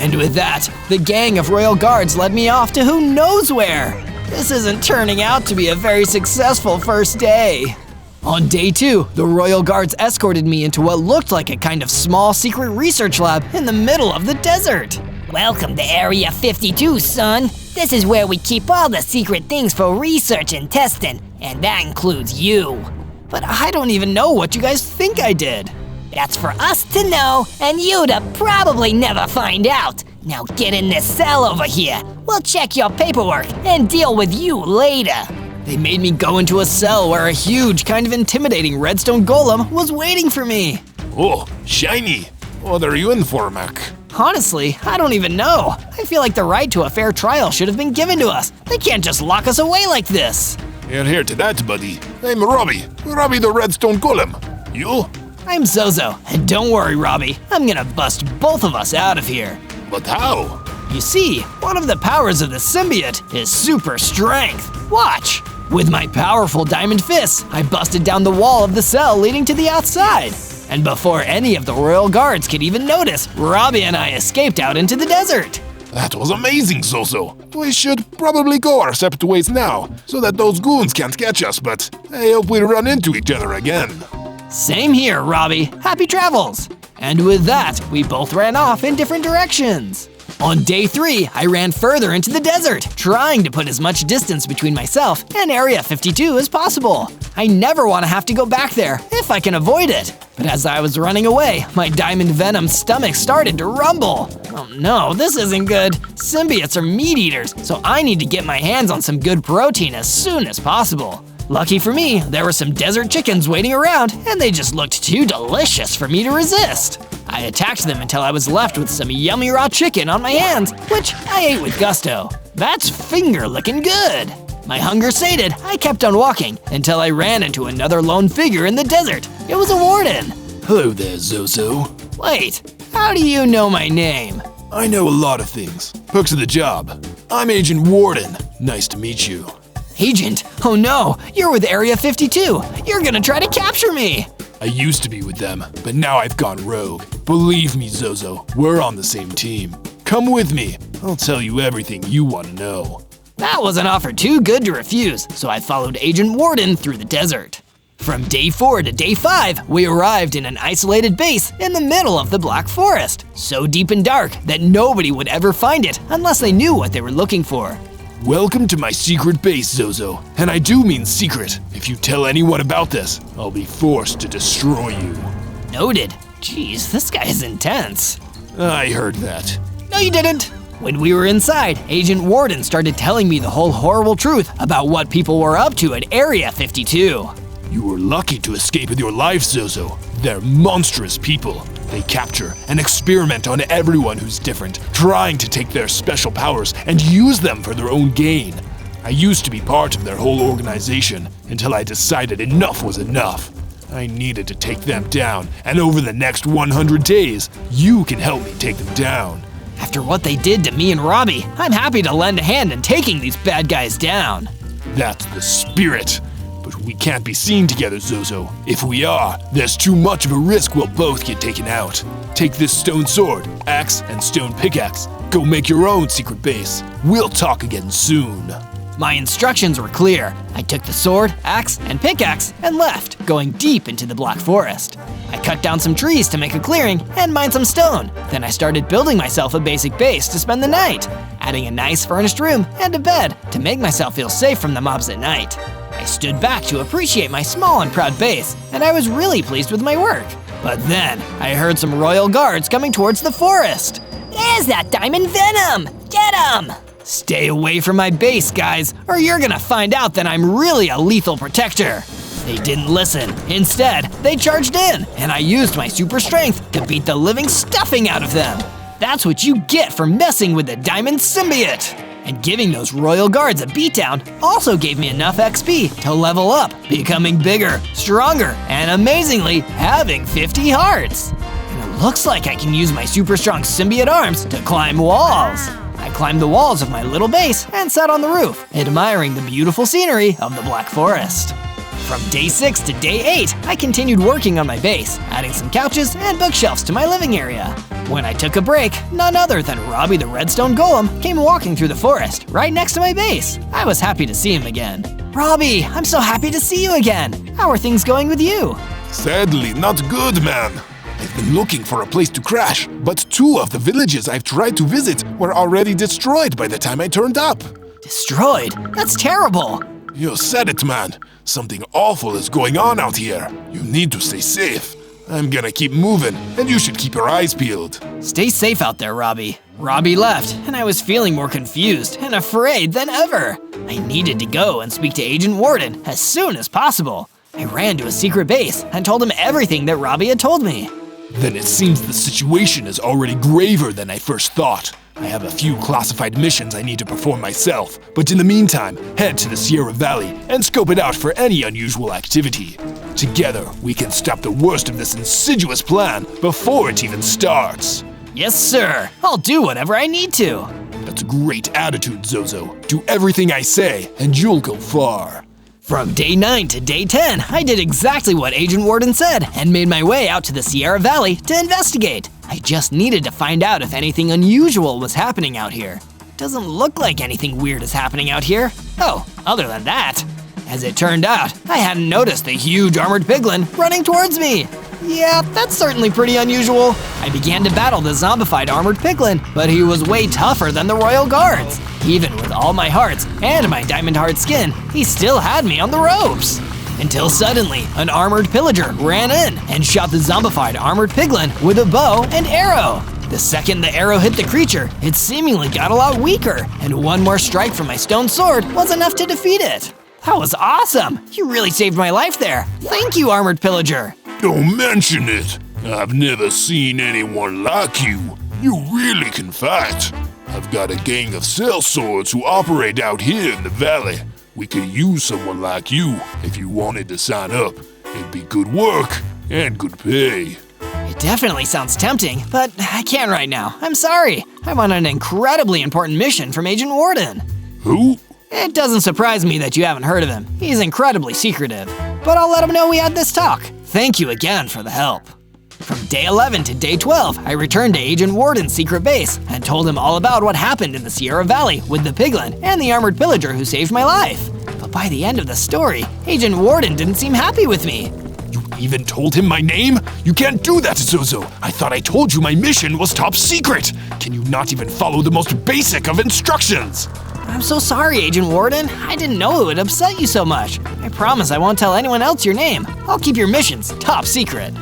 And with that, the gang of royal guards led me off to who knows where. This isn't turning out to be a very successful first day. On day 2, the royal guards escorted me into what looked like a kind of small secret research lab in the middle of the desert. Welcome to Area 52, son. This is where we keep all the secret things for research and testing, and that includes you. But I don't even know what you guys think I did. That's for us to know, and you to probably never find out. Now get in this cell over here. We'll check your paperwork and deal with you later. They made me go into a cell where a huge, kind of intimidating redstone golem was waiting for me. Oh, shiny. What are you in for, Mac? Honestly, I don't even know. I feel like the right to a fair trial should have been given to us. They can't just lock us away like this. Here to that, buddy. I'm Robbie the Redstone Golem. You? I'm Zozo, and don't worry, Robbie. I'm gonna bust both of us out of here. But how? You see, one of the powers of the symbiote is super strength. Watch. With my powerful diamond fists, I busted down the wall of the cell leading to the outside. And before any of the royal guards could even notice, Robbie and I escaped out into the desert. That was amazing, Zozo. We should probably go our separate ways now, so that those goons can't catch us, but I hope we run into each other again. Same here, Robbie. Happy travels. And with that, we both ran off in different directions. On day 3, I ran further into the desert, trying to put as much distance between myself and Area 52 as possible. I never want to have to go back there, if I can avoid it. But as I was running away, my diamond venom stomach started to rumble. Oh no, this isn't good. Symbiotes are meat eaters, so I need to get my hands on some good protein as soon as possible. Lucky for me, there were some desert chickens waiting around, and they just looked too delicious for me to resist. I attacked them until I was left with some yummy raw chicken on my hands, which I ate with gusto. That's finger-licking good. My hunger sated, I kept on walking until I ran into another lone figure in the desert. It was a warden. Hello there, Zozo. Wait, how do you know my name? I know a lot of things. Perks of the job. I'm Agent Warden. Nice to meet you. Agent? Oh no, you're with Area 52. You're gonna try to capture me. I used to be with them, but now I've gone rogue. Believe me, Zozo, we're on the same team. Come with me. I'll tell you everything you want to know. That was an offer too good to refuse, so I followed Agent Warden through the desert. From day 4 to day 5, we arrived in an isolated base in the middle of the Black Forest, so deep and dark that nobody would ever find it unless they knew what they were looking for. Welcome to my secret base, Zozo. And I do mean secret. If you tell anyone about this, I'll be forced to destroy you. Noted. Jeez, this guy is intense. I heard that. No, you didn't. When we were inside, Agent Warden started telling me the whole horrible truth about what people were up to at Area 52. You were lucky to escape with your life, Zozo. They're monstrous people. They capture and experiment on everyone who's different, trying to take their special powers and use them for their own gain. I used to be part of their whole organization until I decided enough was enough. I needed to take them down, and over the next 100 days, you can help me take them down. After what they did to me and Robbie, I'm happy to lend a hand in taking these bad guys down. That's the spirit. But we can't be seen together, Zozo. If we are, there's too much of a risk we'll both get taken out. Take this stone sword, axe, and stone pickaxe. Go make your own secret base. We'll talk again soon. My instructions were clear. I took the sword, axe, and pickaxe and left, going deep into the Black Forest. I cut down some trees to make a clearing and mined some stone. Then I started building myself a basic base to spend the night, adding a nice furnished room and a bed to make myself feel safe from the mobs at night. I stood back to appreciate my small and proud base, and I was really pleased with my work. But then, I heard some royal guards coming towards the forest. There's that diamond venom! Get him! Stay away from my base, guys, or you're gonna find out that I'm really a lethal protector. They didn't listen. Instead, they charged in, and I used my super strength to beat the living stuffing out of them. That's what you get for messing with the diamond symbiote. And giving those royal guards a beatdown also gave me enough XP to level up, becoming bigger, stronger, and amazingly, having 50 hearts. And it looks like I can use my super strong symbiote arms to climb walls. I climbed the walls of my little base and sat on the roof, admiring the beautiful scenery of the Black Forest. From day 6 to day 8, I continued working on my base, adding some couches and bookshelves to my living area. When I took a break, none other than Robbie the Redstone Golem came walking through the forest, right next to my base. I was happy to see him again. Robbie, I'm so happy to see you again. How are things going with you? Sadly, not good, man. I've been looking for a place to crash, but 2 of the villages I've tried to visit were already destroyed by the time I turned up. Destroyed? That's terrible. You said it, man. Something awful is going on out here. You need to stay safe. I'm gonna keep moving, and you should keep your eyes peeled. Stay safe out there, Robbie. Robbie left, and I was feeling more confused and afraid than ever. I needed to go and speak to Agent Warden as soon as possible. I ran to a secret base and told him everything that Robbie had told me. Then it seems the situation is already graver than I first thought. I have a few classified missions I need to perform myself, but in the meantime, head to the Sierra Valley and scope it out for any unusual activity. Together, we can stop the worst of this insidious plan before it even starts. Yes, sir. I'll do whatever I need to. That's a great attitude, Zozo. Do everything I say, and you'll go far. From day 9 to day 10, I did exactly what Agent Warden said and made my way out to the Sierra Valley to investigate. I just needed to find out if anything unusual was happening out here. Doesn't look like anything weird is happening out here. Oh, other than that. As it turned out, I hadn't noticed the huge armored piglin running towards me. Yeah, that's certainly pretty unusual. I began to battle the zombified armored piglin, but he was way tougher than the royal guards. Even with all my hearts and my diamond hard skin, he still had me on the ropes. Until suddenly, an armored pillager ran in and shot the zombified armored piglin with a bow and arrow. The second the arrow hit the creature, it seemingly got a lot weaker, and one more strike from my stone sword was enough to defeat it. That was awesome! You really saved my life there. Thank you, armored pillager. Don't mention it. I've never seen anyone like you. You really can fight. I've got a gang of sellswords who operate out here in the valley. We could use someone like you if you wanted to sign up. It'd be good work and good pay. It definitely sounds tempting, but I can't right now. I'm sorry. I'm on an incredibly important mission from Agent Warden. Who? It doesn't surprise me that you haven't heard of him. He's incredibly secretive. But I'll let him know we had this talk. Thank you again for the help. From day 11 to day 12, I returned to Agent Warden's secret base and told him all about what happened in the Sierra Valley with the piglin and the armored pillager who saved my life. But by the end of the story, Agent Warden didn't seem happy with me. You even told him my name? You can't do that, Zozo. I thought I told you my mission was top secret. Can you not even follow the most basic of instructions? I'm so sorry, Agent Warden. I didn't know it would upset you so much. I promise I won't tell anyone else your name. I'll keep your missions top secret.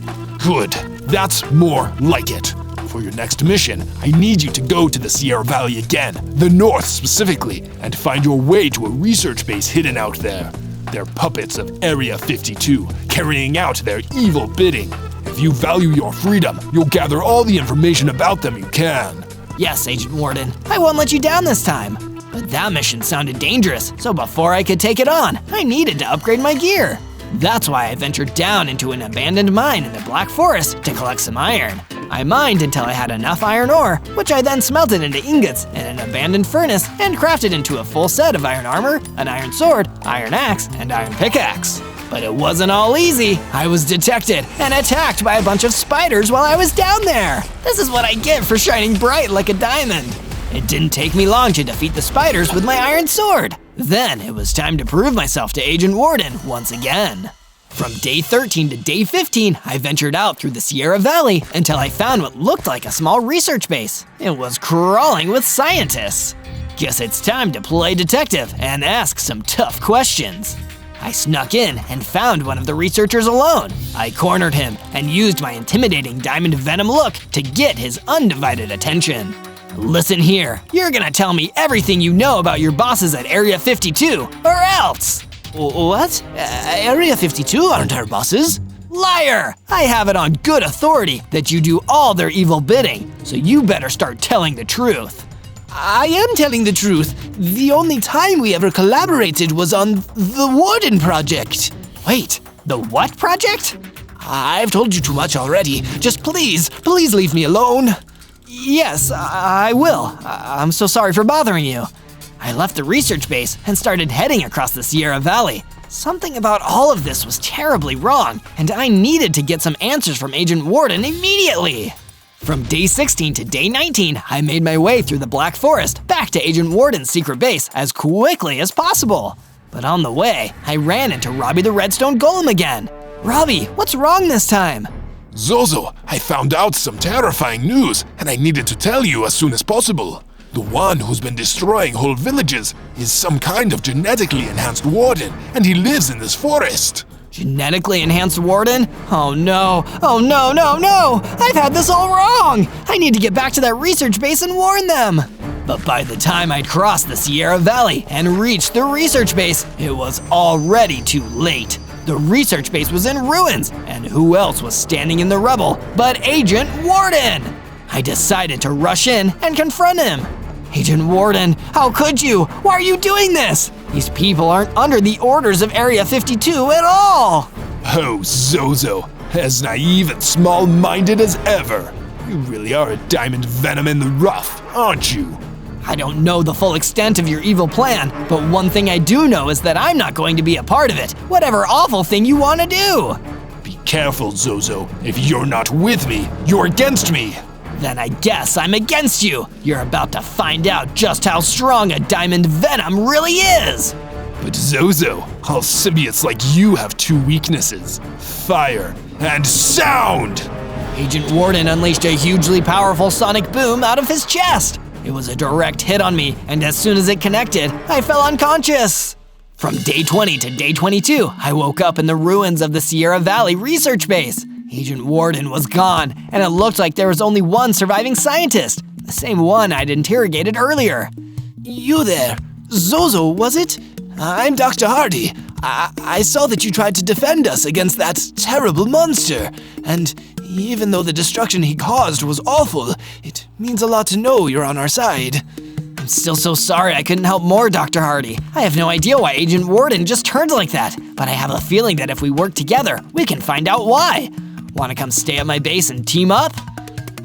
Good. That's more like it. For your next mission, I need you to go to the Sierra Valley again, the north specifically, and find your way to a research base hidden out there. They're puppets of Area 52, carrying out their evil bidding. If you value your freedom, you'll gather all the information about them you can. Yes, Agent Warden. I won't let you down this time. But that mission sounded dangerous, so before I could take it on, I needed to upgrade my gear. That's why I ventured down into an abandoned mine in the Black Forest to collect some iron. I mined until I had enough iron ore, which I then smelted into ingots in an abandoned furnace and crafted into a full set of iron armor, an iron sword, iron axe, and iron pickaxe. But it wasn't all easy. I was detected and attacked by a bunch of spiders while I was down there. This is what I get for shining bright like a diamond. It didn't take me long to defeat the spiders with my iron sword. Then it was time to prove myself to Agent Warden once again. From day 13 to day 15, I ventured out through the Sierra Valley until I found what looked like a small research base. It was crawling with scientists. Guess it's time to play detective and ask some tough questions. I snuck in and found one of the researchers alone. I cornered him and used my intimidating diamond venom look to get his undivided attention. Listen here, you're gonna tell me everything you know about your bosses at Area 52, or else! What? Area 52 aren't our bosses? Liar! I have it on good authority that you do all their evil bidding, so you better start telling the truth. I am telling the truth. The only time we ever collaborated was on the Warden Project. Wait, the what project? I've told you too much already. Just please leave me alone. Yes, I will. I'm so sorry for bothering you. I left the research base and started heading across the Sierra Valley. Something about all of this was terribly wrong, and I needed to get some answers from Agent Warden immediately. From day 16 to day 19, I made my way through the Black Forest back to Agent Warden's secret base as quickly as possible. But on the way, I ran into Robbie the Redstone Golem again. Robbie, what's wrong this time? Zozo, I found out some terrifying news, and I needed to tell you as soon as possible. The one who's been destroying whole villages is some kind of genetically enhanced warden, and he lives in this forest. Genetically enhanced warden? Oh no, no! I've had this all wrong! I need to get back to that research base and warn them! But by the time I'd crossed the Sierra Valley and reached the research base, it was already too late. The research base was in ruins, and who else was standing in the rubble but Agent Warden? I decided to rush in and confront him. Agent Warden, how could you? Why are you doing this? These people aren't under the orders of Area 52 at all. Oh, Zozo, as naive and small-minded as ever. You really are a diamond venom in the rough, aren't you? I don't know the full extent of your evil plan, but one thing I do know is that I'm not going to be a part of it, whatever awful thing you want to do. Be careful, Zozo. If you're not with me, you're against me. Then I guess I'm against you. You're about to find out just how strong a diamond venom really is. But Zozo, all symbiotes like you have two weaknesses: fire and sound! Agent Warden unleashed a hugely powerful sonic boom out of his chest. It was a direct hit on me, and as soon as it connected, I fell unconscious. From day 20 to day 22, I woke up in the ruins of the Sierra Valley research base. Agent Warden was gone, and it looked like there was only one surviving scientist, the same one I'd interrogated earlier. You there. Zozo, was it? I'm Dr. Hardy. I saw that you tried to defend us against that terrible monster, and even though the destruction he caused was awful, it means a lot to know you're on our side. I'm still so sorry I couldn't help more, Dr. Hardy. I have no idea why Agent Warden just turned like that, but I have a feeling that if we work together, we can find out why. Want to come stay at my base and team up?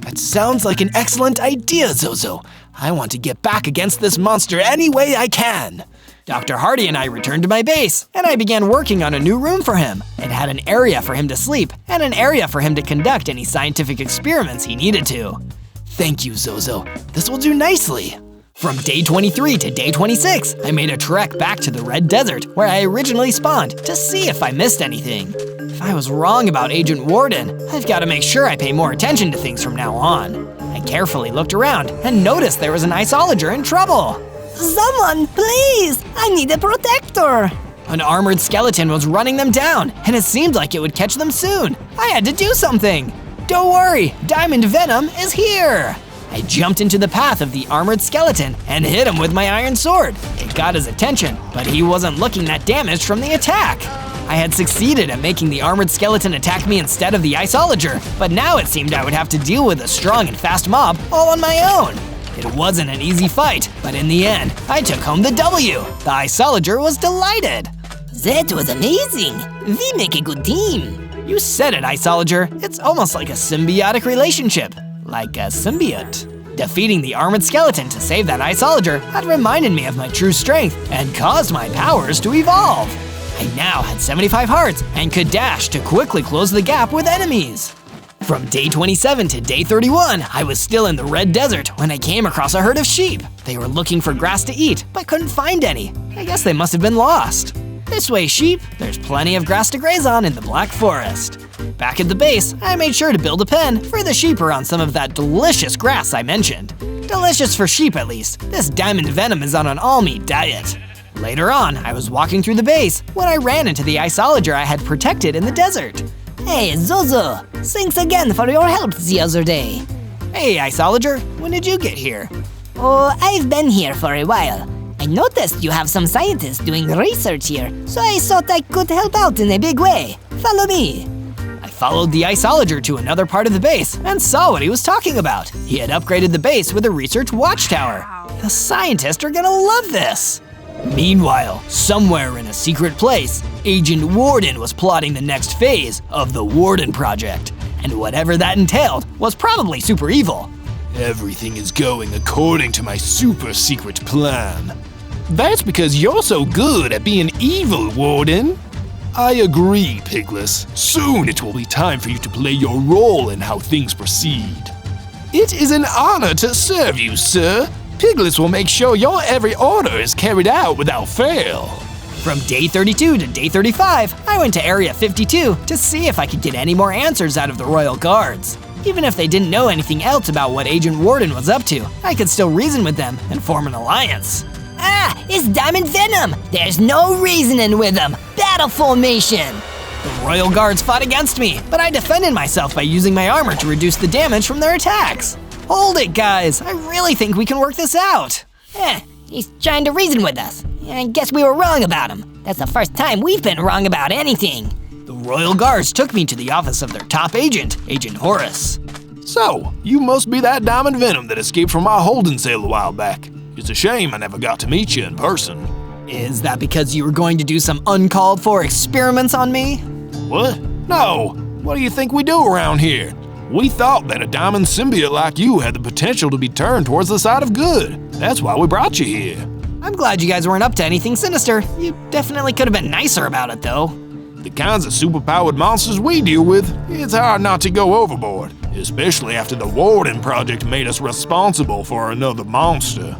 That sounds like an excellent idea, Zozo. I want to get back against this monster any way I can. Dr. Hardy and I returned to my base, and I began working on a new room for him. It had an area for him to sleep, and an area for him to conduct any scientific experiments he needed to. Thank you, Zozo. This will do nicely. From day 23 to day 26, I made a trek back to the Red Desert, where I originally spawned, to see if I missed anything. If I was wrong about Agent Warden, I've got to make sure I pay more attention to things from now on. I carefully looked around and noticed there was an iceologer in trouble. Someone, please! I need a protector! An armored skeleton was running them down, and it seemed like it would catch them soon. I had to do something. Don't worry, Diamond Venom is here! I jumped into the path of the armored skeleton and hit him with my iron sword. It got his attention, but he wasn't looking that damaged from the attack. I had succeeded at making the armored skeleton attack me instead of the iceologer, but now it seemed I would have to deal with a strong and fast mob all on my own. It wasn't an easy fight, but in the end, I took home the W. The iceologer was delighted. That was amazing! We make a good team! You said it, iceologer. It's almost like a symbiotic relationship. Like a symbiote. Defeating the armored skeleton to save that iceologer had reminded me of my true strength and caused my powers to evolve. I now had 75 hearts and could dash to quickly close the gap with enemies. From day 27 to day 31, I was still in the Red Desert when I came across a herd of sheep. They were looking for grass to eat, but couldn't find any. I guess they must have been lost. This way, sheep, there's plenty of grass to graze on in the Black Forest. Back at the base, I made sure to build a pen for the sheep around some of that delicious grass I mentioned. Delicious for sheep, at least. This Diamond Venom is on an all-meat diet. Later on, I was walking through the base when I ran into the iceologer I had protected in the desert. Hey, Zozo! Thanks again for your help the other day. Hey, iceologer, when did you get here? Oh, I've been here for a while. I noticed you have some scientists doing research here, so I thought I could help out in a big way. Follow me. I followed the iceologer to another part of the base and saw what he was talking about. He had upgraded the base with a research watchtower. The scientists are gonna love this. Meanwhile, somewhere in a secret place, Agent Warden was plotting the next phase of the Warden Project. And whatever that entailed was probably super evil. Everything is going according to my super secret plan. That's because you're so good at being evil, Warden. I agree, Pigless. Soon it will be time for you to play your role in how things proceed. It is an honor to serve you, sir. Piglets will make sure your every order is carried out without fail. From day 32 to day 35, I went to Area 52 to see if I could get any more answers out of the Royal Guards. Even if they didn't know anything else about what Agent Warden was up to, I could still reason with them and form an alliance. Ah, it's Diamond Venom! There's no reasoning with them! Battle formation! The Royal Guards fought against me, but I defended myself by using my armor to reduce the damage from their attacks. Hold it, guys! I really think we can work this out. He's trying to reason with us. I guess we were wrong about him. That's the first time we've been wrong about anything. The Royal Guards took me to the office of their top agent, Agent Horace. So, you must be that Diamond Venom that escaped from our holding cell a while back. It's a shame I never got to meet you in person. Is that because you were going to do some uncalled for experiments on me? What? No! What do you think we do around here? We thought that a diamond symbiote like you had the potential to be turned towards the side of good. That's why we brought you here. I'm glad you guys weren't up to anything sinister. You definitely could have been nicer about it, though. The kinds of superpowered monsters we deal with, it's hard not to go overboard, especially after the Warden Project made us responsible for another monster.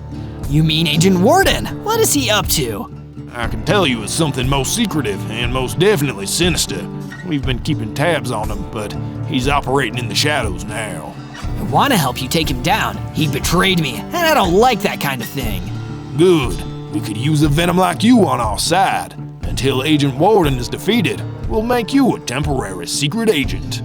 You mean Agent Warden? What is he up to? I can tell you it's something most secretive and most definitely sinister. We've been keeping tabs on him, but he's operating in the shadows now. I want to help you take him down. He betrayed me, and I don't like that kind of thing. Good. We could use a Venom like you on our side. Until Agent Warden is defeated, we'll make you a temporary secret agent.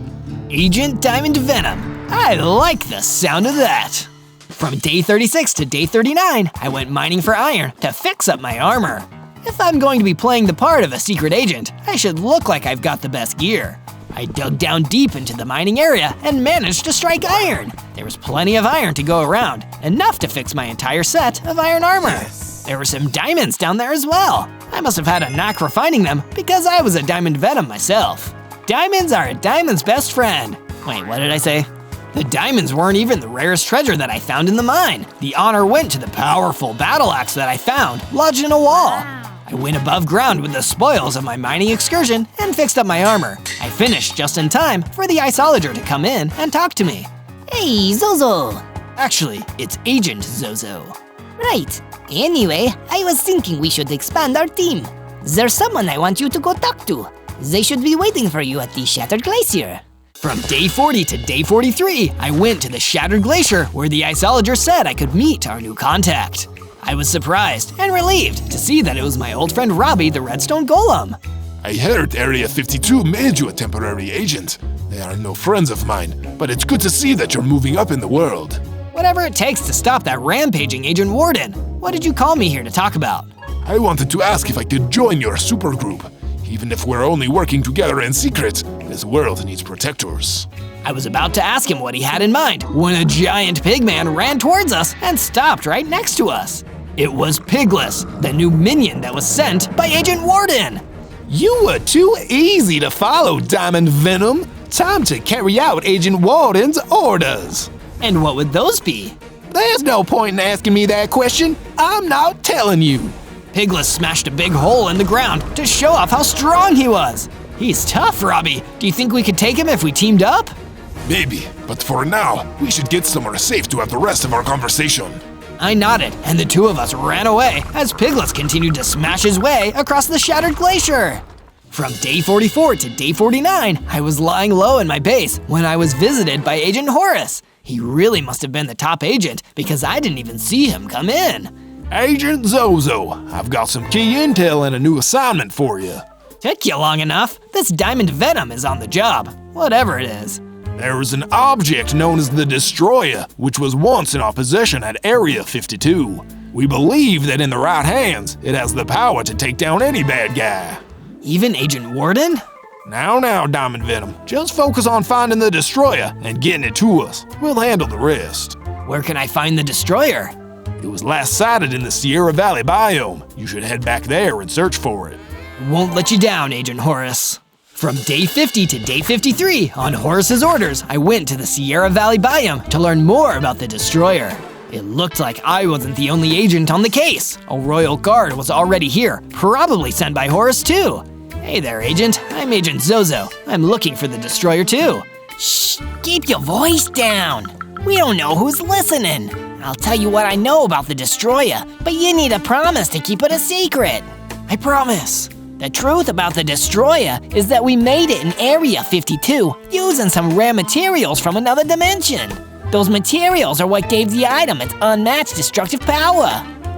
Agent Diamond Venom. I like the sound of that. From day 36 to day 39, I went mining for iron to fix up my armor. If I'm going to be playing the part of a secret agent, I should look like I've got the best gear. I dug down deep into the mining area and managed to strike iron. There was plenty of iron to go around, enough to fix my entire set of iron armor. There were some diamonds down there as well. I must have had a knack for finding them because I was a Diamond Venom myself. Diamonds are a diamond's best friend. Wait, what did I say? The diamonds weren't even the rarest treasure that I found in the mine. The honor went to the powerful battle axe that I found lodged in a wall. I went above ground with the spoils of my mining excursion and fixed up my armor. I finished just in time for the iceologer to come in and talk to me. Hey, Zozo! Actually, it's Agent Zozo. Right. Anyway, I was thinking we should expand our team. There's someone I want you to go talk to. They should be waiting for you at the Shattered Glacier. From day 40 to day 43, I went to the Shattered Glacier where the iceologer said I could meet our new contact. I was surprised and relieved to see that it was my old friend Robbie the Redstone Golem. I heard Area 52 made you a temporary agent. They are no friends of mine, but it's good to see that you're moving up in the world. Whatever it takes to stop that rampaging Agent Warden. What did you call me here to talk about? I wanted to ask if I could join your supergroup. Even if we're only working together in secret, this world needs protectors. I was about to ask him what he had in mind when a giant pigman ran towards us and stopped right next to us. It was Pigless, the new minion that was sent by Agent Warden. You were too easy to follow, Diamond Venom. Time to carry out Agent Warden's orders. And what would those be? There's no point in asking me that question. I'm not telling you. Pigless smashed a big hole in the ground to show off how strong he was. He's tough, Robbie. Do you think we could take him if we teamed up? Maybe, but for now, we should get somewhere safe to have the rest of our conversation. I nodded, and the two of us ran away as Pigless continued to smash his way across the Shattered Glacier. From day 44 to day 49, I was lying low in my base when I was visited by Agent Horace. He really must have been the top agent because I didn't even see him come in. Agent Zozo, I've got some key intel and a new assignment for you. Took you long enough. This Diamond Venom is on the job, whatever it is. There is an object known as the Destroyer, which was once in our possession at Area 52. We believe that in the right hands, it has the power to take down any bad guy. Even Agent Warden? Now, Diamond Venom, just focus on finding the Destroyer and getting it to us. We'll handle the rest. Where can I find the Destroyer? It was last sighted in the Sierra Valley biome. You should head back there and search for it. Won't let you down, Agent Horace. From day 50 to day 53, on Horace's orders, I went to the Sierra Valley biome to learn more about the Destroyer. It looked like I wasn't the only agent on the case. A royal guard was already here, probably sent by Horace too. Hey there, Agent. I'm Agent Zozo. I'm looking for the Destroyer too. Shh, keep your voice down. We don't know who's listening. I'll tell you what I know about the Destroyer, but you need a promise to keep it a secret. I promise. The truth about the Destroyer is that we made it in Area 52 using some rare materials from another dimension. Those materials are what gave the item its unmatched destructive power.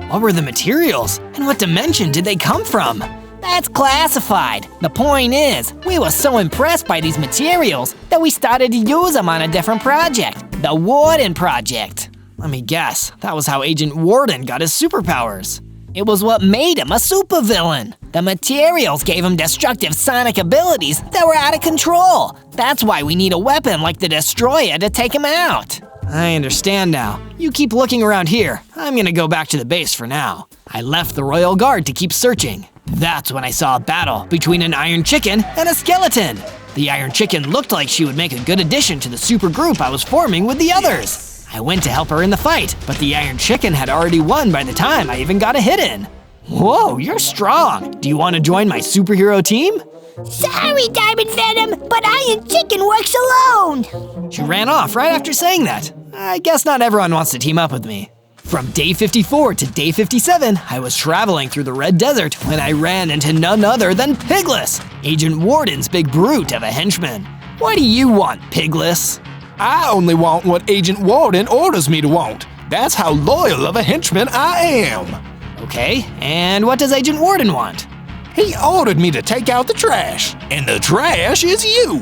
What were the materials? And what dimension did they come from? That's classified. The point is, we were so impressed by these materials that we started to use them on a different project, the Warden Project. Let me guess, that was how Agent Warden got his superpowers. It was what made him a supervillain. The materials gave him destructive sonic abilities that were out of control. That's why we need a weapon like the Destroyer to take him out. I understand now. You keep looking around here. I'm gonna go back to the base for now. I left the Royal Guard to keep searching. That's when I saw a battle between an iron chicken and a skeleton. The Iron Chicken looked like she would make a good addition to the super group I was forming with the others. I went to help her in the fight, but the Iron Chicken had already won by the time I even got a hit in. Whoa, you're strong. Do you want to join my superhero team? Sorry, Diamond Venom, but Iron Chicken works alone. She ran off right after saying that. I guess not everyone wants to team up with me. From day 54 to day 57, I was traveling through the Red Desert when I ran into none other than Pigless, Agent Warden's big brute of a henchman. What do you want, Pigless? I only want what Agent Warden orders me to want. That's how loyal of a henchman I am. Okay, and what does Agent Warden want? He ordered me to take out the trash, and the trash is you.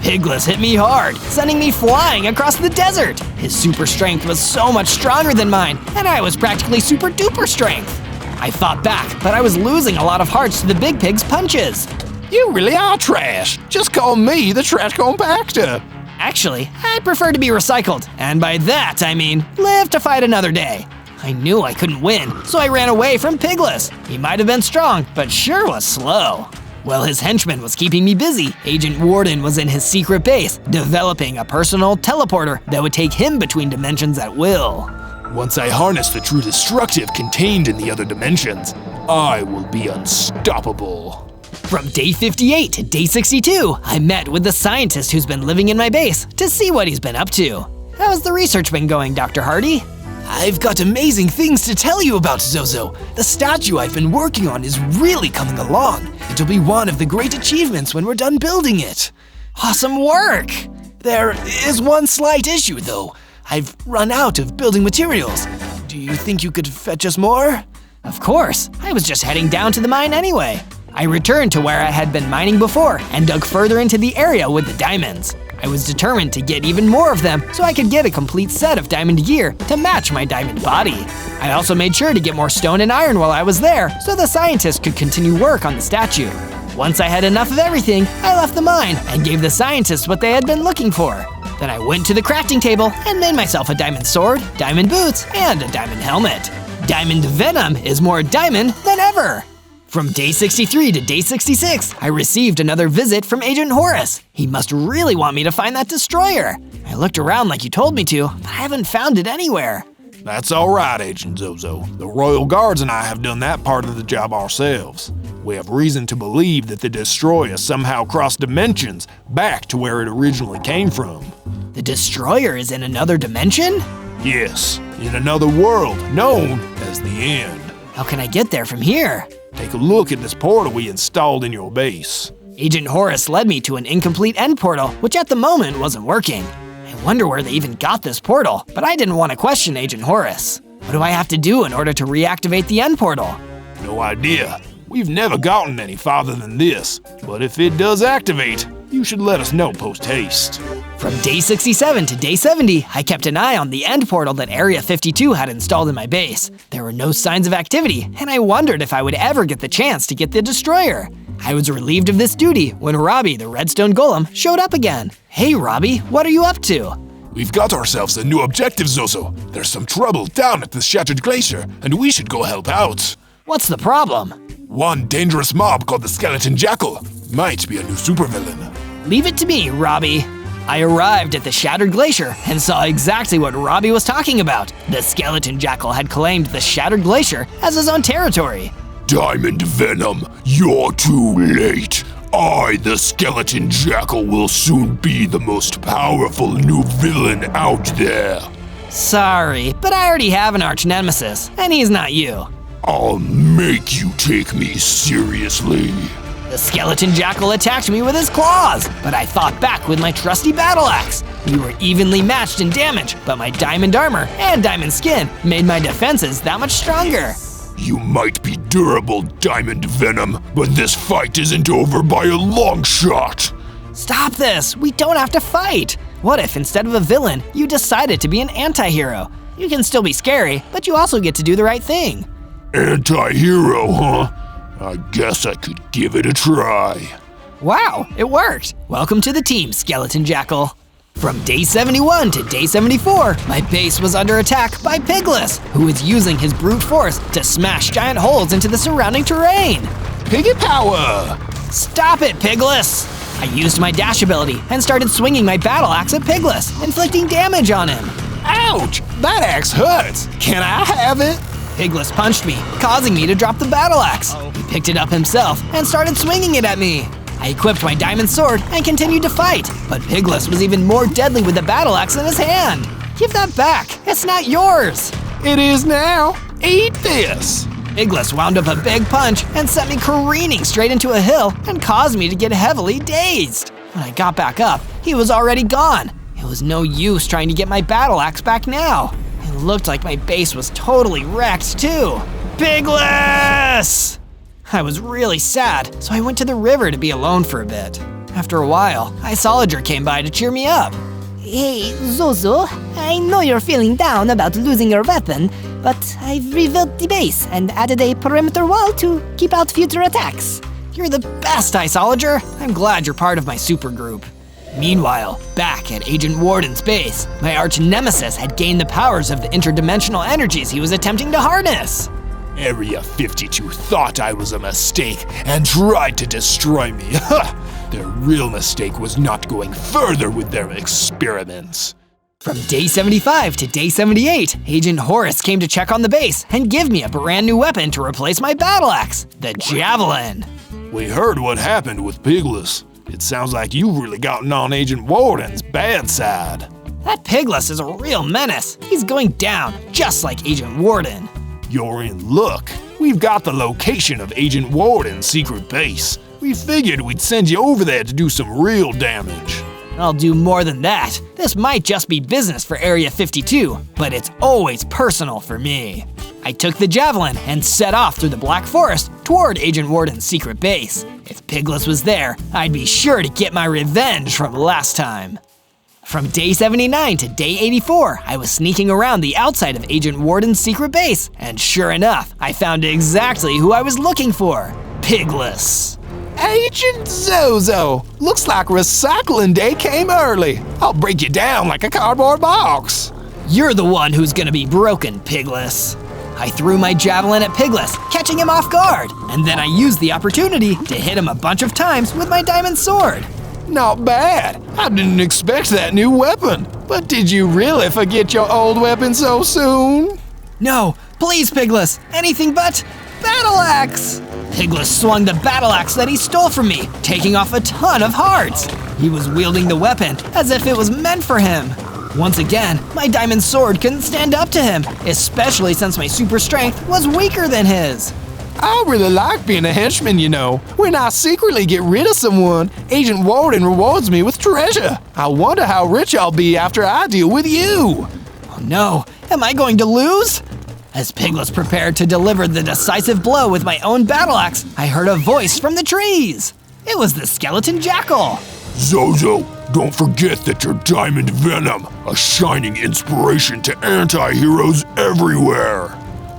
Pigless hit me hard, sending me flying across the desert. His super strength was so much stronger than mine, and I was practically super duper strength. I fought back, but I was losing a lot of hearts to the big pig's punches. You really are trash. Just call me the trash compactor. Actually, I prefer to be recycled, and by that I mean live to fight another day. I knew I couldn't win, so I ran away from Pigless. He might have been strong, but sure was slow. While his henchman was keeping me busy, Agent Warden was in his secret base, developing a personal teleporter that would take him between dimensions at will. Once I harness the true destructive contained in the other dimensions, I will be unstoppable. From day 58 to day 62, I met with the scientist who's been living in my base to see what he's been up to. How's the research been going, Dr. Hardy? I've got amazing things to tell you about Zozo. The statue I've been working on is really coming along. It'll be one of the great achievements when we're done building it. Awesome work! There is one slight issue though. I've run out of building materials. Do you think you could fetch us more? Of course, I was just heading down to the mine anyway. I returned to where I had been mining before and dug further into the area with the diamonds. I was determined to get even more of them so I could get a complete set of diamond gear to match my diamond body. I also made sure to get more stone and iron while I was there so the scientists could continue work on the statue. Once I had enough of everything, I left the mine and gave the scientists what they had been looking for. Then I went to the crafting table and made myself a diamond sword, diamond boots, and a diamond helmet. Diamond Venom is more diamond than ever! From day 63 to day 66, I received another visit from Agent Horace. He must really want me to find that destroyer. I looked around like you told me to, but I haven't found it anywhere. That's all right, Agent Zozo. The Royal Guards and I have done that part of the job ourselves. We have reason to believe that the destroyer somehow crossed dimensions back to where it originally came from. The destroyer is in another dimension? Yes, in another world known as the End. How can I get there from here? Take a look at this portal we installed in your base. Agent Horace led me to an incomplete end portal, which at the moment wasn't working. I wonder where they even got this portal, but I didn't want to question Agent Horace. What do I have to do in order to reactivate the end portal? No idea. We've never gotten any farther than this, but if it does activate, you should let us know post-haste. From day 67 to day 70, I kept an eye on the end portal that Area 52 had installed in my base. There were no signs of activity, and I wondered if I would ever get the chance to get the destroyer. I was relieved of this duty when Robbie, the redstone golem, showed up again. Hey Robbie, what are you up to? We've got ourselves a new objective, Zozo. There's some trouble down at the Shattered Glacier, and we should go help out. What's the problem? One dangerous mob called the Skeleton Jackal might be a new supervillain. Leave it to me, Robbie. I arrived at the Shattered Glacier and saw exactly what Robbie was talking about. The Skeleton Jackal had claimed the Shattered Glacier as his own territory. Diamond Venom, you're too late. I, the Skeleton Jackal, will soon be the most powerful new villain out there. Sorry, but I already have an arch nemesis, and he's not you. I'll make you take me seriously. The Skeleton Jackal attacked me with his claws, but I fought back with my trusty battle axe. We were evenly matched in damage, but my diamond armor and diamond skin made my defenses that much stronger. You might be durable, Diamond Venom, but this fight isn't over by a long shot. Stop this! We don't have to fight! What if instead of a villain, you decided to be an anti-hero? You can still be scary, but you also get to do the right thing. Anti-hero, huh? I guess I could give it a try. Wow, it worked! Welcome to the team, Skeleton Jackal. From day 71 to day 74, my base was under attack by Pigless, who was using his brute force to smash giant holes into the surrounding terrain. Piggy power! Stop it, Pigless! I used my dash ability and started swinging my battle axe at Pigless, inflicting damage on him. Ouch! That axe hurts! Can I have it? Pigless punched me, causing me to drop the battle axe. He picked it up himself and started swinging it at me. I equipped my diamond sword and continued to fight, but Pigless was even more deadly with the battle axe in his hand. Give that back, it's not yours. It is now. Eat this! Pigless wound up a big punch and sent me careening straight into a hill and caused me to get heavily dazed. When I got back up, he was already gone. It was no use trying to get my battle axe back now. It looked like my base was totally wrecked too. Pigless! I was really sad, so I went to the river to be alone for a bit. After a while, Isolager came by to cheer me up. Hey, Zozo, I know you're feeling down about losing your weapon, but I've rebuilt the base and added a perimeter wall to keep out future attacks. You're the best, Isolager. I'm glad you're part of my supergroup. Meanwhile, back at Agent Warden's base, my arch nemesis had gained the powers of the interdimensional energies he was attempting to harness. Area 52 thought I was a mistake and tried to destroy me. Their real mistake was not going further with their experiments. From day 75 to day 78, Agent Horus came to check on the base and give me a brand new weapon to replace my battle axe, the Javelin. We heard what happened with Pigless. It sounds like you've really gotten on Agent Warden's bad side. That Pigless is a real menace. He's going down, just like Agent Warden. You're in luck. We've got the location of Agent Warden's secret base. We figured we'd send you over there to do some real damage. I'll do more than that. This might just be business for Area 52, but it's always personal for me. I took the Javelin and set off through the Black Forest toward Agent Warden's secret base. If Pigless was there, I'd be sure to get my revenge from last time. From day 79 to day 84, I was sneaking around the outside of Agent Warden's secret base, and sure enough, I found exactly who I was looking for, Pigless. Agent Zozo! Looks like recycling day came early. I'll break you down like a cardboard box. You're the one who's gonna be broken, Pigless. I threw my javelin at Pigless, catching him off guard, and then I used the opportunity to hit him a bunch of times with my diamond sword. Not bad. I didn't expect that new weapon. But did you really forget your old weapon so soon? No, please, Pigless, anything but battle axe! Pigless swung the battle axe that he stole from me, taking off a ton of hearts. He was wielding the weapon as if it was meant for him. Once again, my diamond sword couldn't stand up to him, especially since my super strength was weaker than his. I really like being a henchman, you know. When I secretly get rid of someone, Agent Warden rewards me with treasure. I wonder how rich I'll be after I deal with you. Oh no, am I going to lose? As Pigless prepared to deliver the decisive blow with my own battle axe, I heard a voice from the trees. It was the skeleton jackal. Zozo, don't forget that you're Diamond Venom, a shining inspiration to anti-heroes everywhere.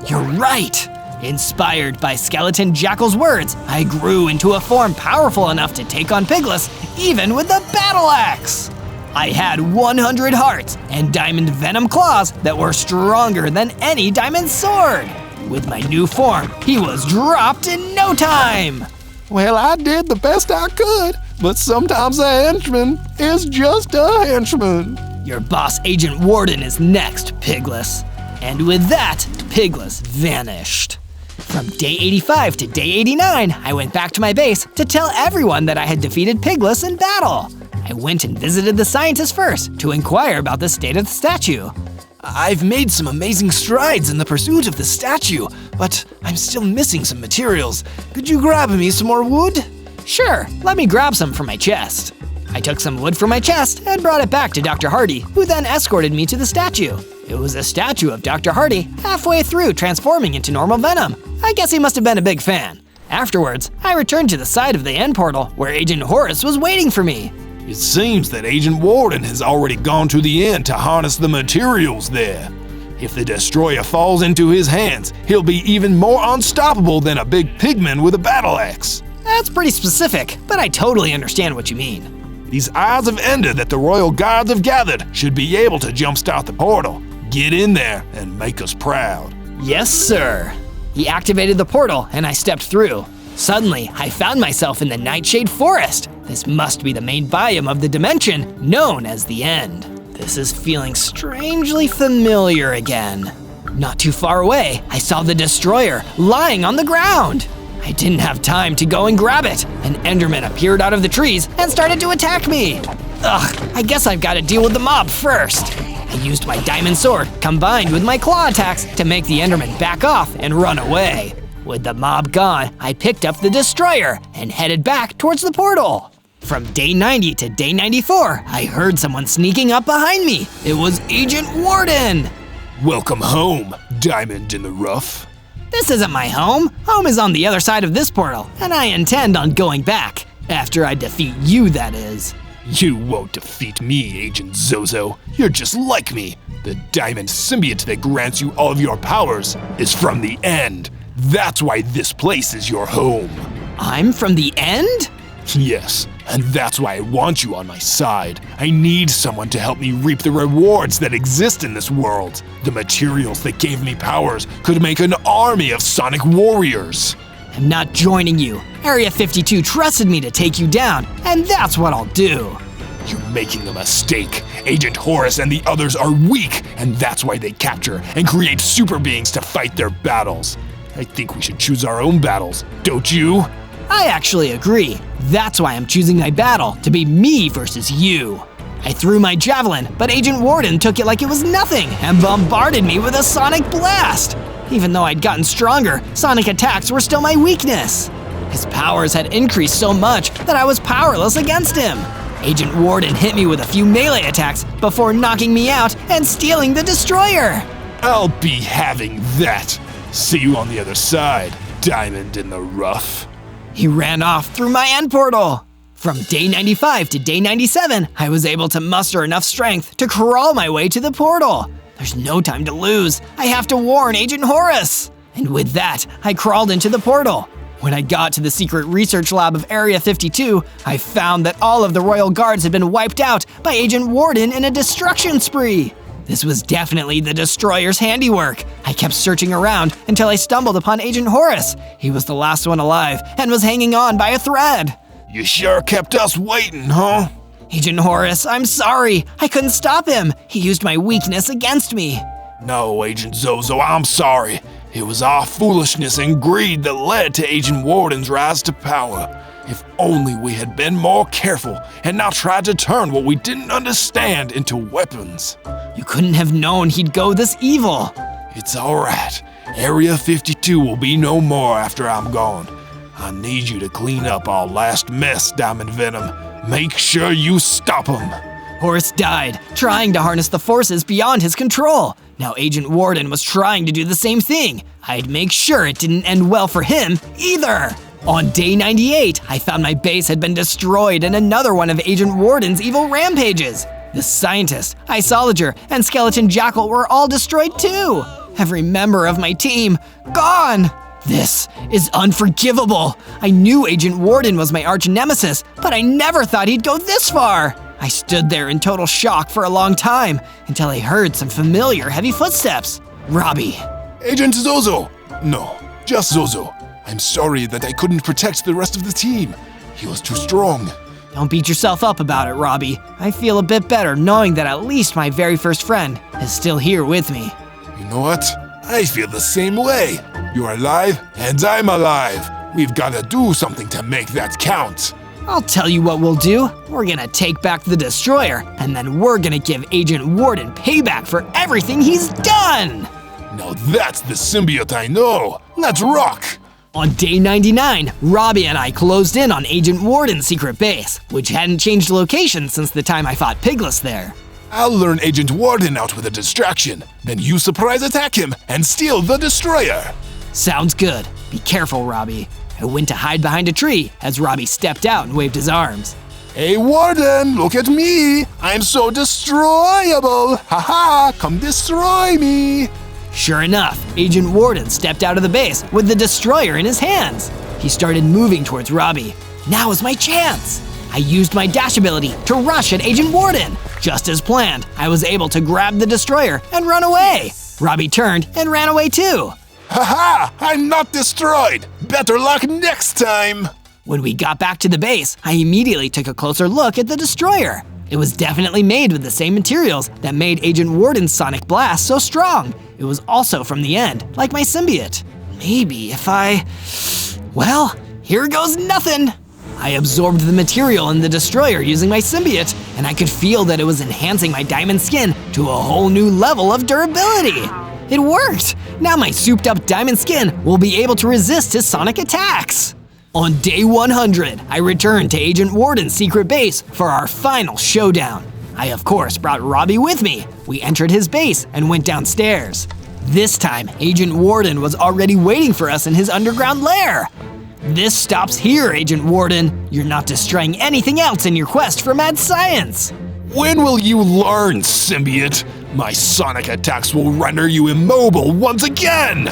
You're right. Inspired by Skeleton Jackal's words, I grew into a form powerful enough to take on Pigless, even with the battle axe. I had 100 hearts and diamond venom claws that were stronger than any diamond sword. With my new form, he was dropped in no time. Well, I did the best I could, but sometimes a henchman is just a henchman. Your boss Agent Warden is next, Pigless. And with that, Pigless vanished. From day 85 to day 89, I went back to my base to tell everyone that I had defeated Pigless in battle. I went and visited the scientist first to inquire about the state of the statue. I've made some amazing strides in the pursuit of the statue, but I'm still missing some materials. Could you grab me some more wood? Sure, let me grab some from my chest. I took some wood from my chest and brought it back to Dr. Hardy, who then escorted me to the statue. It was a statue of Dr. Hardy halfway through transforming into normal Venom. I guess he must have been a big fan. Afterwards, I returned to the side of the end portal where Agent Horus was waiting for me. It seems that Agent Warden has already gone to the end to harness the materials there. If the destroyer falls into his hands, he'll be even more unstoppable than a big pigman with a battle axe. That's pretty specific, but I totally understand what you mean. These Eyes of Ender that the Royal Guards have gathered should be able to jumpstart the portal. Get in there and make us proud. Yes, sir. He activated the portal and I stepped through. Suddenly, I found myself in the Nightshade Forest. This must be the main biome of the dimension known as the End. This is feeling strangely familiar again. Not too far away, I saw the destroyer lying on the ground. I didn't have time to go and grab it. An Enderman appeared out of the trees and started to attack me. Ugh, I guess I've got to deal with the mob first. I used my diamond sword combined with my claw attacks to make the Enderman back off and run away. With the mob gone, I picked up the destroyer and headed back towards the portal. From day 90 to day 94, I heard someone sneaking up behind me. It was Agent Warden. Welcome home, Diamond in the Rough. This isn't my home. Home is on the other side of this portal, and I intend on going back. After I defeat you, that is. You won't defeat me, Agent Zozo. You're just like me. The diamond symbiote that grants you all of your powers is from the End. That's why this place is your home. I'm from the End? Yes, and that's why I want you on my side. I need someone to help me reap the rewards that exist in this world. The materials that gave me powers could make an army of Sonic warriors. I'm not joining you. Area 52 trusted me to take you down, and that's what I'll do. You're making a mistake. Agent Horus and the others are weak, and that's why they capture and create super beings to fight their battles. I think we should choose our own battles, don't you? I actually agree. That's why I'm choosing my battle to be me versus you. I threw my javelin, but Agent Warden took it like it was nothing and bombarded me with a sonic blast. Even though I'd gotten stronger, sonic attacks were still my weakness. His powers had increased so much that I was powerless against him. Agent Warden hit me with a few melee attacks before knocking me out and stealing the destroyer. I'll be having that. See you on the other side, Diamond in the Rough. He ran off through my end portal. From day 95 to day 97, I was able to muster enough strength to crawl my way to the portal. There's no time to lose. I have to warn Agent Horus. And with that, I crawled into the portal. When I got to the secret research lab of Area 52, I found that all of the royal guards had been wiped out by Agent Warden in a destruction spree. This was definitely the destroyer's handiwork. I kept searching around until I stumbled upon Agent Horus. He was the last one alive and was hanging on by a thread. You sure kept us waiting, huh? Agent Horus, I'm sorry. I couldn't stop him. He used my weakness against me. No, Agent Zozo, I'm sorry. It was our foolishness and greed that led to Agent Warden's rise to power. If only we had been more careful and not tried to turn what we didn't understand into weapons. You couldn't have known he'd go this evil. It's alright. Area 52 will be no more after I'm gone. I need you to clean up our last mess, Diamond Venom. Make sure you stop him. Horus died, trying to harness the forces beyond his control. Now Agent Warden was trying to do the same thing. I'd make sure it didn't end well for him either. On day 98, I found my base had been destroyed in another one of Agent Warden's evil rampages. The scientist, Isolager, and Skeleton Jackal were all destroyed too. Every member of my team, gone. This is unforgivable. I knew Agent Warden was my arch nemesis, but I never thought he'd go this far. I stood there in total shock for a long time until I heard some familiar heavy footsteps. Robbie. Agent Zozo! No, just Zozo. I'm sorry that I couldn't protect the rest of the team. He was too strong. Don't beat yourself up about it, Robbie. I feel a bit better knowing that at least my very first friend is still here with me. You know what? I feel the same way. You're alive, and I'm alive. We've got to do something to make that count. I'll tell you what we'll do. We're gonna take back the destroyer, and then we're gonna give Agent Warden payback for everything he's done! Now that's the symbiote I know. Let's rock! On day 99, Robbie and I closed in on Agent Warden's secret base, which hadn't changed location since the time I fought Pigless there. I'll lure Agent Warden out with a distraction. Then you surprise attack him and steal the destroyer. Sounds good. Be careful, Robbie. I went to hide behind a tree as Robbie stepped out and waved his arms. Hey Warden, look at me! I'm so destroyable! Haha, come destroy me! Sure enough, Agent Warden stepped out of the base with the destroyer in his hands. He started moving towards Robbie. Now is my chance! I used my dash ability to rush at Agent Warden. Just as planned, I was able to grab the destroyer and run away. Robbie turned and ran away too. Haha, I'm not destroyed! Better luck next time! When we got back to the base, I immediately took a closer look at the destroyer. It was definitely made with the same materials that made Agent Warden's sonic blast so strong. It was also from the end, like my symbiote. Maybe if I… Well, here goes nothing! I absorbed the material in the destroyer using my symbiote, and I could feel that it was enhancing my diamond skin to a whole new level of durability. It worked! Now my souped up diamond skin will be able to resist his sonic attacks. On day 100, I returned to Agent Warden's secret base for our final showdown. I of course brought Robbie with me. We entered his base and went downstairs. This time, Agent Warden was already waiting for us in his underground lair. This stops here, Agent Warden. You're not destroying anything else in your quest for mad science. When will you learn, symbiote? My sonic attacks will render you immobile once again!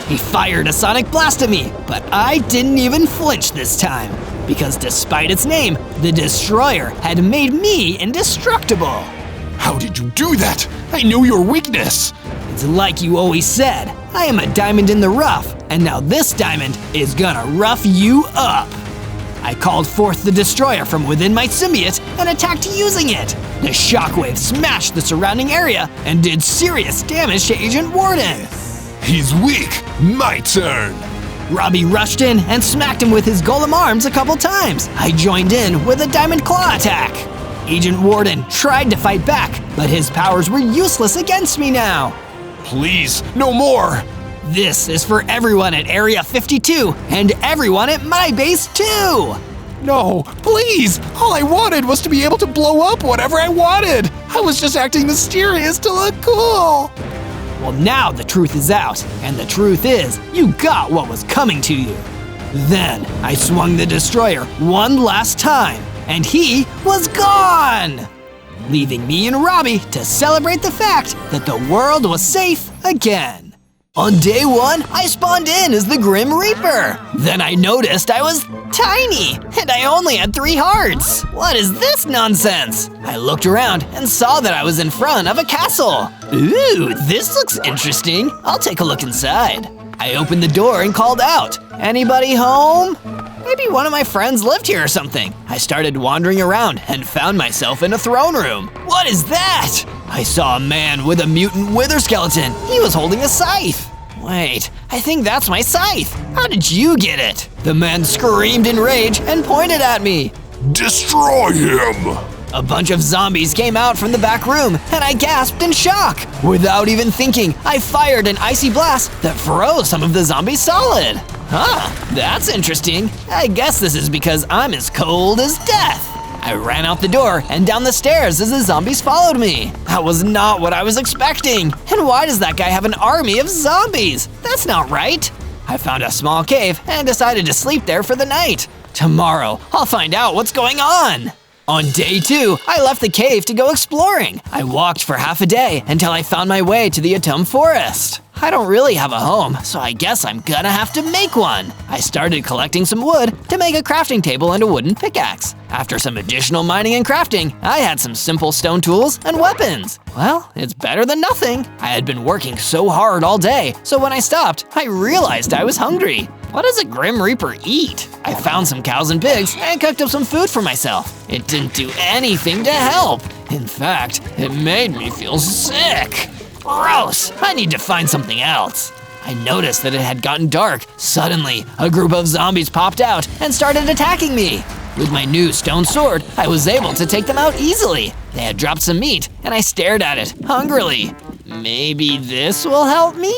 He fired a sonic blast at me, but I didn't even flinch this time. Because despite its name, the destroyer had made me indestructible. How did you do that? I knew your weakness! It's like you always said, I am a diamond in the rough, and now this diamond is gonna rough you up. I called forth the destroyer from within my symbiote and attacked using it. The shockwave smashed the surrounding area and did serious damage to Agent Warden. He's weak! My turn! Robbie rushed in and smacked him with his golem arms a couple times. I joined in with a diamond claw attack. Agent Warden tried to fight back, but his powers were useless against me now. Please, no more! This is for everyone at Area 52 and everyone at my base too! No, please! All I wanted was to be able to blow up whatever I wanted! I was just acting mysterious to look cool! Well, now the truth is out, and the truth is, you got what was coming to you. Then, I swung the destroyer one last time, and he was gone! Leaving me and Robbie to celebrate the fact that the world was safe again. On day 1, I spawned in as the Grim Reaper. Then I noticed I was tiny, and I only had 3 hearts. What is this nonsense? I looked around and saw that I was in front of a castle. Ooh, this looks interesting. I'll take a look inside. I opened the door and called out, "Anybody home?" Maybe one of my friends lived here or something. I started wandering around and found myself in a throne room. What is that? I saw a man with a mutant wither skeleton. He was holding a scythe. Wait, I think that's my scythe. How did you get it? The man screamed in rage and pointed at me. Destroy him! A bunch of zombies came out from the back room, and I gasped in shock. Without even thinking, I fired an icy blast that froze some of the zombies solid. Huh, that's interesting. I guess this is because I'm as cold as death. I ran out the door and down the stairs as the zombies followed me. That was not what I was expecting. And why does that guy have an army of zombies? That's not right. I found a small cave and decided to sleep there for the night. Tomorrow, I'll find out what's going on. On day 2, I left the cave to go exploring. I walked for half a day until I found my way to the Autumn Forest. I don't really have a home, so I guess I'm gonna have to make one. I started collecting some wood to make a crafting table and a wooden pickaxe. After some additional mining and crafting, I had some simple stone tools and weapons. Well, it's better than nothing. I had been working so hard all day, so when I stopped, I realized I was hungry. What does a Grim Reaper eat? I found some cows and pigs and cooked up some food for myself. It didn't do anything to help. In fact, it made me feel sick. Gross! I need to find something else. I noticed that it had gotten dark. Suddenly, a group of zombies popped out and started attacking me. With my new stone sword, I was able to take them out easily. They had dropped some meat, and I stared at it hungrily. Maybe this will help me?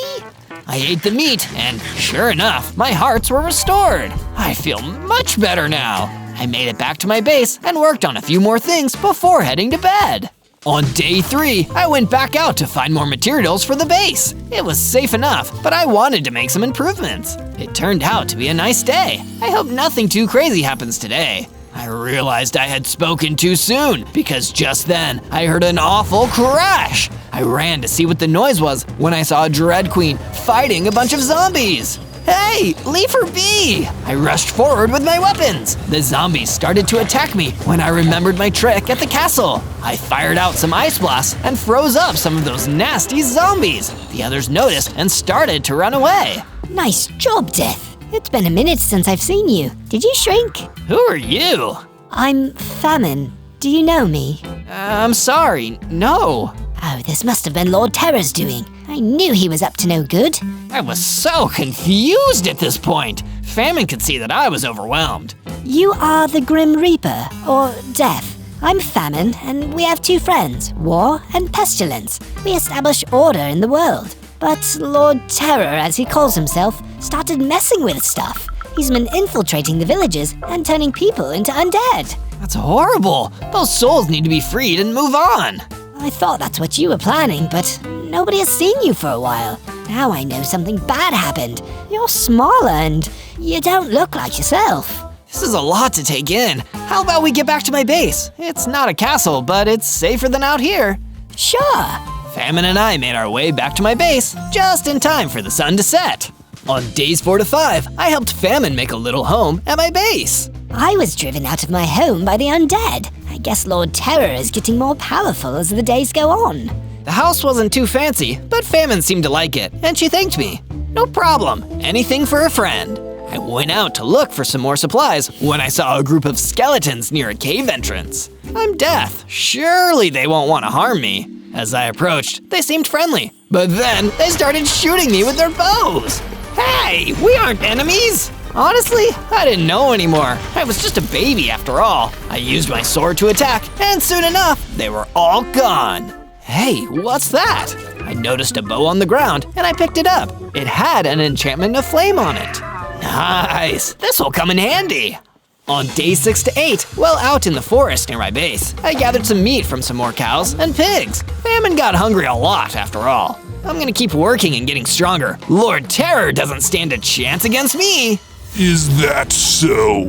I ate the meat, and sure enough, my hearts were restored. I feel much better now. I made it back to my base and worked on a few more things before heading to bed. On day 3, I went back out to find more materials for the base. It was safe enough, but I wanted to make some improvements. It turned out to be a nice day. I hope nothing too crazy happens today. I realized I had spoken too soon, because just then, I heard an awful crash. I ran to see what the noise was when I saw a Dread Queen fighting a bunch of zombies. Hey, leave her be! I rushed forward with my weapons. The zombies started to attack me when I remembered my trick at the castle. I fired out some ice blasts and froze up some of those nasty zombies. The others noticed and started to run away. Nice job, Death. It's been a minute since I've seen you. Did you shrink? Who are you? I'm Famine. Do you know me? I'm sorry, no. Oh, this must have been Lord Terror's doing. I knew he was up to no good. I was so confused at this point. Famine could see that I was overwhelmed. You are the Grim Reaper, or Death. I'm Famine, and we have two friends, War and Pestilence. We establish order in the world. But Lord Terror, as he calls himself, started messing with stuff. He's been infiltrating the villages and turning people into undead. That's horrible. Those souls need to be freed and move on. I thought that's what you were planning, but nobody has seen you for a while. Now I know something bad happened. You're smaller and you don't look like yourself. This is a lot to take in. How about we get back to my base? It's not a castle, but it's safer than out here. Sure. Famine and I made our way back to my base, just in time for the sun to set. On days 4 to 5, I helped Famine make a little home at my base. I was driven out of my home by the undead. I guess Lord Terror is getting more powerful as the days go on. The house wasn't too fancy, but Famine seemed to like it, and she thanked me. No problem, anything for a friend. I went out to look for some more supplies when I saw a group of skeletons near a cave entrance. I'm Death, surely they won't want to harm me. As I approached, they seemed friendly, but then they started shooting me with their bows. Hey, we aren't enemies! Honestly, I didn't know anymore. I was just a baby after all. I used my sword to attack, and soon enough, they were all gone. Hey, what's that? I noticed a bow on the ground, and I picked it up. It had an enchantment of flame on it. Nice, this will come in handy. On day 6 to 8, well out in the forest near my base, I gathered some meat from some more cows and pigs. Famine got hungry a lot after all. I'm gonna keep working and getting stronger. Lord Terror doesn't stand a chance against me. Is that so?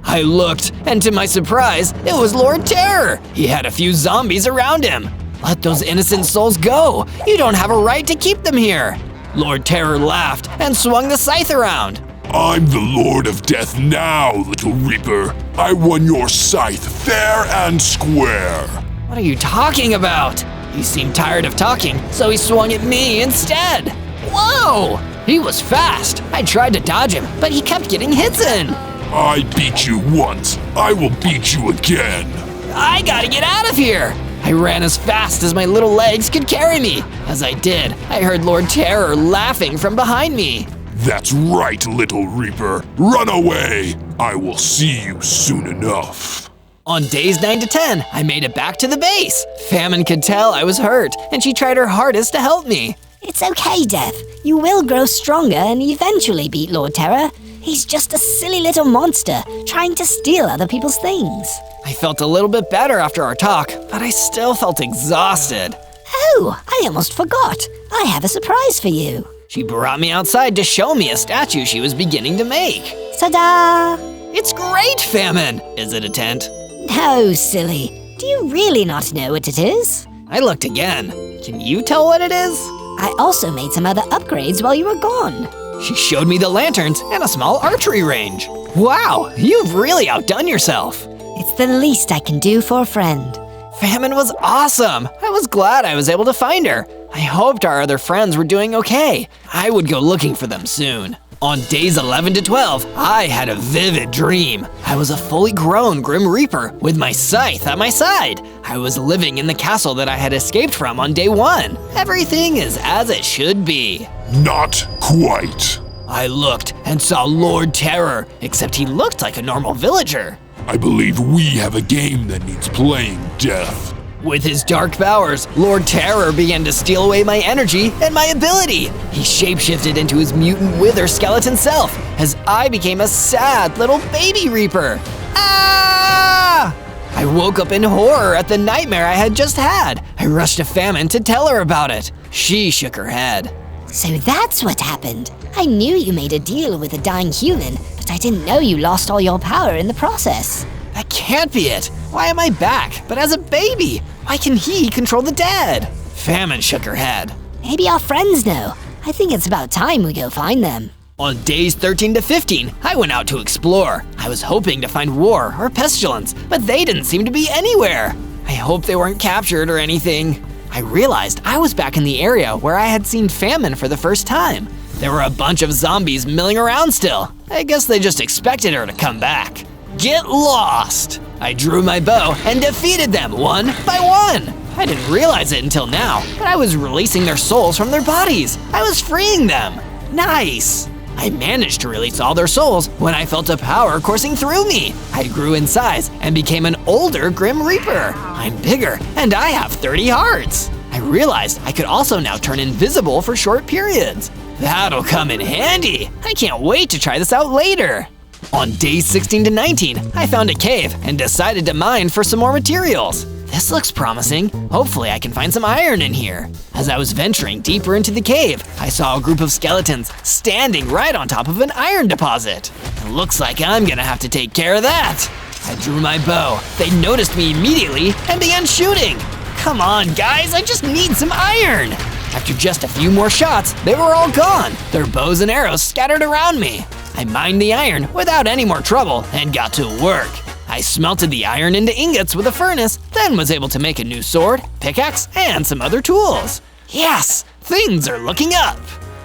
I looked, and to my surprise, it was Lord Terror. He had a few zombies around him. Let those innocent souls go. You don't have a right to keep them here. Lord Terror laughed and swung the scythe around. I'm the Lord of Death now, Little Reaper. I won your scythe fair and square. What are you talking about? He seemed tired of talking, so he swung at me instead. Whoa! He was fast. I tried to dodge him, but he kept getting hits in. I beat you once. I will beat you again. I gotta get out of here. I ran as fast as my little legs could carry me. As I did, I heard Lord Terror laughing from behind me. That's right, Little Reaper. Run away. I will see you soon enough. On days 9 to 10, I made it back to the base. Famine could tell I was hurt, and she tried her hardest to help me. It's okay, Death. You will grow stronger and eventually beat Lord Terror. He's just a silly little monster trying to steal other people's things. I felt a little bit better after our talk, but I still felt exhausted. Oh, I almost forgot. I have a surprise for you. She brought me outside to show me a statue she was beginning to make. Ta-da! It's great, Famine! Is it a tent? No, silly. Do you really not know what it is? I looked again. Can you tell what it is? I also made some other upgrades while you were gone. She showed me the lanterns and a small archery range. Wow, you've really outdone yourself. It's the least I can do for a friend. Famine was awesome. I was glad I was able to find her. I hoped our other friends were doing okay. I would go looking for them soon. On days 11 to 12, I had a vivid dream. I was a fully grown Grim Reaper with my scythe at my side. I was living in the castle that I had escaped from on day 1. Everything is as it should be. Not quite. I looked and saw Lord Terror, except he looked like a normal villager. I believe we have a game that needs playing, Death. With his dark powers, Lord Terror began to steal away my energy and my ability. He shapeshifted into his mutant wither skeleton self as I became a sad little baby reaper. Ah! I woke up in horror at the nightmare I had just had. I rushed to Famine to tell her about it. She shook her head. So that's what happened. I knew you made a deal with a dying human, but I didn't know you lost all your power in the process. That can't be it. Why am I back, but as a baby? Why can he control the dead? Famine shook her head. Maybe our friends know. I think it's about time we go find them. On days 13 to 15, I went out to explore. I was hoping to find War or Pestilence, but they didn't seem to be anywhere. I hoped they weren't captured or anything. I realized I was back in the area where I had seen Famine for the first time. There were a bunch of zombies milling around still. I guess they just expected her to come back. Get lost! I drew my bow and defeated them one by one. I didn't realize it until now, but I was releasing their souls from their bodies. I was freeing them. Nice! I managed to release all their souls when I felt a power coursing through me. I grew in size and became an older Grim Reaper. I'm bigger and I have 30 hearts. I realized I could also now turn invisible for short periods. That'll come in handy. I can't wait to try this out later. On days 16 to 19, I found a cave and decided to mine for some more materials. This looks promising. Hopefully I can find some iron in here. As I was venturing deeper into the cave, I saw a group of skeletons standing right on top of an iron deposit. It looks like I'm gonna have to take care of that. I drew my bow. They noticed me immediately and began shooting. Come on, guys, I just need some iron. After just a few more shots, they were all gone, their bows and arrows scattered around me. I mined the iron without any more trouble and got to work. I smelted the iron into ingots with a furnace, then was able to make a new sword, pickaxe, and some other tools. Yes, things are looking up.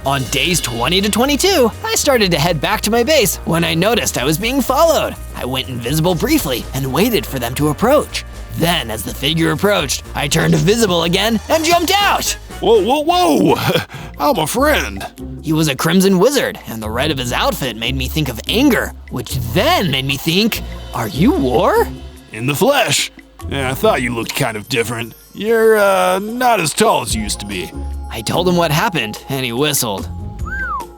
On days 20 to 22, I started to head back to my base when I noticed I was being followed. I went invisible briefly and waited for them to approach. Then, as the figure approached, I turned visible again and jumped out. Whoa, whoa, whoa! I'm a friend. He was a crimson wizard, and the red of his outfit made me think of anger, which then made me think, are you War? In the flesh. Yeah, I thought you looked kind of different. You're, not as tall as you used to be. I told him what happened, and he whistled.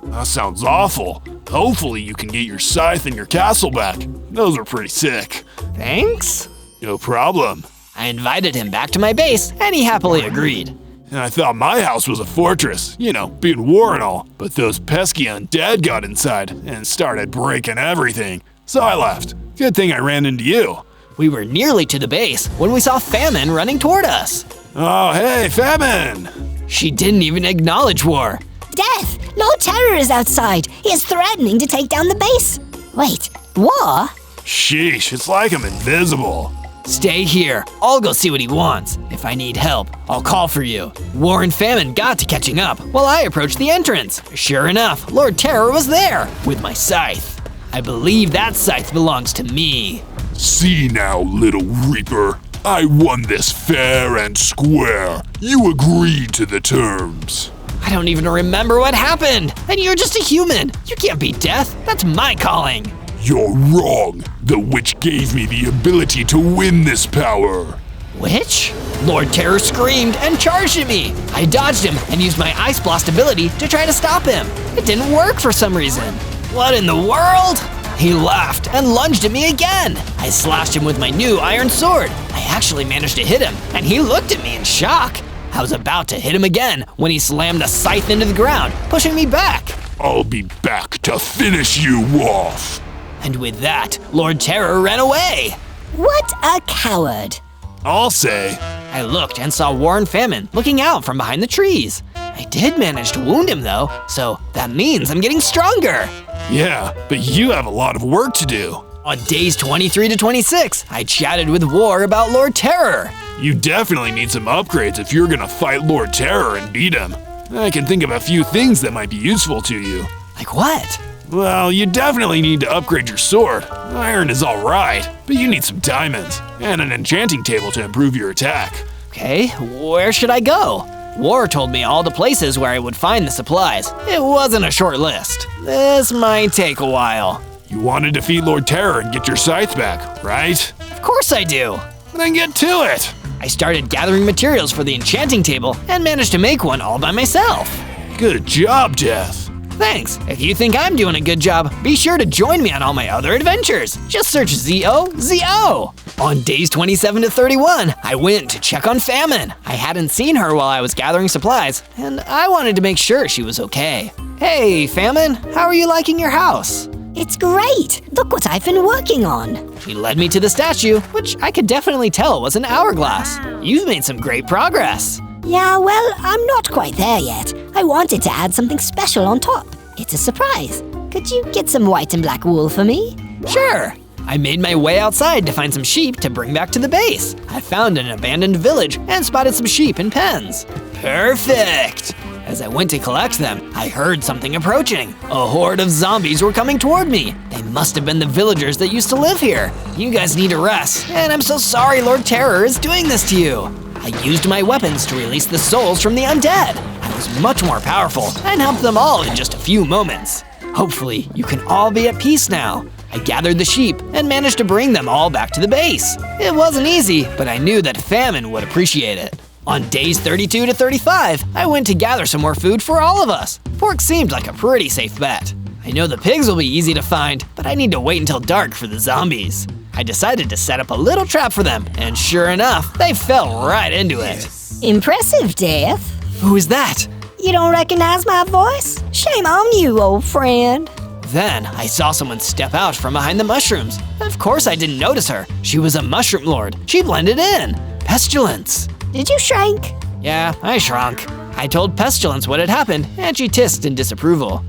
That sounds awful. Hopefully you can get your scythe and your castle back. Those are pretty sick. Thanks? No problem. I invited him back to my base, and he happily agreed. And I thought my house was a fortress, you know, being war and all. But those pesky undead got inside and started breaking everything. So I left. Good thing I ran into you. We were nearly to the base when we saw Famine running toward us. Oh, hey, Famine! She didn't even acknowledge War. Death! Lord Terror is outside. He is threatening to take down the base. Wait, War? Sheesh, it's like I'm invisible. Stay here. I'll go see what he wants. If I need help, I'll call for you. War and Famine got to catching up while I approached the entrance. Sure enough, Lord Terror was there with my scythe. I believe that scythe belongs to me. See now, little Reaper. I won this fair and square. You agreed to the terms. I don't even remember what happened. And you're just a human. You can't beat death. That's my calling. You're wrong. The witch gave me the ability to win this power. Witch? Lord Terror screamed and charged at me. I dodged him and used my Ice Blast ability to try to stop him. It didn't work for some reason. What in the world? He laughed and lunged at me again. I slashed him with my new iron sword. I actually managed to hit him, and he looked at me in shock. I was about to hit him again when he slammed the scythe into the ground, pushing me back. I'll be back to finish you off. And with that, Lord Terror ran away. What a coward. I'll say. I looked and saw War and Famine looking out from behind the trees. I did manage to wound him though, so that means I'm getting stronger. Yeah, but you have a lot of work to do. On days 23 to 26, I chatted with War about Lord Terror. You definitely need some upgrades if you're gonna fight Lord Terror and beat him. I can think of a few things that might be useful to you. Like what? Well, you definitely need to upgrade your sword. Iron is alright, but you need some diamonds and an enchanting table to improve your attack. Okay, where should I go? War told me all the places where I would find the supplies. It wasn't a short list. This might take a while. You want to defeat Lord Terror and get your scythe back, right? Of course I do. Then get to it. I started gathering materials for the enchanting table and managed to make one all by myself. Good job, Death. Thanks. If you think I'm doing a good job, be sure to join me on all my other adventures. Just search ZOZO. On days 27 to 31, I went to check on Famine. I hadn't seen her while I was gathering supplies, and I wanted to make sure she was okay. Hey, Famine, how are you liking your house? It's great. Look what I've been working on. She led me to the statue, which I could definitely tell was an hourglass. You've made some great progress. Yeah, well, I'm not quite there yet. I wanted to add something special on top. It's a surprise. Could you get some white and black wool for me? Sure. I made my way outside to find some sheep to bring back to the base. I found an abandoned village and spotted some sheep in pens. Perfect! As I went to collect them, I heard something approaching. A horde of zombies were coming toward me. They must have been the villagers that used to live here. You guys need a rest, and I'm so sorry Lord Terror is doing this to you. I used my weapons to release the souls from the undead. I was much more powerful and helped them all in just a few moments. Hopefully, you can all be at peace now. I gathered the sheep and managed to bring them all back to the base. It wasn't easy, but I knew that Famine would appreciate it. On days 32 to 35, I went to gather some more food for all of us. Pork seemed like a pretty safe bet. I know the pigs will be easy to find, but I need to wait until dark for the zombies. I decided to set up a little trap for them, and sure enough, they fell right into it. Impressive, Death. Who is that? You don't recognize my voice? Shame on you, old friend. Then I saw someone step out from behind the mushrooms. Of course I didn't notice her. She was a mushroom lord. She blended in. Pestilence. Did you shrink? Yeah, I shrunk. I told Pestilence what had happened, and she hissed in disapproval.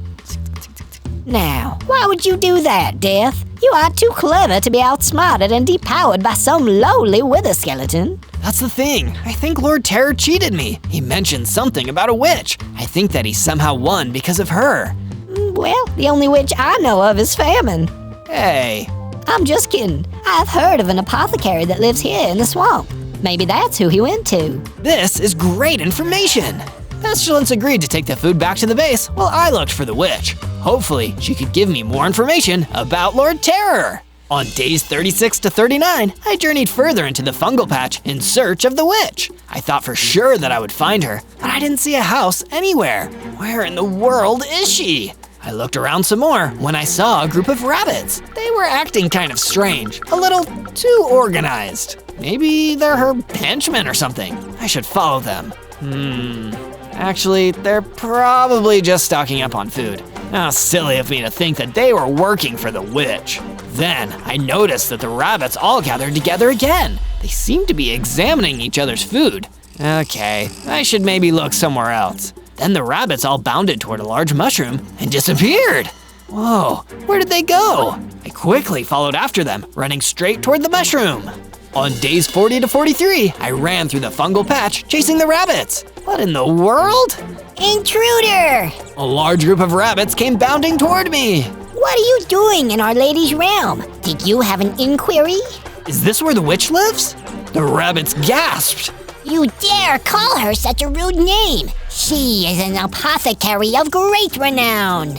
Now, why would you do that, Death? You are too clever to be outsmarted and depowered by some lowly wither skeleton. That's the thing. I think Lord Terror cheated me. He mentioned something about a witch. I think that he somehow won because of her. Well, the only witch I know of is Famine. Hey. I'm just kidding. I've heard of an apothecary that lives here in the swamp. Maybe that's who he went to. This is great information. Pestilence agreed to take the food back to the base while I looked for the witch. Hopefully, she could give me more information about Lord Terror. On days 36 to 39, I journeyed further into the fungal patch in search of the witch. I thought for sure that I would find her, but I didn't see a house anywhere. Where in the world is she? I looked around some more when I saw a group of rabbits. They were acting kind of strange, a little too organized. Maybe they're her henchmen or something. I should follow them. Actually, they're probably just stocking up on food. How silly of me to think that they were working for the witch. Then I noticed that the rabbits all gathered together again. They seemed to be examining each other's food. Okay, I should maybe look somewhere else. Then the rabbits all bounded toward a large mushroom and disappeared. Whoa, where did they go? I quickly followed after them, running straight toward the mushroom. On days 40 to 43, I ran through the fungal patch, chasing the rabbits. What in the world? Intruder! A large group of rabbits came bounding toward me. What are you doing in Our Lady's realm? Did you have an inquiry? Is this where the witch lives? The rabbits gasped. You dare call her such a rude name? She is an apothecary of great renown.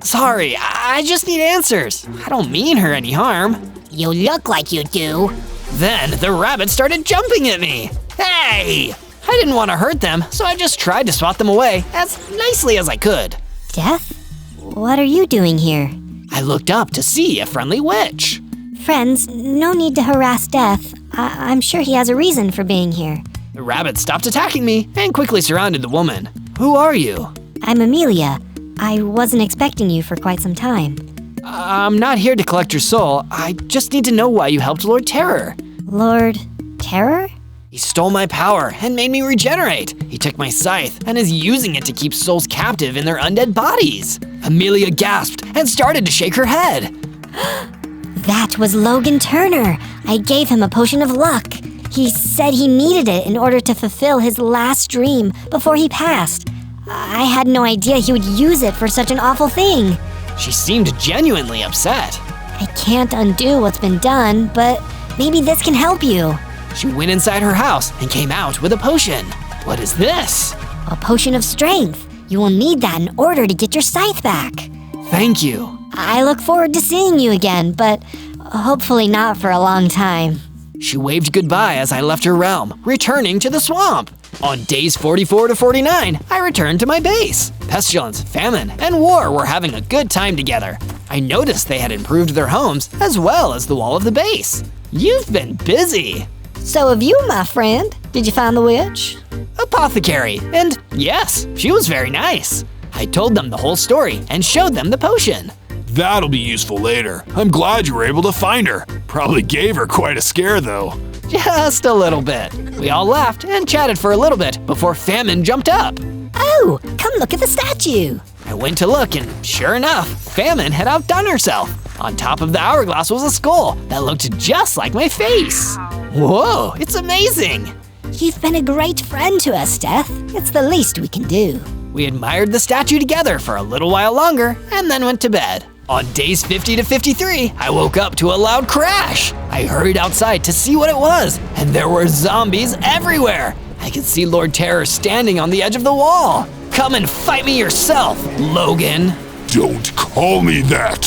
Sorry, I just need answers. I don't mean her any harm. You look like you do. Then the rabbits started jumping at me. Hey! I didn't want to hurt them, so I just tried to swat them away as nicely as I could. Death? What are you doing here? I looked up to see a friendly witch. Friends, no need to harass Death. I'm sure he has a reason for being here. The rabbits stopped attacking me and quickly surrounded the woman. Who are you? I'm Amelia. I wasn't expecting you for quite some time. I'm not here to collect your soul. I just need to know why you helped Lord Terror. Lord Terror? He stole my power and made me regenerate. He took my scythe and is using it to keep souls captive in their undead bodies. Amelia gasped and started to shake her head. That was Logan Turner. I gave him a potion of luck. He said he needed it in order to fulfill his last dream before he passed. I had no idea he would use it for such an awful thing. She seemed genuinely upset. I can't undo what's been done, but maybe this can help you. She went inside her house and came out with a potion. What is this? A potion of strength. You will need that in order to get your scythe back. Thank you. I look forward to seeing you again, but hopefully not for a long time. She waved goodbye as I left her realm, returning to the swamp. On days 44 to 49, I returned to my base. Pestilence, famine, and war were having a good time together. I noticed they had improved their homes as well as the wall of the base. You've been busy. So have you, my friend. Did you find the witch? Apothecary, and yes, she was very nice. I told them the whole story and showed them the potion. That'll be useful later. I'm glad you were able to find her. Probably gave her quite a scare though. Just a little bit. We all laughed and chatted for a little bit before Famine jumped up. Oh, come look at the statue. I went to look and sure enough, Famine had outdone herself. On top of the hourglass was a skull that looked just like my face. Whoa, it's amazing. You've been a great friend to us, Death. It's the least we can do. We admired the statue together for a little while longer and then went to bed. On days 50 to 53, I woke up to a loud crash. I hurried outside to see what it was, and there were zombies everywhere. I could see Lord Terror standing on the edge of the wall. Come and fight me yourself, Logan. Don't call me that.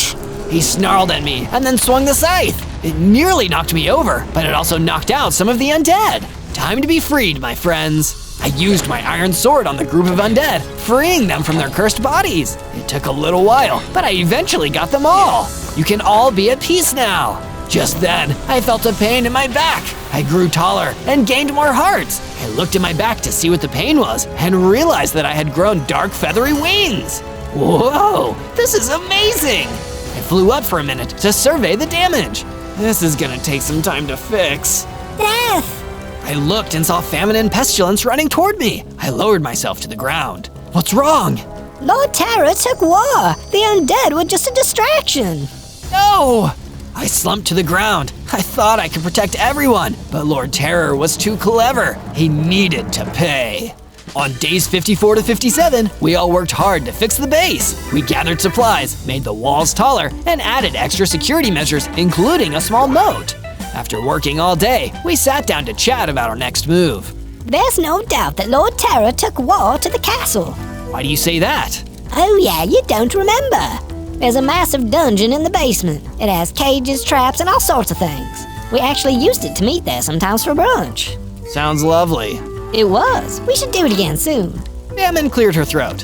He snarled at me and then swung the scythe. It nearly knocked me over, but it also knocked out some of the undead. Time to be freed, my friends. I used my iron sword on the group of undead, freeing them from their cursed bodies. It took a little while, but I eventually got them all. You can all be at peace now. Just then, I felt a pain in my back. I grew taller and gained more hearts. I looked at my back to see what the pain was and realized that I had grown dark feathery wings. Whoa, this is amazing! I flew up for a minute to survey the damage. This is gonna take some time to fix. Death! I looked and saw famine and pestilence running toward me. I lowered myself to the ground. What's wrong? Lord Terror took war. The undead were just a distraction. No! I slumped to the ground. I thought I could protect everyone, but Lord Terror was too clever. He needed to pay. On days 54 to 57, we all worked hard to fix the base. We gathered supplies, made the walls taller, and added extra security measures, including a small moat. After working all day, we sat down to chat about our next move. There's no doubt that Lord Terror took war to the castle. Why do you say that? Oh yeah, you don't remember. There's a massive dungeon in the basement. It has cages, traps, and all sorts of things. We actually used it to meet there sometimes for brunch. Sounds lovely. It was. We should do it again soon. Yaman cleared her throat.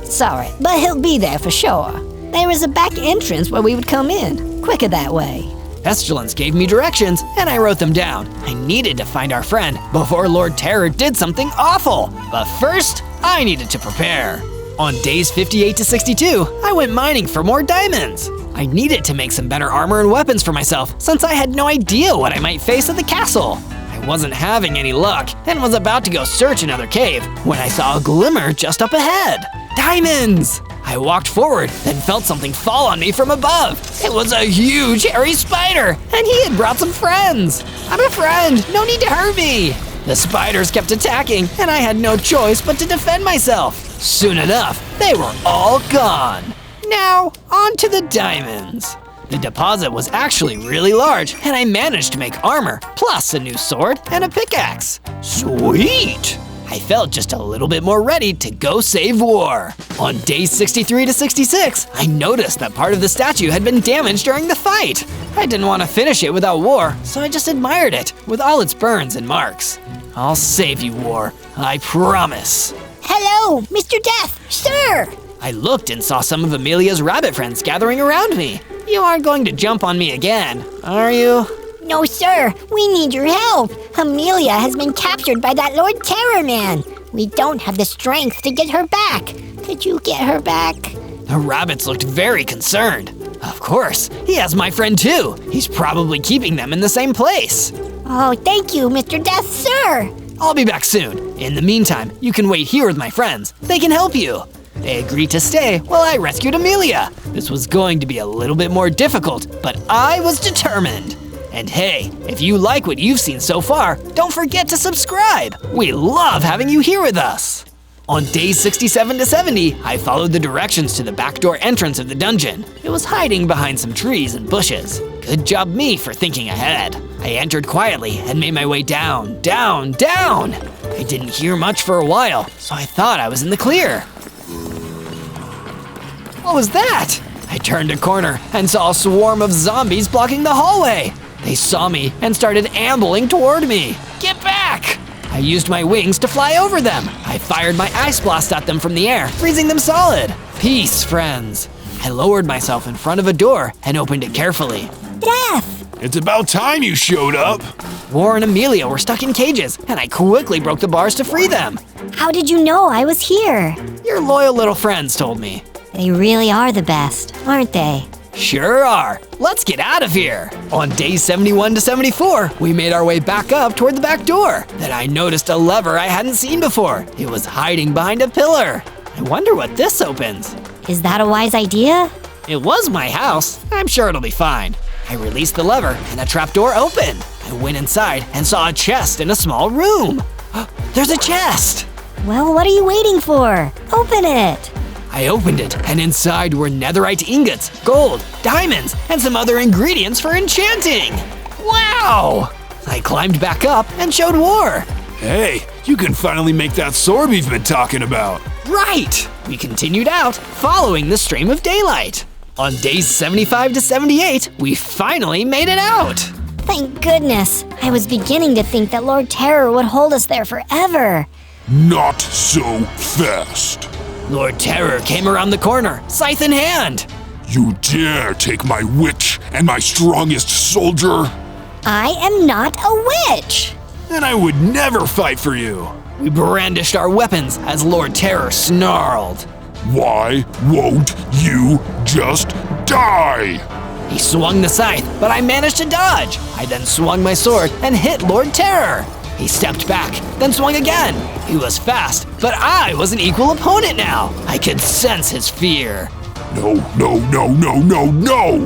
Sorry, but he'll be there for sure. There is a back entrance where we would come in. Quicker that way. Pestilence gave me directions, and I wrote them down. I needed to find our friend before Lord Terror did something awful. But first, I needed to prepare. On days 58 to 62, I went mining for more diamonds. I needed to make some better armor and weapons for myself, since I had no idea what I might face at the castle. I wasn't having any luck, and was about to go search another cave, when I saw a glimmer just up ahead. Diamonds! I walked forward, then felt something fall on me from above. It was a huge, hairy spider, and he had brought some friends. I'm a friend, no need to hurt me. The spiders kept attacking, and I had no choice but to defend myself. Soon enough, they were all gone. Now, on to the diamonds. The deposit was actually really large, and I managed to make armor, plus a new sword and a pickaxe. Sweet! I felt just a little bit more ready to go save war. On days 63 to 66, I noticed that part of the statue had been damaged during the fight. I didn't want to finish it without war, so I just admired it with all its burns and marks. I'll save you, War. I promise. Hello, Mr. Death, sir! I looked and saw some of Amelia's rabbit friends gathering around me. You aren't going to jump on me again, are you? No, sir, we need your help. Amelia has been captured by that Lord Terror man. We don't have the strength to get her back. Could you get her back? The rabbits looked very concerned. Of course, he has my friend too. He's probably keeping them in the same place. Oh, thank you, Mr. Death, sir. I'll be back soon. In the meantime, you can wait here with my friends. They can help you. They agreed to stay while I rescued Amelia. This was going to be a little bit more difficult, but I was determined. And hey, if you like what you've seen so far, don't forget to subscribe. We love having you here with us. On days 67 to 70, I followed the directions to the back door entrance of the dungeon. It was hiding behind some trees and bushes. Good job me for thinking ahead. I entered quietly and made my way down, down, down. I didn't hear much for a while, so I thought I was in the clear. What was that? I turned a corner and saw a swarm of zombies blocking the hallway. They saw me and started ambling toward me. Get back! I used my wings to fly over them. I fired my ice blast at them from the air, freezing them solid. Peace, friends. I lowered myself in front of a door and opened it carefully. Death! It's about time you showed up. War and Amelia were stuck in cages, and I quickly broke the bars to free them. How did you know I was here? Your loyal little friends told me. They really are the best, aren't they? Sure are. Let's get out of here. On days 71 to 74, we made our way back up toward the back door. Then I noticed a lever I hadn't seen before. It was hiding behind a pillar. I wonder what this opens. Is that a wise idea? It was my house. I'm sure it'll be fine. I released the lever and a trapdoor opened. I went inside and saw a chest in a small room. There's a chest. Well, what are you waiting for? Open it! I opened it, and inside were netherite ingots, gold, diamonds, and some other ingredients for enchanting. Wow! I climbed back up and showed War. Hey, you can finally make that sword we've been talking about. Right! We continued out, following the stream of daylight. On days 75 to 78, we finally made it out. Thank goodness. I was beginning to think that Lord Terror would hold us there forever. Not so fast. Lord Terror came around the corner, scythe in hand. You dare take my witch and my strongest soldier? I am not a witch. Then I would never fight for you. We brandished our weapons as Lord Terror snarled. Why won't you just die? He swung the scythe, but I managed to dodge. I then swung my sword and hit Lord Terror. He stepped back, then swung again. He was fast, but I was an equal opponent now. I could sense his fear. No, no, no, no, no, no!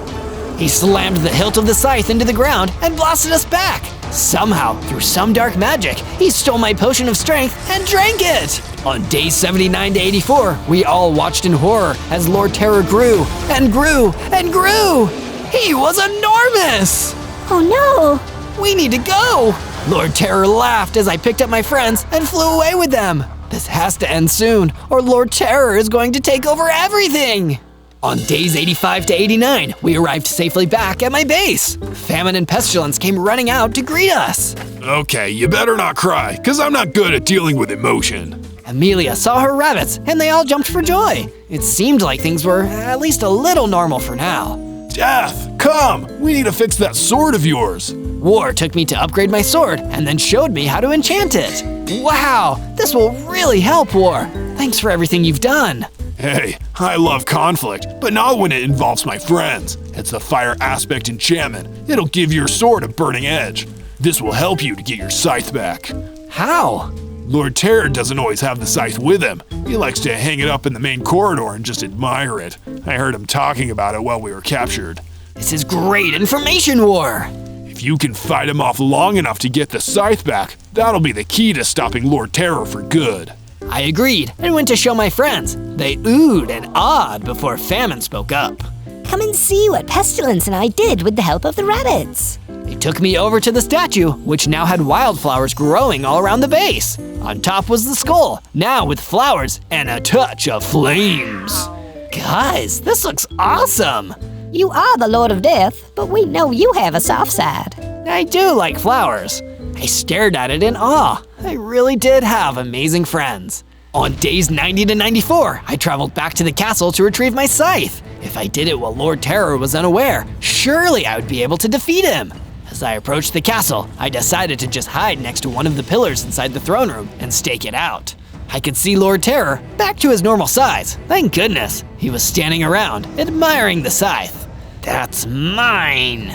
He slammed the hilt of the scythe into the ground and blasted us back. Somehow, through some dark magic, he stole my potion of strength and drank it. On days 79 to 84, we all watched in horror as Lord Terror grew and grew and grew. He was enormous! Oh no! We need to go! Lord Terror laughed as I picked up my friends and flew away with them. This has to end soon, or Lord Terror is going to take over everything! On days 85 to 89, we arrived safely back at my base. Famine and pestilence came running out to greet us. Okay, you better not cry, because I'm not good at dealing with emotion. Amelia saw her rabbits, and they all jumped for joy. It seemed like things were at least a little normal for now. Death, come! We need to fix that sword of yours. War took me to upgrade my sword, and then showed me how to enchant it. Wow, this will really help, War. Thanks for everything you've done. Hey, I love conflict, but not when it involves my friends. It's the fire aspect enchantment. It'll give your sword a burning edge. This will help you to get your scythe back. How? Lord Terror doesn't always have the scythe with him. He likes to hang it up in the main corridor and just admire it. I heard him talking about it while we were captured. This is great information, War. If you can fight him off long enough to get the scythe back, that'll be the key to stopping Lord Terror for good. I agreed and went to show my friends. They oohed and awed before Famine spoke up. Come and see what Pestilence and I did with the help of the rabbits. They took me over to the statue, which now had wildflowers growing all around the base. On top was the skull, now with flowers and a touch of flames. Guys, this looks awesome. You are the Lord of Death, but we know you have a soft side. I do like flowers. I stared at it in awe. I really did have amazing friends. On days 90 to 94, I traveled back to the castle to retrieve my scythe. If I did it while Lord Terror was unaware, surely I would be able to defeat him. As I approached the castle, I decided to just hide next to one of the pillars inside the throne room and stake it out. I could see Lord Terror back to his normal size. Thank goodness. He was standing around, admiring the scythe. That's mine.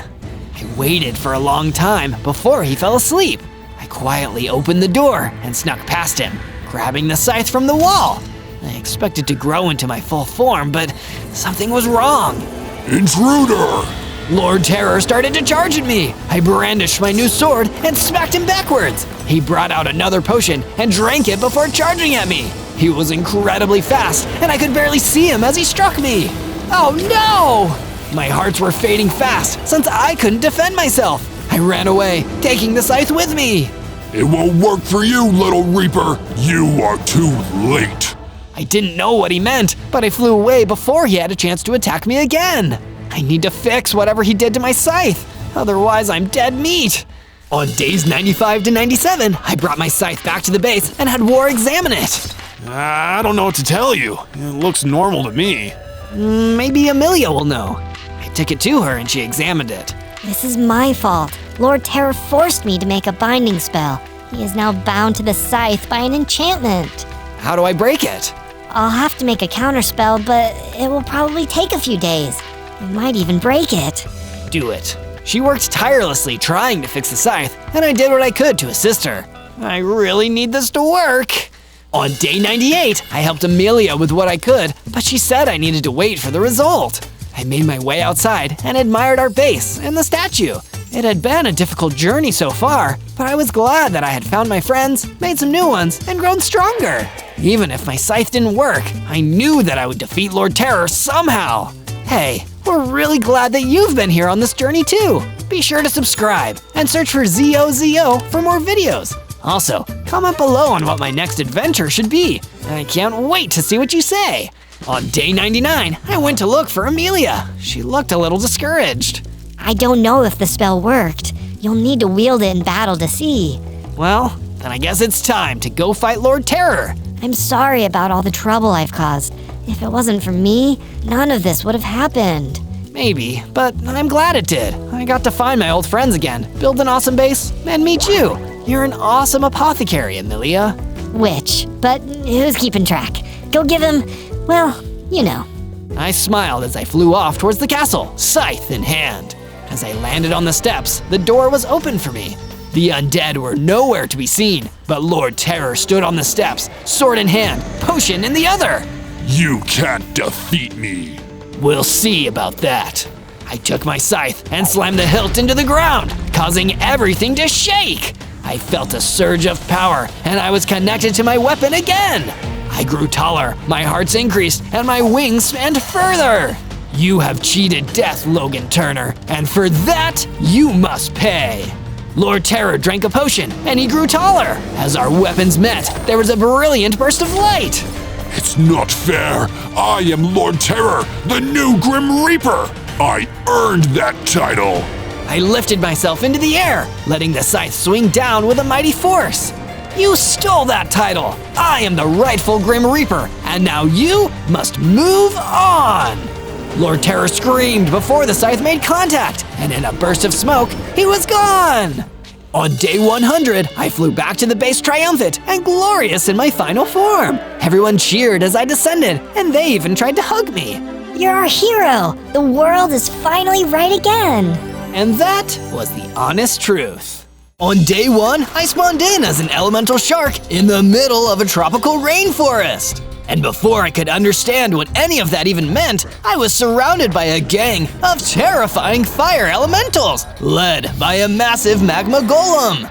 I waited for a long time before he fell asleep. I quietly opened the door and snuck past him, grabbing the scythe from the wall. I expected to grow into my full form, but something was wrong. Intruder! Lord Terror started to charge at me. I brandished my new sword and smacked him backwards. He brought out another potion and drank it before charging at me. He was incredibly fast, and I could barely see him as he struck me. Oh no! My hearts were fading fast since I couldn't defend myself. I ran away, taking the scythe with me. It won't work for you, little Reaper. You are too late. I didn't know what he meant, but I flew away before he had a chance to attack me again. I need to fix whatever he did to my scythe, otherwise I'm dead meat. On days 95 to 97, I brought my scythe back to the base and had War examine it. I don't know what to tell you. It looks normal to me. Maybe Amelia will know. I took it to her and she examined it. This is my fault. Lord Terror forced me to make a binding spell. He is now bound to the scythe by an enchantment. How do I break it? I'll have to make a counterspell, but it will probably take a few days. I might even break it. Do it. She worked tirelessly trying to fix the scythe, and I did what I could to assist her. I really need this to work. On day 98, I helped Amelia with what I could, but she said I needed to wait for the result. I made my way outside and admired our base and the statue. It had been a difficult journey so far, but I was glad that I had found my friends, made some new ones, and grown stronger. Even if my scythe didn't work, I knew that I would defeat Lord Terror somehow. Hey, we're really glad that you've been here on this journey too. Be sure to subscribe and search for Zozo for more videos. Also, comment below on what my next adventure should be. I can't wait to see what you say. On day 99, I went to look for Amelia. She looked a little discouraged. I don't know if the spell worked. You'll need to wield it in battle to see. Well, then I guess it's time to go fight Lord Terror. I'm sorry about all the trouble I've caused. If it wasn't for me, none of this would have happened. Maybe, but I'm glad it did. I got to find my old friends again, build an awesome base, and meet you. You're an awesome apothecary, Amelia. Which? But who's keeping track? Go give him, well, you know. I smiled as I flew off towards the castle, scythe in hand. As I landed on the steps, the door was open for me. The undead were nowhere to be seen, but Lord Terror stood on the steps, sword in hand, potion in the other. You can't defeat me. We'll see about that. I took my scythe and slammed the hilt into the ground, causing everything to shake. I felt a surge of power, and I was connected to my weapon again. I grew taller, my hearts increased, and my wings spanned further. You have cheated death, Logan Turner, and for that, you must pay. Lord Terror drank a potion, and he grew taller. As our weapons met, there was a brilliant burst of light. It's not fair. I am Lord Terror, the new Grim Reaper. I earned that title. I lifted myself into the air, letting the scythe swing down with a mighty force. You stole that title. I am the rightful Grim Reaper, and now you must move on. Lord Terror screamed before the scythe made contact, and in a burst of smoke, he was gone. On day 100, I flew back to the base triumphant and glorious in my final form. Everyone cheered as I descended, and they even tried to hug me. You're our hero. The world is finally right again. And that was the honest truth. On day 1, I spawned in as an elemental shark in the middle of a tropical rainforest. And before I could understand what any of that even meant, I was surrounded by a gang of terrifying fire elementals, led by a massive magma golem.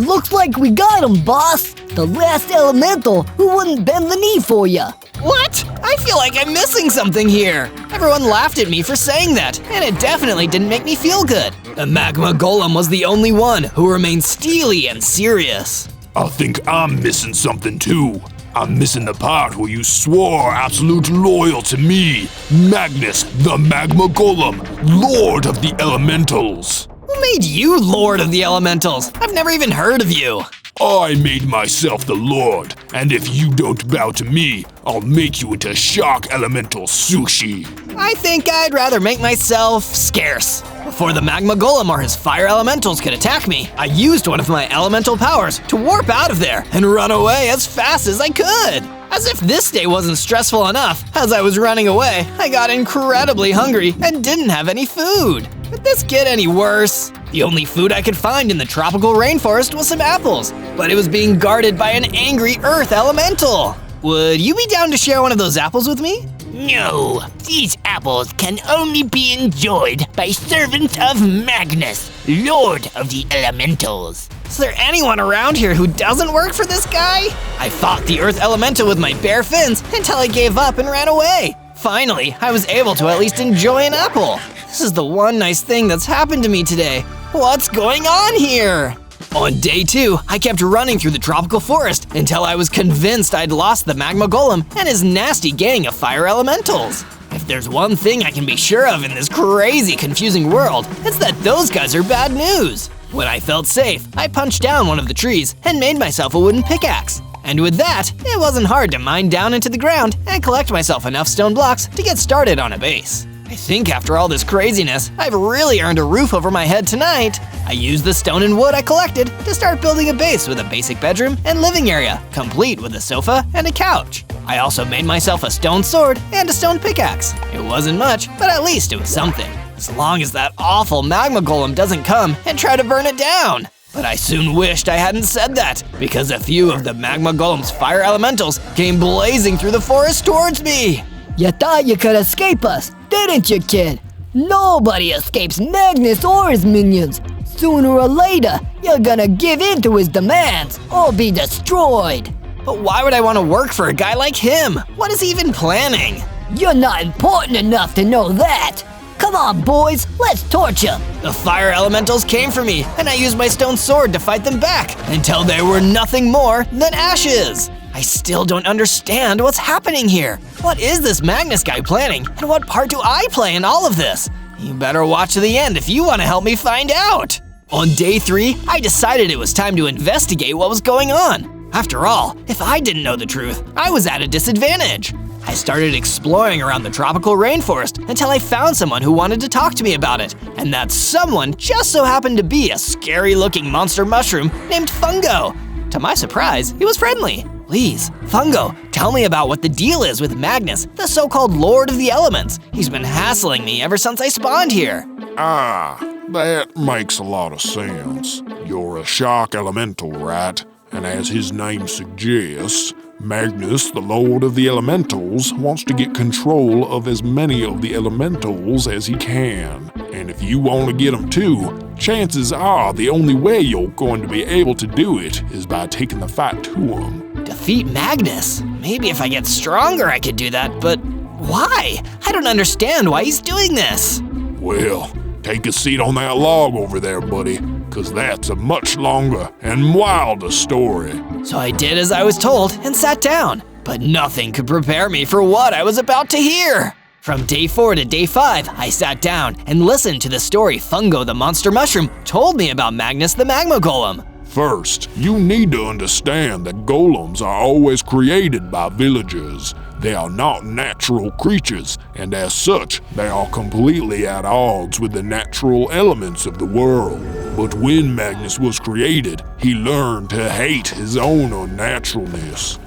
Looks like we got him, boss. The last elemental who wouldn't bend the knee for ya. What? I feel like I'm missing something here. Everyone laughed at me for saying that, and it definitely didn't make me feel good. The magma golem was the only one who remained steely and serious. I think I'm missing something too. I'm missing the part where you swore absolute loyal to me, Magnus, the Magma Golem, Lord of the Elementals. Who made you Lord of the Elementals? I've never even heard of you. I made myself the Lord, and if you don't bow to me, I'll make you into Shark Elemental Sushi. I think I'd rather make myself scarce. Before the Magma Golem or his fire elementals could attack me, I used one of my elemental powers to warp out of there and run away as fast as I could. As if this day wasn't stressful enough, as I was running away, I got incredibly hungry and didn't have any food. Could this get any worse? The only food I could find in the tropical rainforest was some apples, but it was being guarded by an angry earth elemental. Would you be down to share one of those apples with me? No, these apples can only be enjoyed by servants of Magnus, Lord of the Elementals. Is there anyone around here who doesn't work for this guy? I fought the earth elemental with my bare fins until I gave up and ran away. Finally, I was able to at least enjoy an apple. This is the one nice thing that's happened to me today. What's going on here? On day 2, I kept running through the tropical forest until I was convinced I'd lost the Magma Golem and his nasty gang of fire elementals. If there's one thing I can be sure of in this crazy, confusing world, it's that those guys are bad news. When I felt safe, I punched down one of the trees and made myself a wooden pickaxe. And with that, it wasn't hard to mine down into the ground and collect myself enough stone blocks to get started on a base. I think after all this craziness, I've really earned a roof over my head tonight. I used the stone and wood I collected to start building a base with a basic bedroom and living area, complete with a sofa and a couch. I also made myself a stone sword and a stone pickaxe. It wasn't much, but at least it was something. As long as that awful magma golem doesn't come and try to burn it down. But I soon wished I hadn't said that, because a few of the magma golem's fire elementals came blazing through the forest towards me. You thought you could escape us, didn't you, kid? Nobody escapes Magnus or his minions. Sooner or later, you're gonna give in to his demands or be destroyed. But why would I want to work for a guy like him? What is he even planning? You're not important enough to know that. Come on, boys, let's torture. The fire elementals came for me, and I used my stone sword to fight them back until they were nothing more than ashes. I still don't understand what's happening here. What is this Magnus guy planning, and what part do I play in all of this? You better watch to the end if you want to help me find out. On day 3, I decided it was time to investigate what was going on. After all, if I didn't know the truth, I was at a disadvantage. I started exploring around the tropical rainforest until I found someone who wanted to talk to me about it, and that someone just so happened to be a scary-looking monster mushroom named Fungo. To my surprise, he was friendly. Please, Fungo, tell me about what the deal is with Magnus, the so-called Lord of the Elements. He's been hassling me ever since I spawned here. Ah, that makes a lot of sense. You're a shark elemental, right? And as his name suggests, Magnus, the Lord of the Elementals, wants to get control of as many of the elementals as he can. And if you want to get them too, chances are the only way you're going to be able to do it is by taking the fight to him. Defeat Magnus? Maybe if I get stronger I could do that, but why? I don't understand why he's doing this. Well, take a seat on that log over there, buddy, 'cause that's a much longer and wilder story. So I did as I was told and sat down, but nothing could prepare me for what I was about to hear. From day 4 to day 5, I sat down and listened to the story Fungo the Monster Mushroom told me about Magnus the Magma Golem. First, you need to understand that golems are always created by villagers. They are not natural creatures, and as such, they are completely at odds with the natural elements of the world. But when Magnus was created, he learned to hate his own unnaturalness.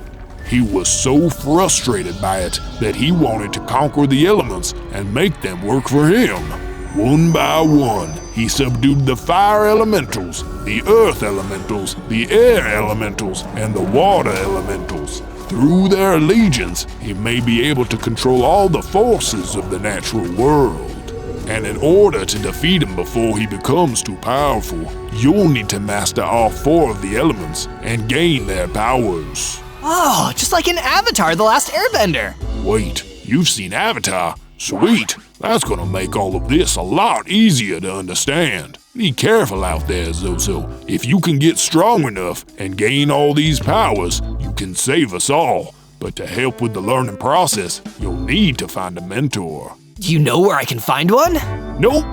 He was so frustrated by it that he wanted to conquer the elements and make them work for him. One by one, he subdued the fire elementals, the earth elementals, the air elementals, and the water elementals. Through their allegiance, he may be able to control all the forces of the natural world. And in order to defeat him before he becomes too powerful, you'll need to master all 4 of the elements and gain their powers. Oh, just like in Avatar: The Last Airbender. Wait, you've seen Avatar? Sweet, that's gonna make all of this a lot easier to understand. Be careful out there, Zozo. If you can get strong enough and gain all these powers, you can save us all. But to help with the learning process, you'll need to find a mentor. Do you know where I can find one? Nope.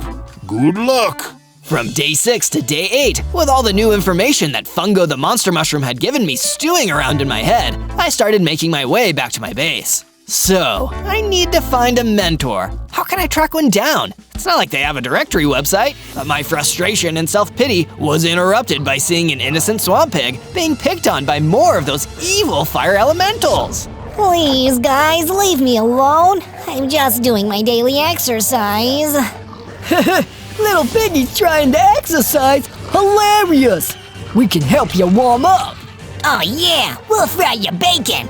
Good luck. From day 6 to day 8, with all the new information that Fungo the Monster Mushroom had given me stewing around in my head, I started making my way back to my base. So, I need to find a mentor. How can I track one down? It's not like they have a directory website, but my frustration and self-pity was interrupted by seeing an innocent swamp pig being picked on by more of those evil fire elementals. Please, guys, leave me alone. I'm just doing my daily exercise. Little piggy's trying to exercise. Hilarious. We can help you warm up. Oh yeah, we'll fry your bacon.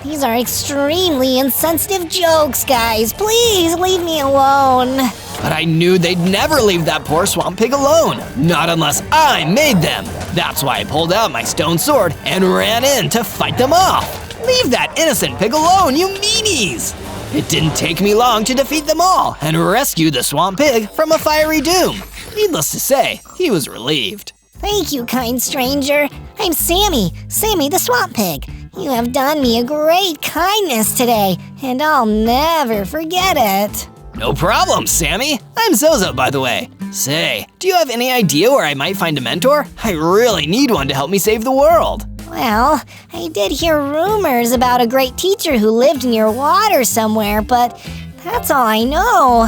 These are extremely insensitive jokes, guys. Please leave me alone. But I knew they'd never leave that poor swamp pig alone. Not unless I made them. That's why I pulled out my stone sword and ran in to fight them off. Leave that innocent pig alone, you meanies! It didn't take me long to defeat them all and rescue the swamp pig from a fiery doom. Needless to say, he was relieved. Thank you, kind stranger. I'm Sammy the swamp pig. You have done me a great kindness today, and I'll never forget it. No problem, Sammy. I'm Zozo, by the way. Say, do you have any idea where I might find a mentor? I really need one to help me save the world. Well, I did hear rumors about a great teacher who lived near water somewhere, but that's all I know.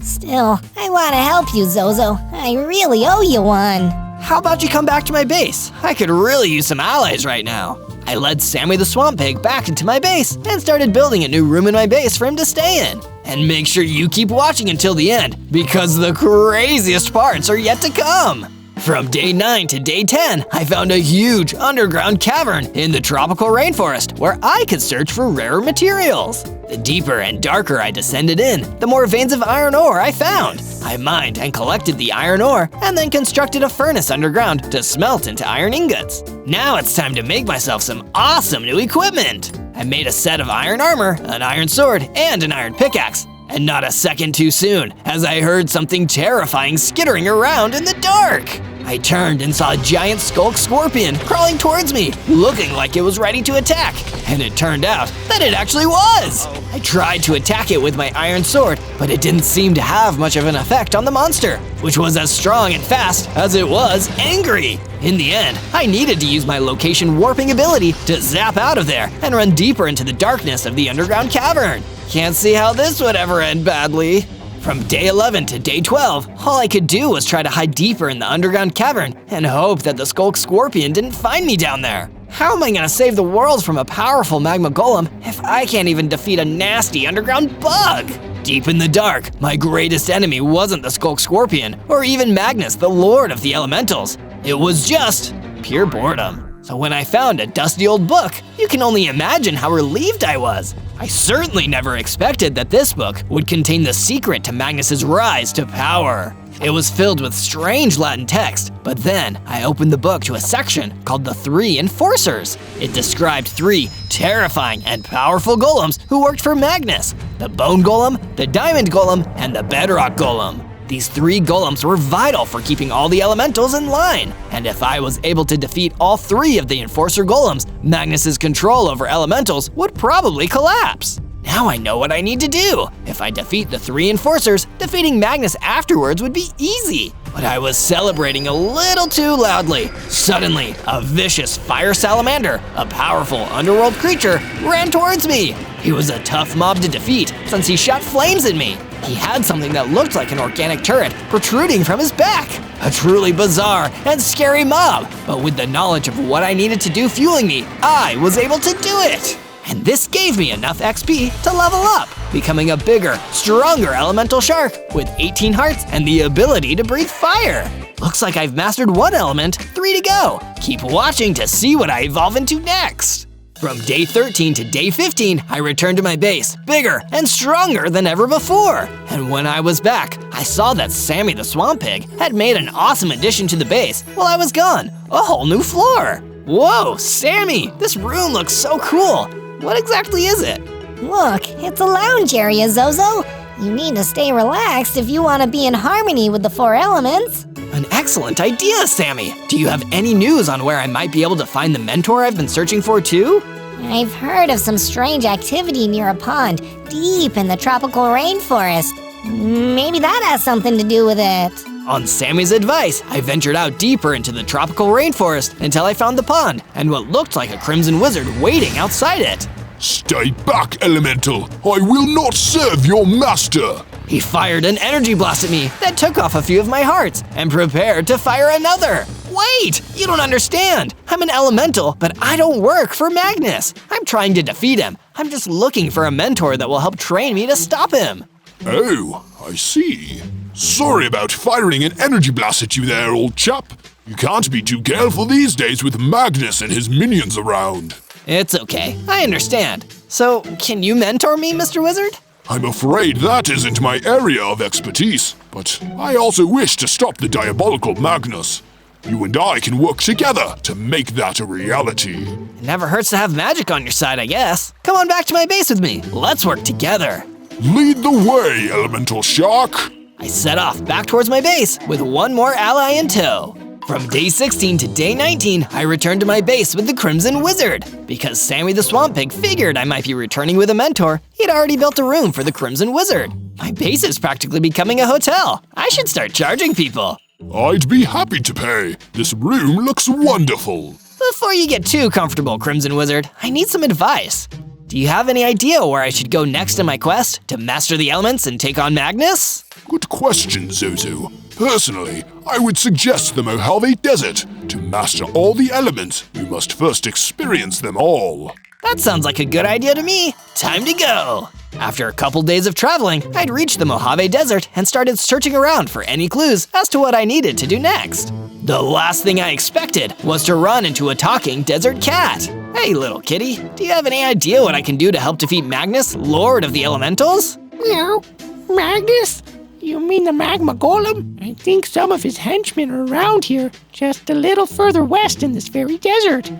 Still, I want to help you, Zozo. I really owe you one. How about you come back to my base? I could really use some allies right now. I led Sammy the Swamp Pig back into my base and started building a new room in my base for him to stay in. And make sure you keep watching until the end, because the craziest parts are yet to come. From day 9 to day 10, I found a huge underground cavern in the tropical rainforest where I could search for rare materials. The deeper and darker I descended in, the more veins of iron ore I found. I mined and collected the iron ore, and then constructed a furnace underground to smelt into iron ingots. Now it's time to make myself some awesome new equipment. I made a set of iron armor, an iron sword, and an iron pickaxe. And not a second too soon, as I heard something terrifying skittering around in the dark. I turned and saw a giant skulk scorpion crawling towards me, looking like it was ready to attack. And it turned out that it actually was! I tried to attack it with my iron sword, but it didn't seem to have much of an effect on the monster, which was as strong and fast as it was angry. In the end, I needed to use my location warping ability to zap out of there and run deeper into the darkness of the underground cavern. Can't see how this would ever end badly. From day 11 to day 12, all I could do was try to hide deeper in the underground cavern and hope that the skulk scorpion didn't find me down there. How am I gonna save the world from a powerful magma golem if I can't even defeat a nasty underground bug? Deep in the dark, my greatest enemy wasn't the skulk scorpion or even Magnus, the lord of the elementals. It was just pure boredom. So when I found a dusty old book, you can only imagine how relieved I was. I certainly never expected that this book would contain the secret to Magnus's rise to power. It was filled with strange Latin text, but then I opened the book to a section called the 3 Enforcers. It described 3 terrifying and powerful golems who worked for Magnus: the Bone Golem, the Diamond Golem, and the Bedrock Golem. These 3 golems were vital for keeping all the elementals in line, and if I was able to defeat all 3 of the Enforcer golems, Magnus's control over elementals would probably collapse. Now I know what I need to do. If I defeat the 3 Enforcers, defeating Magnus afterwards would be easy. But I was celebrating a little too loudly. Suddenly, a vicious fire salamander, a powerful underworld creature, ran towards me. He was a tough mob to defeat since he shot flames at me. He had something that looked like an organic turret protruding from his back. A truly bizarre and scary mob, but with the knowledge of what I needed to do fueling me, I was able to do it. And this gave me enough XP to level up, becoming a bigger, stronger elemental shark with 18 hearts and the ability to breathe fire. Looks like I've mastered 1 element, 3 to go. Keep watching to see what I evolve into next. From day 13 to day 15, I returned to my base, bigger and stronger than ever before. And when I was back, I saw that Sammy the Swamp Pig had made an awesome addition to the base while I was gone, a whole new floor. Whoa, Sammy, this room looks so cool. What exactly is it? Look, it's a lounge area, Zozo. You need to stay relaxed if you want to be in harmony with the 4 elements. An excellent idea, Sammy. Do you have any news on where I might be able to find the mentor I've been searching for too? I've heard of some strange activity near a pond deep in the tropical rainforest. Maybe that has something to do with it. On Sammy's advice, I ventured out deeper into the tropical rainforest until I found the pond and what looked like a crimson wizard waiting outside it. Stay back, Elemental! I will not serve your master! He fired an energy blast at me that took off a few of my hearts and prepared to fire another. Wait, you don't understand. I'm an elemental, but I don't work for Magnus. I'm trying to defeat him. I'm just looking for a mentor that will help train me to stop him. Oh, I see. Sorry about firing an energy blast at you there, old chap. You can't be too careful these days with Magnus and his minions around. It's okay, I understand. So, can you mentor me, Mr. Wizard? I'm afraid that isn't my area of expertise, but I also wish to stop the diabolical Magnus. You and I can work together to make that a reality. It never hurts to have magic on your side, I guess. Come on back to my base with me. Let's work together. Lead the way, Elemental Shark. I set off back towards my base with 1 more ally in tow. From day 16 to day 19, I returned to my base with the Crimson Wizard. Because Sammy the Swamp Pig figured I might be returning with a mentor, he'd already built a room for the Crimson Wizard. My base is practically becoming a hotel. I should start charging people. I'd be happy to pay. This room looks wonderful. Before you get too comfortable, Crimson Wizard, I need some advice. Do you have any idea where I should go next in my quest to master the elements and take on Magnus? Good question, Zozo. Personally, I would suggest the Mojave Desert. To master all the elements, you must first experience them all. That sounds like a good idea to me. Time to go. After a couple days of traveling, I'd reached the Mojave Desert and started searching around for any clues as to what I needed to do next. The last thing I expected was to run into a talking desert cat. Hey, little kitty, do you have any idea what I can do to help defeat Magnus, Lord of the Elementals? No. Magnus? You mean the magma golem? I think some of his henchmen are around here, just a little further west in this very desert.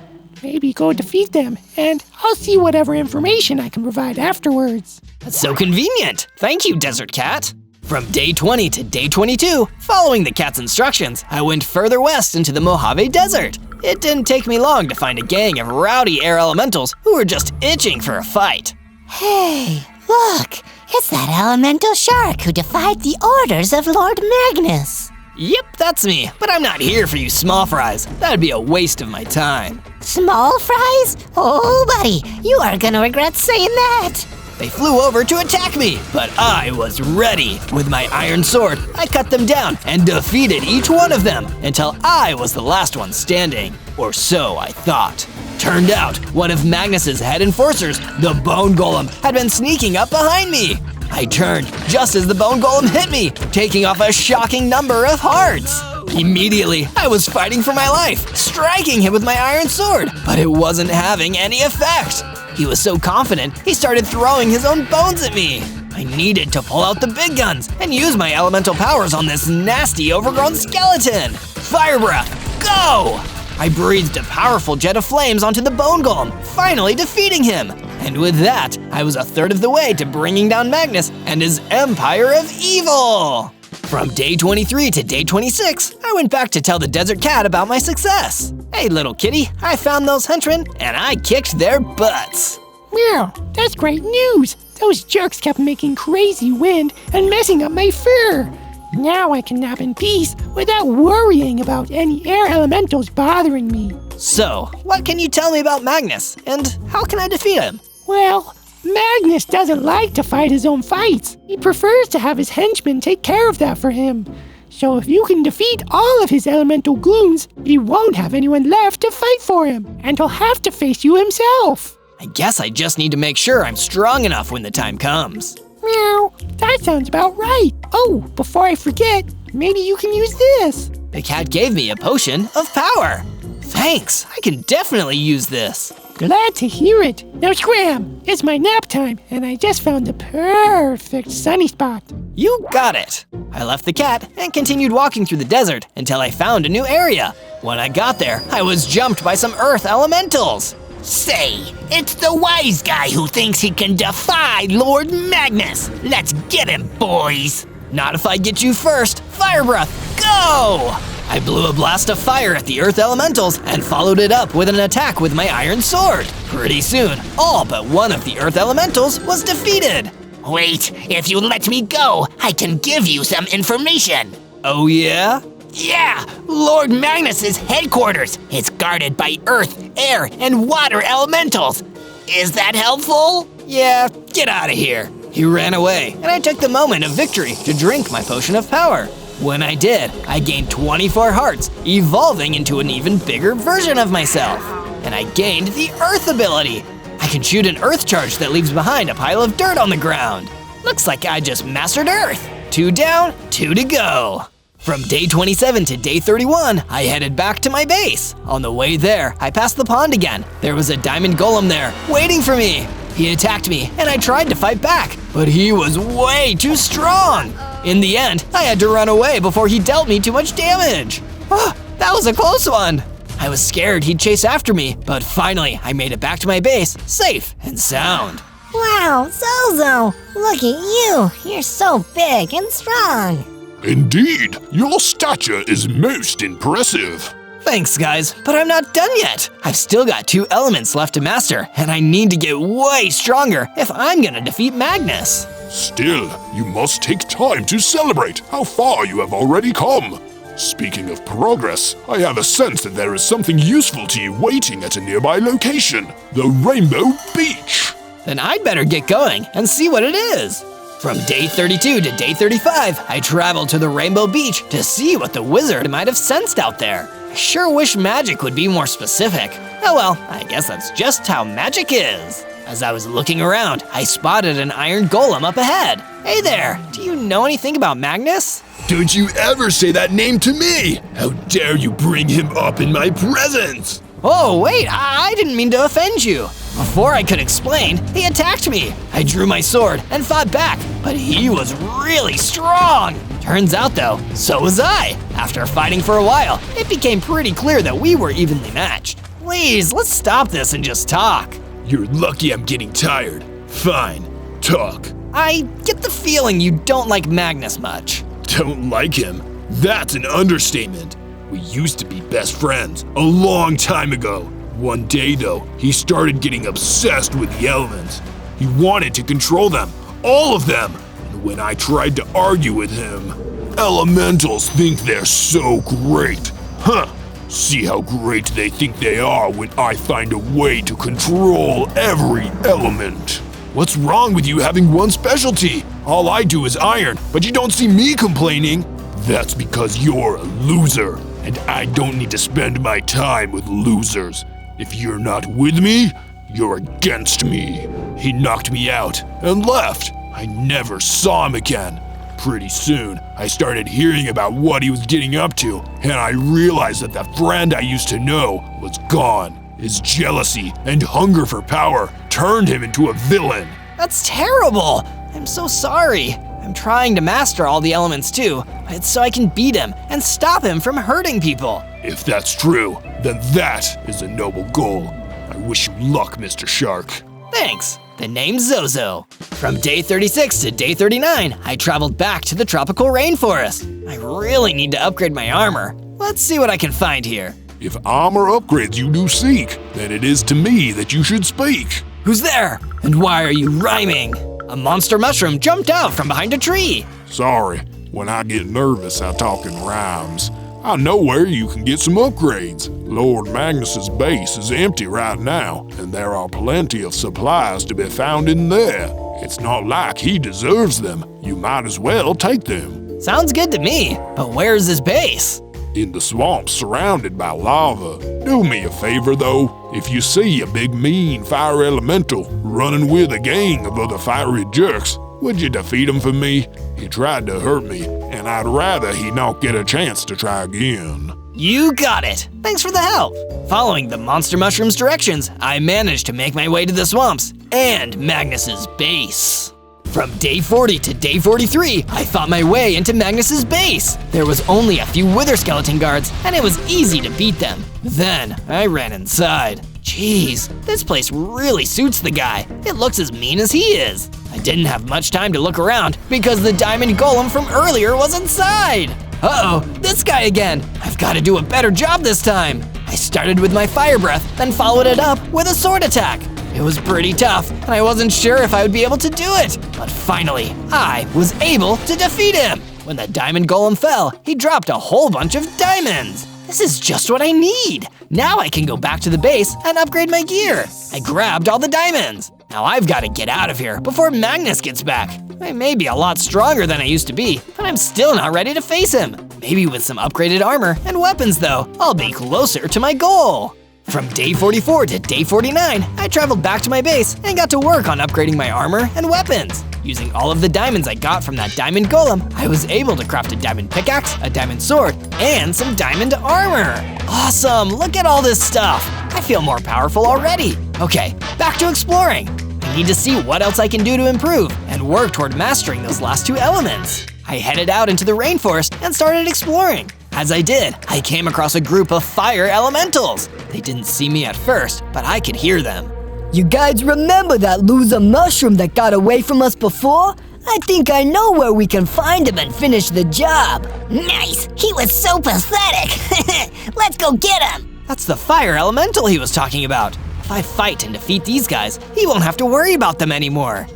Maybe go defeat them, and I'll see whatever information I can provide afterwards. That's so convenient. Thank you, Desert Cat. From day 20 to day 22, following the cat's instructions, I went further west into the Mojave Desert. It didn't take me long to find a gang of rowdy air elementals who were just itching for a fight. Hey, look! It's that elemental shark who defied the orders of Lord Magnus. Yep, that's me, but I'm not here for you small fries. That'd be a waste of my time. Small fries? Oh, buddy, you are gonna regret saying that. They flew over to attack me, but I was ready. With my iron sword, I cut them down and defeated each one of them until I was the last one standing. Or so I thought. Turned out, one of Magnus's head enforcers, the Bone Golem, had been sneaking up behind me. I turned just as the Bone Golem hit me, taking off a shocking number of hearts. Immediately, I was fighting for my life, striking him with my iron sword, but it wasn't having any effect. He was so confident, he started throwing his own bones at me. I needed to pull out the big guns and use my elemental powers on this nasty overgrown skeleton. Fire breath, go! I breathed a powerful jet of flames onto the Bone Golem, finally defeating him. And with that, I was a third of the way to bringing down Magnus and his Empire of Evil. From day 23 to day 26, I went back to tell the Desert Cat about my success. Hey, little kitty, I found those henchmen and I kicked their butts. Wow, that's great news. Those jerks kept making crazy wind and messing up my fur. Now I can nap in peace without worrying about any air elementals bothering me. So, what can you tell me about Magnus, and how can I defeat him? Well, Magnus doesn't like to fight his own fights. He prefers to have his henchmen take care of that for him. So if you can defeat all of his elemental goons, he won't have anyone left to fight for him, and he'll have to face you himself. I guess I just need to make sure I'm strong enough when the time comes. Meow, that sounds about right. Oh, before I forget, maybe you can use this. The cat gave me a potion of power. Thanks, I can definitely use this. Glad to hear it. Now scram! It's my nap time, and I just found the perfect sunny spot. You got it. I left the cat and continued walking through the desert until I found a new area. When I got there, I was jumped by some earth elementals. Say, it's the wise guy who thinks he can defy Lord Magnus. Let's get him, boys. Not if I get you first. Fire breath, go! I blew a blast of fire at the earth elementals and followed it up with an attack with my iron sword. Pretty soon, all but one of the earth elementals was defeated. Wait, if you let me go, I can give you some information. Oh yeah? Yeah, Lord Magnus's headquarters. It's guarded by earth, air, and water elementals. Is that helpful? Yeah, get out of here. He ran away, and I took the moment of victory to drink my potion of power. When I did, I gained 24 hearts, evolving into an even bigger version of myself. And I gained the Earth ability. I can shoot an Earth charge that leaves behind a pile of dirt on the ground. Looks like I just mastered Earth. 2 down, 2 to go. From day 27 to day 31, I headed back to my base. On the way there, I passed the pond again. There was a diamond golem there, waiting for me. He attacked me, and I tried to fight back, but he was way too strong. In the end, I had to run away before he dealt me too much damage. Oh, that was a close one. I was scared he'd chase after me, but finally I made it back to my base, safe and sound. Wow, Zozo, look at you. You're so big and strong. Indeed, your stature is most impressive. Thanks, guys, but I'm not done yet. I've still got 2 elements left to master, and I need to get way stronger if I'm gonna defeat Magnus. Still, you must take time to celebrate how far you have already come. Speaking of progress, I have a sense that there is something useful to you waiting at a nearby location, the Rainbow Beach. Then I'd better get going and see what it is. From day 32 to day 35, I traveled to the Rainbow Beach to see what the wizard might have sensed out there. I sure wish magic would be more specific. Oh well, I guess that's just how magic is. As I was looking around, I spotted an iron golem up ahead. Hey there, do you know anything about Magnus? Don't you ever say that name to me! How dare you bring him up in my presence! Oh, wait, I didn't mean to offend you. Before I could explain, he attacked me. I drew my sword and fought back, but he was really strong. Turns out though, so was I. After fighting for a while, it became pretty clear that we were evenly matched. Please, let's stop this and just talk. You're lucky I'm getting tired. Fine, talk. I get the feeling you don't like Magnus much. Don't like him? That's an understatement. We used to be best friends a long time ago. One day though, he started getting obsessed with the elements. He wanted to control them, all of them. And when I tried to argue with him, elementals think they're so great. Huh. See how great they think they are when I find a way to control every element. What's wrong with you having one specialty? All I do is iron, but you don't see me complaining. That's because you're a loser, and I don't need to spend my time with losers. If you're not with me, you're against me. He knocked me out and left. I never saw him again. Pretty soon, I started hearing about what he was getting up to, and I realized that the friend I used to know was gone. His jealousy and hunger for power turned him into a villain. That's terrible. I'm so sorry. I'm trying to master all the elements too, but it's so I can beat him and stop him from hurting people. If that's true, then that is a noble goal. I wish you luck, Mr. Shark. Thanks. The name's Zozo. From day 36 to day 39, I traveled back to the tropical rainforest. I really need to upgrade my armor. Let's see what I can find here. If armor upgrades you do seek, then it is to me that you should speak. Who's there? And why are you rhyming? A monster mushroom jumped out from behind a tree. Sorry, when I get nervous, I talk in rhymes. I know where you can get some upgrades. Lord Magnus's base is empty right now, and there are plenty of supplies to be found in there. It's not like he deserves them. You might as well take them. Sounds good to me, but where's his base? In the swamp surrounded by lava. Do me a favor though, if you see a big mean fire elemental running with a gang of other fiery jerks, would you defeat him for me? He tried to hurt me, and I'd rather he not get a chance to try again. You got it! Thanks for the help! Following the monster mushroom's directions, I managed to make my way to the swamps and Magnus's base. From day 40 to day 43, I fought my way into Magnus's base. There was only a few wither skeleton guards, and it was easy to beat them. Then, I ran inside. Jeez, this place really suits the guy. It looks as mean as he is. I didn't have much time to look around because the diamond golem from earlier was inside. Uh-oh, this guy again. I've got to do a better job this time. I started with my fire breath, then followed it up with a sword attack. It was pretty tough, and I wasn't sure if I would be able to do it. But finally, I was able to defeat him. When the diamond golem fell, he dropped a whole bunch of diamonds. This is just what I need. Now I can go back to the base and upgrade my gear. I grabbed all the diamonds. Now I've got to get out of here before Magnus gets back. I may be a lot stronger than I used to be, but I'm still not ready to face him. Maybe with some upgraded armor and weapons though, I'll be closer to my goal. From day 44 to day 49, I traveled back to my base and got to work on upgrading my armor and weapons. Using all of the diamonds I got from that diamond golem, I was able to craft a diamond pickaxe, a diamond sword, and some diamond armor. Awesome, look at all this stuff. I feel more powerful already. Okay, back to exploring. I need to see what else I can do to improve and work toward mastering those last two elements. I headed out into the rainforest and started exploring. As I did, I came across a group of fire elementals. They didn't see me at first, but I could hear them. You guys remember that loser mushroom that got away from us before? I think I know where we can find him and finish the job. Nice! He was so pathetic! Let's go get him! That's the fire elemental he was talking about. If I fight and defeat these guys, he won't have to worry about them anymore.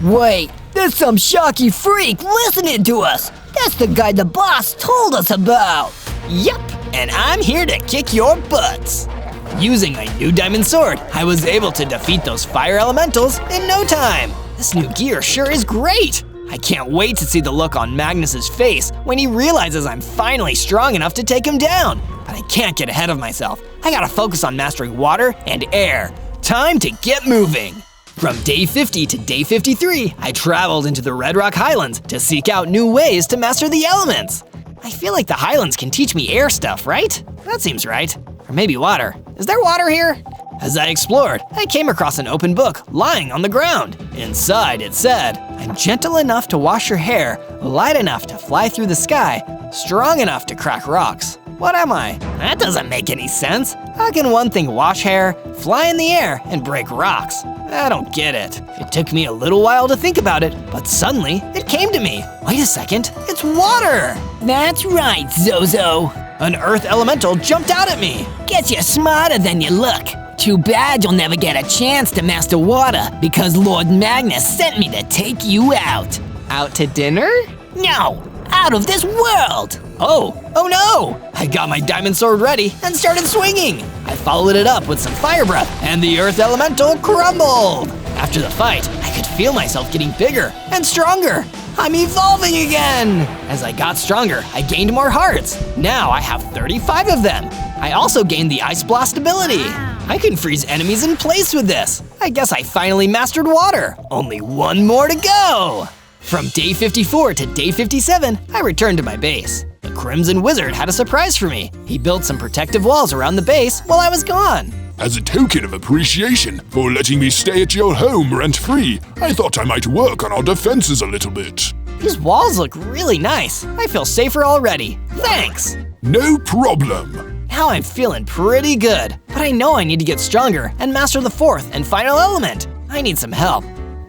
Wait, there's some shocky freak listening to us. That's the guy the boss told us about. Yup, and I'm here to kick your butts. Using my new diamond sword, I was able to defeat those fire elementals in no time. This new gear sure is great. I can't wait to see the look on Magnus's face when he realizes I'm finally strong enough to take him down. But I can't get ahead of myself. I gotta focus on mastering water and air. Time to get moving. From day 50 to day 53, I traveled into the Red Rock Highlands to seek out new ways to master the elements. I feel like the Highlands can teach me air stuff, right? That seems right. or maybe water. Is there water here? As I explored, I came across an open book lying on the ground. Inside it said, "I'm gentle enough to wash your hair, light enough to fly through the sky, strong enough to crack rocks." What am I? That doesn't make any sense. How can one thing wash hair, fly in the air, and break rocks? I don't get it. It took me a little while to think about it, but suddenly it came to me. Wait a second, it's water! That's right, Zozo. An earth elemental jumped out at me. Guess you're smarter than you look. Too bad you'll never get a chance to master water because Lord Magnus sent me to take you out. Out to dinner? No, out of this world. Oh no! I got my diamond sword ready and started swinging. I followed it up with some fire breath and the earth elemental crumbled. After the fight, I could feel myself getting bigger and stronger. I'm evolving again! As I got stronger, I gained more hearts. Now I have 35 of them. I also gained the Ice Blast ability. I can freeze enemies in place with this. I guess I finally mastered water. Only one more to go! From day 54 to day 57, I returned to my base. The Crimson Wizard had a surprise for me. He built some protective walls around the base while I was gone. As a token of appreciation for letting me stay at your home rent-free, I thought I might work on our defenses a little bit. These walls look really nice. I feel safer already. Thanks! No problem. Now I'm feeling pretty good, but I know I need to get stronger and master the fourth and final element. I need some help.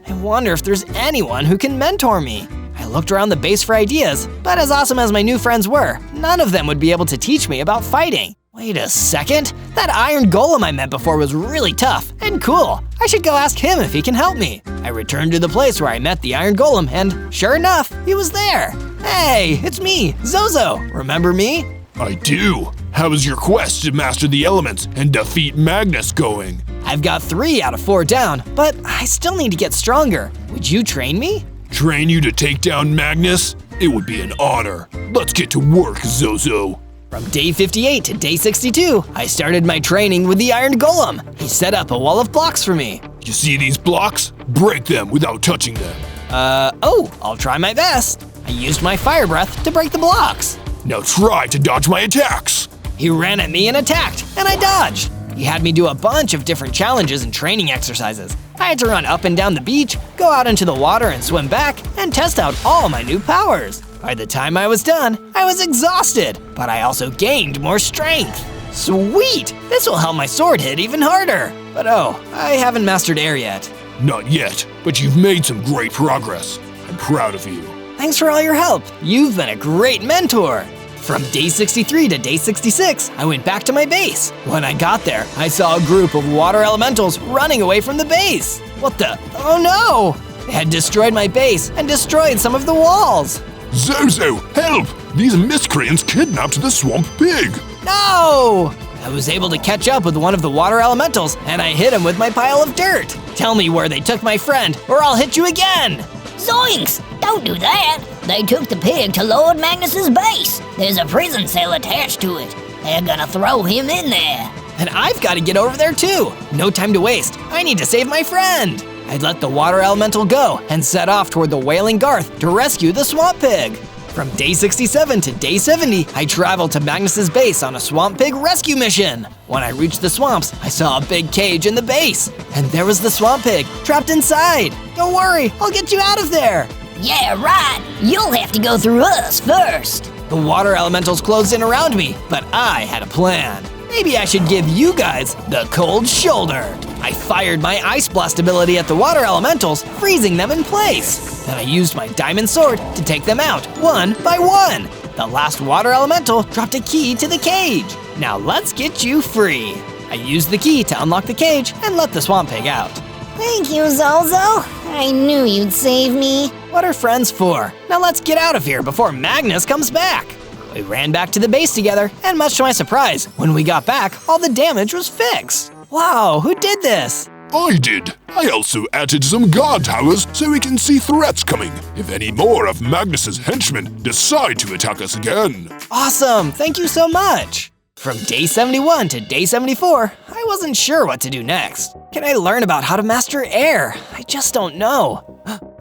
I wonder if there's anyone who can mentor me. I looked around the base for ideas, but as awesome as my new friends were, none of them would be able to teach me about fighting. Wait a second, that iron golem I met before was really tough and cool. I should go ask him if he can help me. I returned to the place where I met the iron golem and sure enough, he was there. Hey, it's me, Zozo. Remember me? I do. How is your quest to master the elements and defeat Magnus going? I've got 3 out of 4 down, but I still need to get stronger. Would you train me? Train you to take down Magnus? It would be an honor. Let's get to work, Zozo. From day 58 to day 62, I started my training with the Iron Golem. He set up a wall of blocks for me. You see these blocks? Break them without touching them. I'll try my best. I used my fire breath to break the blocks. Now try to dodge my attacks. He ran at me and attacked, and I dodged. He had me do a bunch of different challenges and training exercises. I had to run up and down the beach, go out into the water and swim back, and test out all my new powers. By the time I was done, I was exhausted, but I also gained more strength. Sweet! This will help my sword hit even harder. But I haven't mastered air yet. Not yet, but you've made some great progress. I'm proud of you. Thanks for all your help. You've been a great mentor. From day 63 to day 66, I went back to my base. When I got there, I saw a group of water elementals running away from the base. What the? Oh no! They had destroyed my base and destroyed some of the walls. Zozo, help! These miscreants kidnapped the swamp pig. No! I was able to catch up with one of the water elementals and I hit him with my pile of dirt. Tell me where they took my friend or I'll hit you again. Zoinks! Don't do that! They took the pig to Lord Magnus's base. There's a prison cell attached to it. They're gonna throw him in there. And I've got to get over there too. No time to waste. I need to save my friend. I'd let the water elemental go and set off toward the Wailing Garth to rescue the swamp pig. From day 67 to day 70, I traveled to Magnus's base on a swamp pig rescue mission. When I reached the swamps, I saw a big cage in the base, and there was the swamp pig trapped inside. Don't worry, I'll get you out of there. Yeah, right. You'll have to go through us first. The water elementals closed in around me, but I had a plan. Maybe I should give you guys the cold shoulder. I fired my Ice Blast ability at the water elementals, freezing them in place. Then I used my diamond sword to take them out, one by one. The last water elemental dropped a key to the cage. Now let's get you free. I used the key to unlock the cage and let the swamp pig out. Thank you, Zozo. I knew you'd save me. What are friends for? Now let's get out of here before Magnus comes back. We ran back to the base together, and much to my surprise, when we got back, all the damage was fixed. Wow, who did this? I did. I also added some guard towers so we can see threats coming if any more of Magnus's henchmen decide to attack us again. Awesome, thank you so much. From day 71 to day 74, I wasn't sure what to do next. Can I learn about how to master air? I just don't know.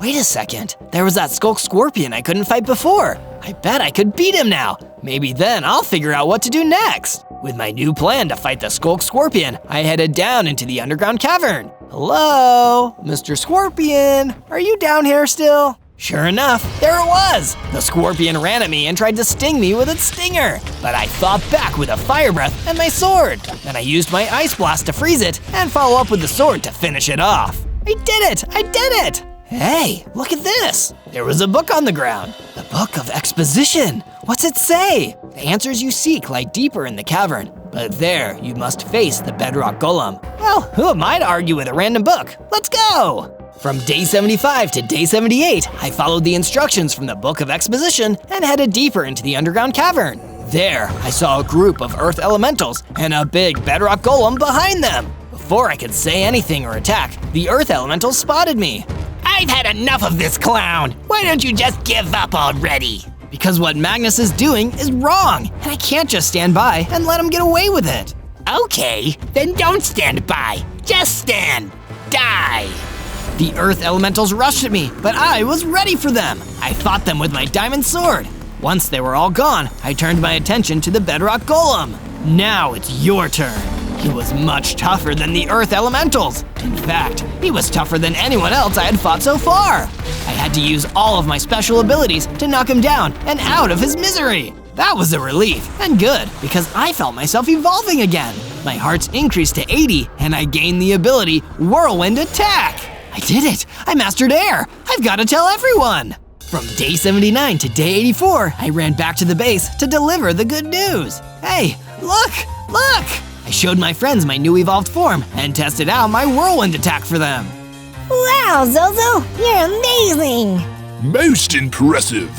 Wait a second, there was that Skulk Scorpion I couldn't fight before. I bet I could beat him now. Maybe then I'll figure out what to do next. With my new plan to fight the Skulk Scorpion, I headed down into the underground cavern. Hello, Mr. Scorpion, are you down here still? Sure enough, there it was! The scorpion ran at me and tried to sting me with its stinger, but I fought back with a fire breath and my sword. Then I used my ice blast to freeze it and follow up with the sword to finish it off. I did it! I did it! Hey, look at this! There was a book on the ground. The Book of Exposition. What's it say? The answers you seek lie deeper in the cavern, but there you must face the bedrock golem. Well, who am I to argue with a random book? Let's go! From day 75 to day 78, I followed the instructions from the Book of Exposition and headed deeper into the underground cavern. There, I saw a group of earth elementals and a big bedrock golem behind them. Before I could say anything or attack, the earth elementals spotted me. I've had enough of this clown. Why don't you just give up already? Because what Magnus is doing is wrong, and I can't just stand by and let him get away with it. Okay, then don't stand by. Just stand. Die. The earth elementals rushed at me, but I was ready for them. I fought them with my diamond sword. Once they were all gone, I turned my attention to the bedrock golem. Now it's your turn. He was much tougher than the earth elementals. In fact, he was tougher than anyone else I had fought so far. I had to use all of my special abilities to knock him down and out of his misery. That was a relief, and good, because I felt myself evolving again. My hearts increased to 80, and I gained the ability Whirlwind Attack. I did it! I mastered air! I've got to tell everyone! From day 79 to day 84, I ran back to the base to deliver the good news. Hey, look! Look! I showed my friends my new evolved form and tested out my Whirlwind Attack for them. Wow, Zozo, you're amazing! Most impressive.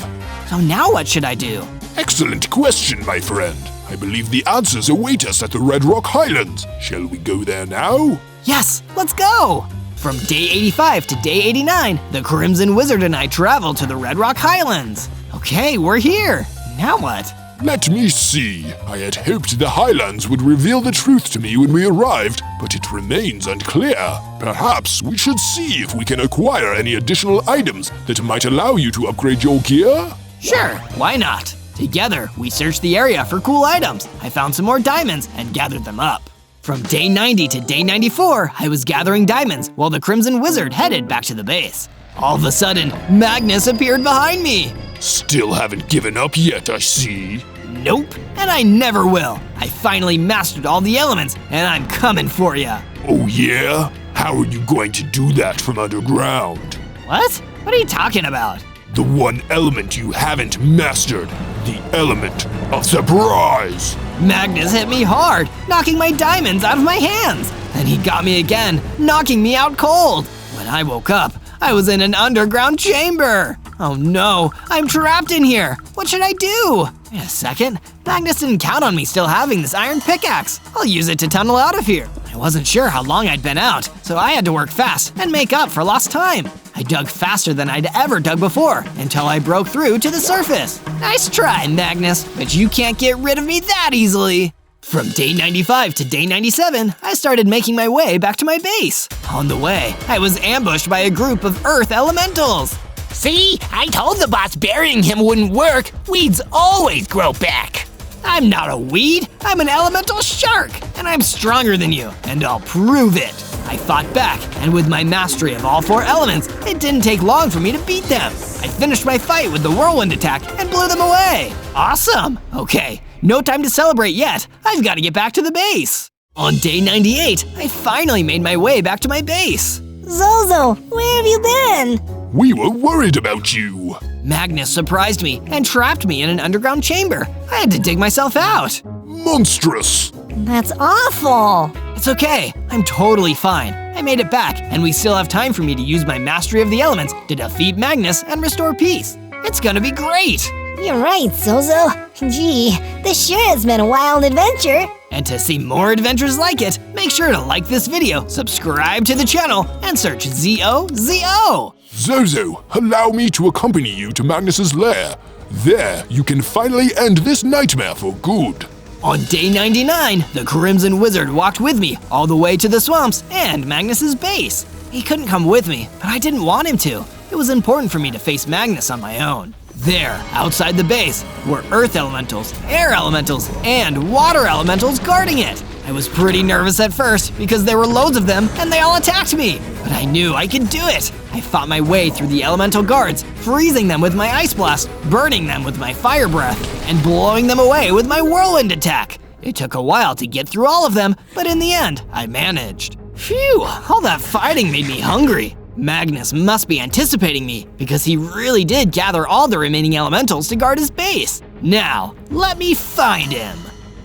So now what should I do? Excellent question, my friend. I believe the answers await us at the Red Rock Highlands. Shall we go there now? Yes, let's go! From day 85 to day 89, the Crimson Wizard and I traveled to the Red Rock Highlands. Okay, we're here. Now what? Let me see. I had hoped the Highlands would reveal the truth to me when we arrived, but it remains unclear. Perhaps we should see if we can acquire any additional items that might allow you to upgrade your gear? Sure, why not? Together, we searched the area for cool items. I found some more diamonds and gathered them up. From day 90 to day 94, I was gathering diamonds while the Crimson Wizard headed back to the base. All of a sudden, Magnus appeared behind me. Still haven't given up yet, I see. Nope, and I never will. I finally mastered all the elements, and I'm coming for ya. Oh yeah? How are you going to do that from underground? What? What are you talking about? The one element you haven't mastered. The element of surprise. Magnus hit me hard, knocking my diamonds out of my hands. Then he got me again, knocking me out cold. When I woke up, I was in an underground chamber. Oh no, I'm trapped in here. What should I do? Wait a second, Magnus didn't count on me still having this iron pickaxe. I'll use it to tunnel out of here. I wasn't sure how long I'd been out, so I had to work fast and make up for lost time. I dug faster than I'd ever dug before, until I broke through to the surface. Nice try, Magnus, but you can't get rid of me that easily. From day 95 to day 97, I started making my way back to my base. On the way, I was ambushed by a group of earth elementals. See? I told the boss burying him wouldn't work. Weeds always grow back. I'm not a weed, I'm an elemental shark, and I'm stronger than you, and I'll prove it. I fought back, and with my mastery of all 4 elements, it didn't take long for me to beat them. I finished my fight with the Whirlwind Attack and blew them away. Awesome! Okay, no time to celebrate yet. I've got to get back to the base. On day 98, I finally made my way back to my base. Zozo, where have you been? We were worried about you. Magnus surprised me and trapped me in an underground chamber. I had to dig myself out. Monstrous. That's awful. It's okay, I'm totally fine. I made it back, and we still have time for me to use my mastery of the elements to defeat Magnus and restore peace. It's gonna be great! You're right, Zozo. Gee, this sure has been a wild adventure. And to see more adventures like it, make sure to like this video, subscribe to the channel, and search ZOZO! Zozo, allow me to accompany you to Magnus's lair. There, you can finally end this nightmare for good. On day 99, the Crimson Wizard walked with me all the way to the swamps and Magnus's base. He couldn't come with me, but I didn't want him to. It was important for me to face Magnus on my own. There, outside the base, were earth elementals, air elementals, and water elementals guarding it. I was pretty nervous at first because there were loads of them and they all attacked me. But I knew I could do it. I fought my way through the elemental guards, freezing them with my ice blast, burning them with my fire breath, and blowing them away with my whirlwind attack. It took a while to get through all of them, but in the end, I managed. Phew, all that fighting made me hungry. Magnus must be anticipating me because he really did gather all the remaining elementals to guard his base. Now, let me find him.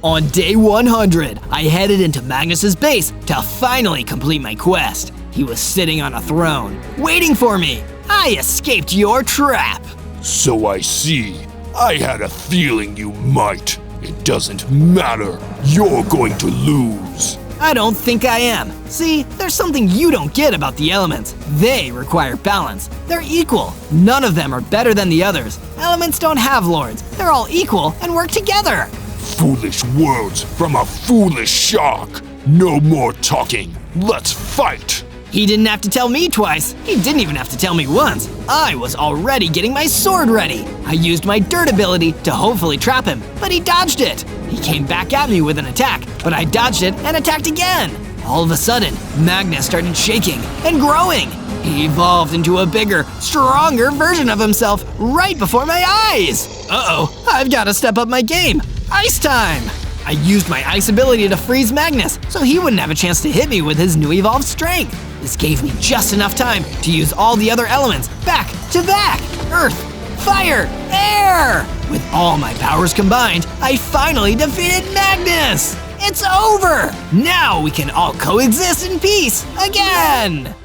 On day 100, I headed into Magnus's base to finally complete my quest. He was sitting on a throne, waiting for me. I escaped your trap. So I see. I had a feeling you might. It doesn't matter. You're going to lose. I don't think I am. See, there's something you don't get about the elements. They require balance. They're equal. None of them are better than the others. Elements don't have lords. They're all equal and work together. Foolish words from a foolish shark. No more talking. Let's fight. He didn't have to tell me twice. He didn't even have to tell me once. I was already getting my sword ready. I used my dirt ability to hopefully trap him, but he dodged it. He came back at me with an attack, but I dodged it and attacked again. All of a sudden, Magnus started shaking and growing. He evolved into a bigger, stronger version of himself right before my eyes. Uh-oh, I've got to step up my game. Ice time! I used my ice ability to freeze Magnus so he wouldn't have a chance to hit me with his new evolved strength. This gave me just enough time to use all the other elements back to back. Earth, fire, air! With all my powers combined, I finally defeated Magnus! It's over! Now we can all coexist in peace again!